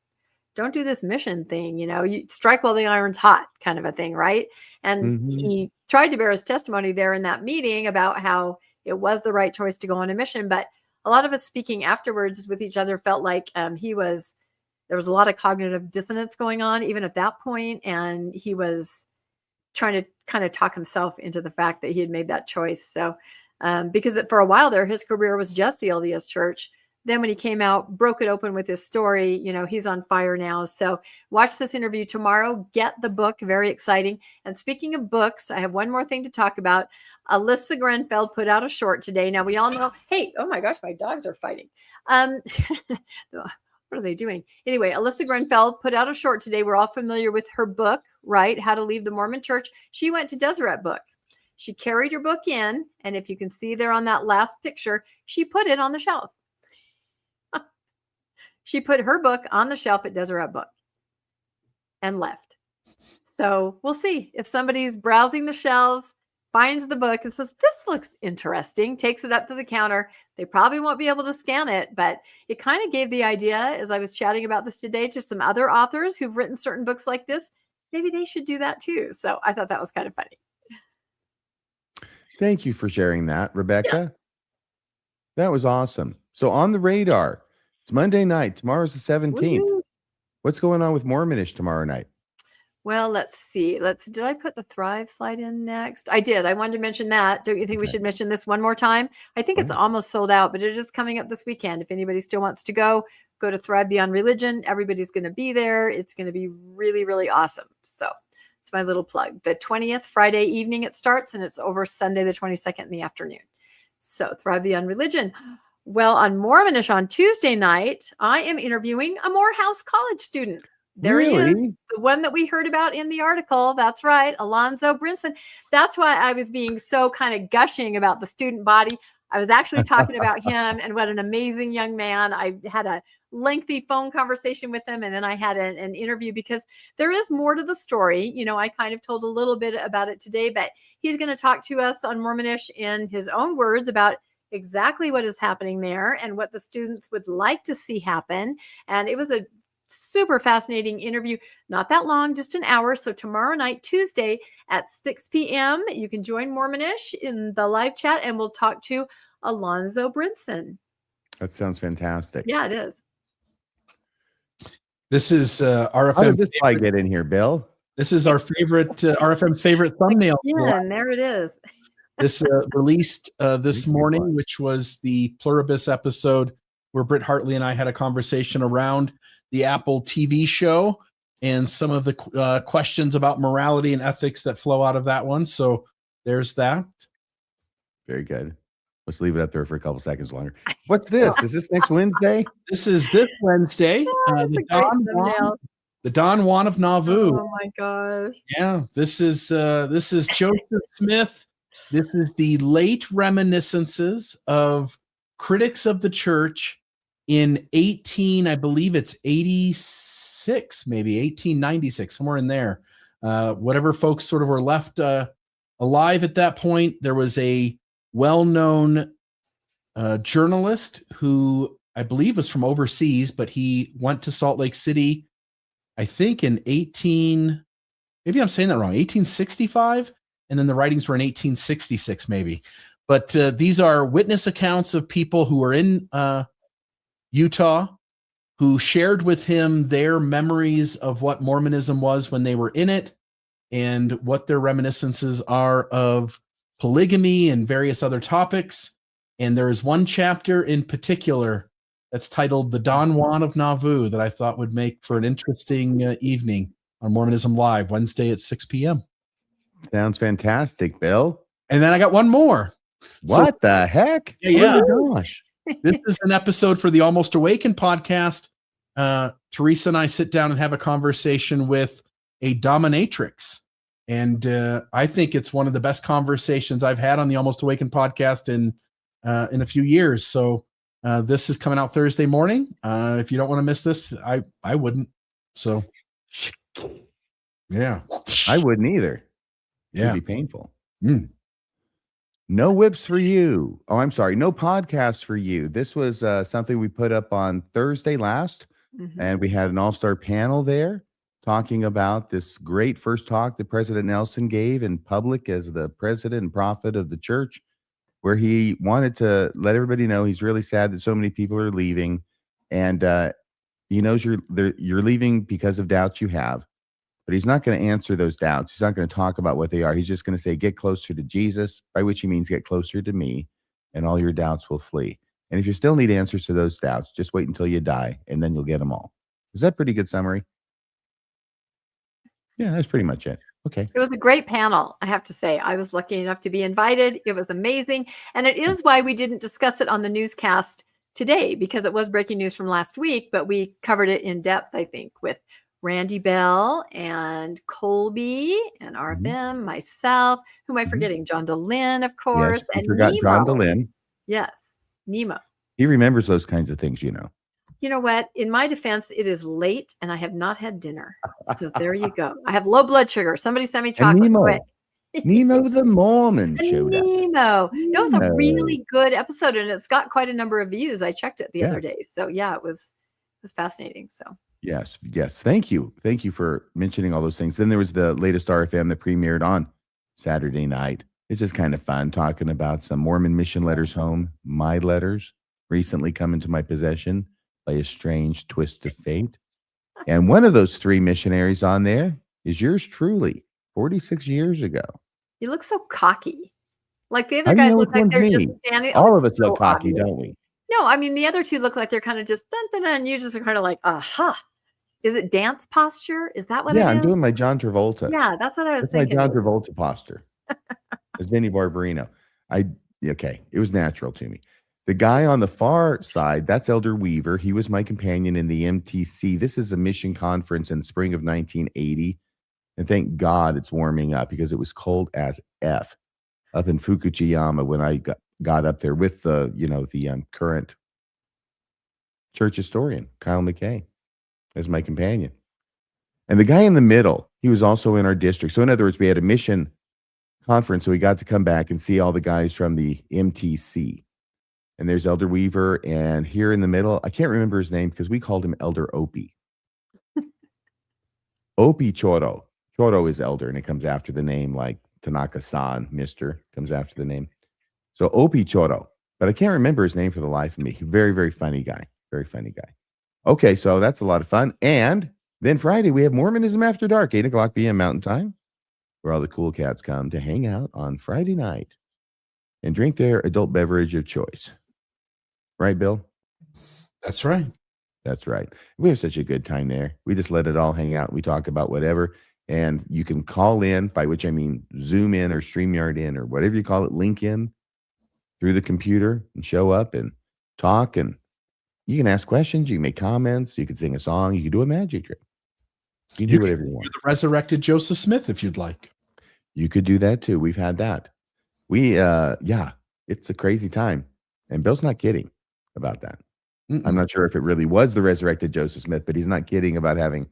do this mission thing, you strike while the iron's hot kind of a thing, right? And he tried to bear his testimony there in that meeting about how it was the right choice to go on a mission. But a lot of us speaking afterwards with each other felt like there was a lot of cognitive dissonance going on even at that point. And he was trying to kind of talk himself into the fact that he had made that choice. So because for a while there, his career was just the LDS Church. Then when he came out, broke it open with his story, he's on fire now. So watch this interview tomorrow. Get the book. Very exciting. And speaking of books, I have one more thing to talk about. Alyssa Grenfell put out a short today. Now we all know, hey, oh my gosh, my dogs are fighting. What are they doing? Anyway, Alyssa Grenfell put out a short today. We're all familiar with her book, right? How to Leave the Mormon Church. She went to Deseret book. She carried her book in. And if you can see there on that last picture, she put it on the shelf. She put her book on the shelf at Deseret Book and left. So we'll see if somebody's browsing the shelves, finds the book and says, this looks interesting, takes it up to the counter. They probably won't be able to scan it, but it kind of gave the idea, as I was chatting about this today, to some other authors who've written certain books like this. Maybe they should do that too. So I thought that was kind of funny. Thank you for sharing that, Rebecca. That was awesome. So on the radar, it's Monday night. Tomorrow's the 17th. Woo-hoo. What's going on with Mormonish tomorrow night? Well, let's see. Did I put the Thrive slide in next? I did. I wanted to mention that. Don't you think we should mention this one more time? I think it's almost sold out, but it is coming up this weekend. If anybody still wants to go to Thrive Beyond Religion. Everybody's going to be there. It's going to be really, really awesome. So it's my little plug. The 20th, Friday evening it starts, and it's over Sunday the 22nd in the afternoon. So Thrive Beyond Religion. Well, on Mormonish on Tuesday night, I am interviewing a Morehouse college student. There he is, the one that we heard about in the article. That's right, Alonzo Brinson. That's why I was being so kind of gushing about the student body. I was actually talking about him and what an amazing young man. I had a lengthy phone conversation with him, and then I had an interview because there is more to the story. I kind of told a little bit about it today, but he's going to talk to us on Mormonish in his own words about exactly what is happening there and what the students would like to see happen. And it was a super fascinating interview, not that long, just an hour. So tomorrow night, Tuesday at 6 p.m., you can join Mormonish in the live chat and we'll talk to Alonzo Brinson. That sounds fantastic. Yeah, it is. This is RFM. How did this slide get in here, Bill? This is our favorite, RFM's favorite thumbnail. Yeah, and there it is. This released this morning, which was the Pluribus episode where Britt Hartley and I had a conversation around the Apple TV show and some of the questions about morality and ethics that flow out of that one. So there's that. Very good. Let's leave it up there for a couple seconds longer. What's this? Is this next Wednesday? This is this Wednesday. The Don Juan of Nauvoo. Oh my gosh. Yeah, this is Joseph Smith. This is the late reminiscences of critics of the church in I believe it's 86, maybe 1896, somewhere in there. Whatever folks sort of were left alive at that point. There was a well-known journalist who I believe was from overseas, but he went to Salt Lake City, I think in maybe I'm saying that wrong, 1865. And then the writings were in 1866, maybe. But these are witness accounts of people who were in Utah who shared with him their memories of what Mormonism was when they were in it and what their reminiscences are of polygamy and various other topics. And there is one chapter in particular that's titled The Don Juan of Nauvoo that I thought would make for an interesting evening on Mormonism Live, Wednesday at 6 p.m. Sounds fantastic, Bill. And then I got one more. What the heck? Yeah. Oh my gosh. This is an episode for the Almost Awakened podcast. Teresa and I sit down and have a conversation with a dominatrix. And I think it's one of the best conversations I've had on the Almost Awakened podcast in a few years. So this is coming out Thursday morning. If you don't want to miss this, I wouldn't. So yeah. I wouldn't either. Yeah. It'd be painful. No whips for you. Oh, I'm sorry. No podcast for you. This was something we put up on Thursday last, and we had an all-star panel there talking about this great first talk that President Nelson gave in public as the president and prophet of the church, where he wanted to let everybody know he's really sad that so many people are leaving, and he knows you're leaving because of doubts you have. But he's not going to answer those doubts. He's not going to talk about what they are. He's just going to say, get closer to Jesus, by which he means get closer to me. and all your doubts will flee. And if you still need answers to those doubts, just wait until you die, and then you'll get them all. Is that a pretty good summary? Yeah, that's pretty much it. Okay. It was a great panel, I have to say. I was lucky enough to be invited. It was amazing. And it is why we didn't discuss it on the newscast today, because it was breaking news from last week, but we covered it in depth, I think, with Randy Bell and Colby and RFM, myself. Who am I forgetting? John DeLynn, of course. Yes, you and forgot Nemo. John DeLynn. Yes, Nemo. He remembers those kinds of things, you know. You know what? In my defense, it is late and I have not had dinner. So there you go. I have low blood sugar. Somebody sent me chocolate. Nemo. Nemo the Mormon showed up. Nemo. No, it was a really good episode, and it's got quite a number of views. I checked it the other day. So yeah, it was fascinating. So yes. Thank you for mentioning all those things. Then there was the latest RFM that premiered on Saturday night. It's just kind of fun talking about some Mormon mission letters home. My letters recently come into my possession by a strange twist of fate. And one of those 3 missionaries on there is yours truly, 46 years ago. You look so cocky. Like the other guys look like they're just standing. All of us look cocky, don't we? No, I mean, the other 2 look like they're kind of just dun, dun, dun, and you just are kind of like, aha. Is it dance posture? Is that what it is? Yeah, I'm doing my John Travolta. Yeah, that's what I was That's thinking. my John Travolta posture. It's Vinnie Barbarino. Okay, it was natural to me. The guy on the far side, that's Elder Weaver. He was my companion in the MTC. This is a mission conference in spring of 1980. And thank God it's warming up, because it was cold as F up in Fukuchiyama when I got up there with the current church historian, Kyle McKay, as my companion. And the guy in the middle, he was also in our district. So in other words, we had a mission conference, so we got to come back and see all the guys from the MTC. And there's Elder Weaver, and here in the middle, I can't remember his name because we called him Elder Opie. Opie Choro. Choro is elder, and it comes after the name, like Tanaka-san, Mr. comes after the name. So Opie Choro, but I can't remember his name for the life of me. Very, very funny guy. Very funny guy. Okay, so that's a lot of fun. And then Friday, we have Mormonism After Dark, 8 o'clock p.m. Mountain Time, where all the cool cats come to hang out on Friday night and drink their adult beverage of choice. Right, Bill? That's right. That's right. We have such a good time there. We just let it all hang out. We talk about whatever. And you can call in, by which I mean Zoom in or StreamYard in or whatever you call it, link in through the computer and show up and talk. And you can ask questions. You can make comments. You can sing a song. You can do a magic trick. You can do whatever you want. The resurrected Joseph Smith, if you'd like. You could do that too. We've had that. It's a crazy time. And Bill's not kidding about that. I'm not sure if it really was the resurrected Joseph Smith, but he's not kidding about having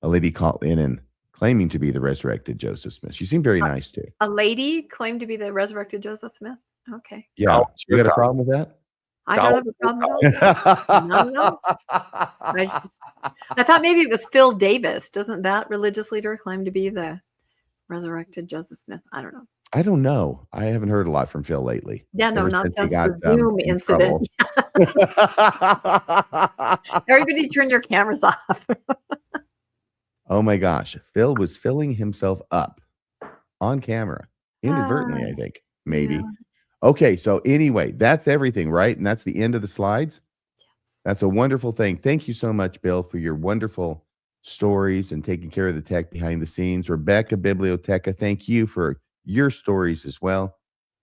a lady call in and claiming to be the resurrected Joseph Smith. She seemed very nice too. A lady claimed to be the resurrected Joseph Smith. Okay. Yeah. You got a problem with that? I don't have a problem with that. No. I thought maybe it was Phil Davis. Doesn't that religious leader claim to be the resurrected Joseph Smith? I don't know. I don't know. I haven't heard a lot from Phil lately. Yeah, no, not since the Zoom incident. Everybody turn your cameras off. Oh my gosh. Phil was filling himself up on camera. Inadvertently, I think. Maybe. Yeah. Okay, so anyway, that's everything, right? And that's the end of the slides. Yes. That's a wonderful thing. Thank you so much, Bill, for your wonderful stories and taking care of the tech behind the scenes. Rebecca Biblioteca, thank you for your stories as well.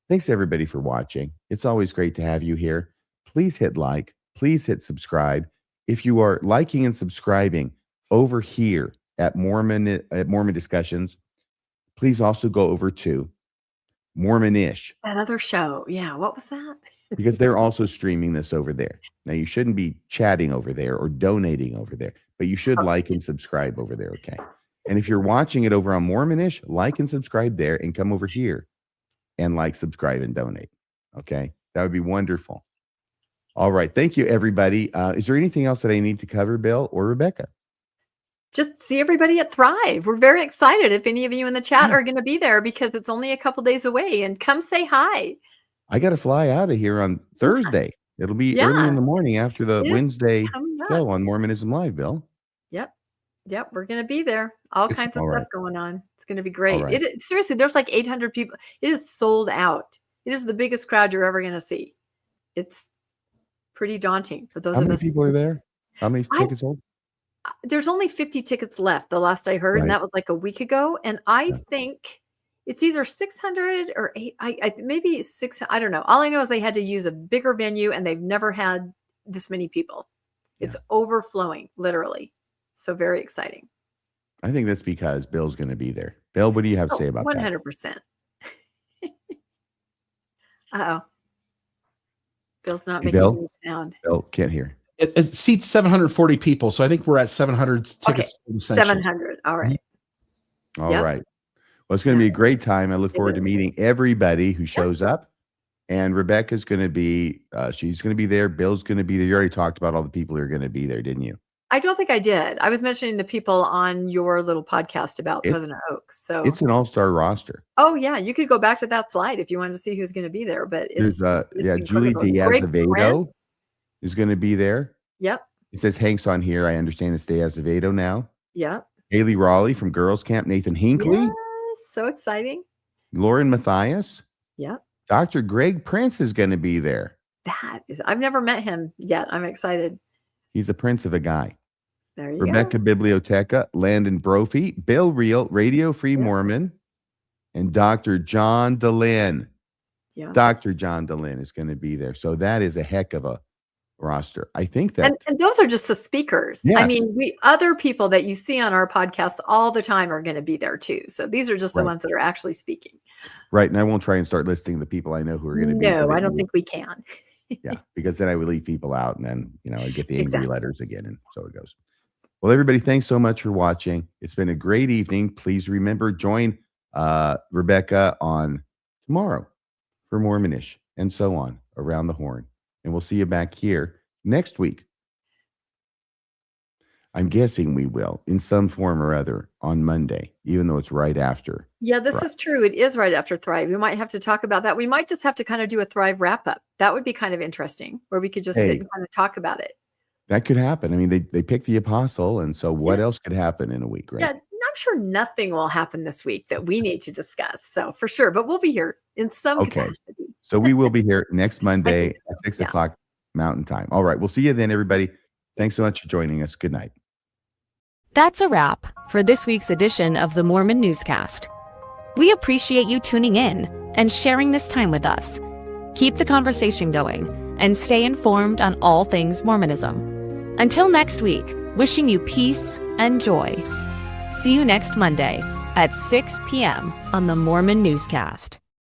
Thanks everybody for watching. It's always great to have you here. Please hit like, please hit subscribe. If you are liking and subscribing over here at Mormon Discussions, please also go over to Mormonish. That other show. Yeah. What was that? Because they're also streaming this over there. Now, you shouldn't be chatting over there or donating over there, but you should like and subscribe over there. Okay. And if you're watching it over on Mormonish, like and subscribe there and come over here and like, subscribe, and donate. Okay. That would be wonderful. All right. Thank you, everybody. Is there anything else that I need to cover, Bill or Rebecca? Just see everybody at Thrive. We're very excited if any of you in the chat are going to be there, because it's only a couple days away, and come say hi. I got to fly out of here on Thursday. It'll be early in the morning after the Wednesday show on Mormonism Live, Bill. Yep. We're going to be there. All kinds of stuff going on. It's going to be great. Right. Seriously, there's like 800 people. It is sold out. It is the biggest crowd you're ever going to see. It's pretty daunting for those How of many us. people are there? How many tickets sold? There's only 50 tickets left, the last I heard, and Right. that was like a week ago. And I Yeah. think it's either 600 or maybe 600. I don't know. All I know is they had to use a bigger venue, and they've never had this many people. It's overflowing, literally. So very exciting. I think that's because Bill's going to be there. Bill, what do you have to say about that? 100%. Uh-oh. Bill's not Hey, making Bill? any sound. Bill can't hear. It seats 740 people, so I think we're at 700 tickets. essentially. 700. All right. All Yep. right. Well, it's going to be a great time. I look It forward to is. meeting everybody who shows up. And Rebecca's going to be, she's going to be there. Bill's going to be there. You already talked about all the people who are going to be there, didn't you? I don't think I did. I was mentioning the people on your little podcast about President Oaks. So It's an all-star roster. oh yeah, you could go back to that slide if you wanted to see who's going to be there. But it's There's, Julie incredible. Greg Brent. Diaz-Avedo is going to be there. Yep. It says Hank's on here. I understand it's Diaz-Avedo now. Yep. Haley Raleigh from Girls Camp. Nathan Hinckley. Yes, so exciting. Lauren Matthias. Yep. Dr. Greg Prince is going to be there. I've never met him yet. I'm excited. He's a prince of a guy. There you Rebecca go. Biblioteca, Landon Brophy, Bill Reel, Radio Free Mormon, and Dr. John DeLynn. Yeah. Dr. John DeLynn is going to be there. So that is a heck of a roster. I think that And those are just the speakers. I Yes. mean, other people that you see on our podcasts all the time are going to be there too. So these are just the Right. ones that are actually speaking. right. And I won't try and start listing the people I know who are going to be. No, there. I don't think we can. Yeah, because then I would leave people out, and then I get the angry Exactly. letters again, and so it goes. Well, everybody, thanks so much for watching. It's been a great evening. Please remember, join Rebecca on tomorrow for Mormonish and so on around the horn, and we'll see you back here next week. I'm guessing we will in some form or other on Monday, even though it's right after. Yeah, this Right. is true. It is right after Thrive. We might have to talk about that. We might just have to kind of do a Thrive wrap up. That would be kind of interesting, where we could just Hey. sit and kind of talk about it. That could happen. I mean, they picked the apostle, and so what else could happen in a week, right? Yeah, I'm sure nothing will happen this week that we need to discuss. So for sure, but we'll be here in some Okay. capacity. So we will be here next Monday so. at 6 Yeah. o'clock Mountain Time. All right. We'll see you then, everybody. Thanks so much for joining us. Good night. That's a wrap for this week's edition of the Mormon Newscast. We appreciate you tuning in and sharing this time with us. Keep the conversation going and stay informed on all things Mormonism. Until next week, wishing you peace and joy. See you next Monday at 6 p.m. on the Mormon Newscast.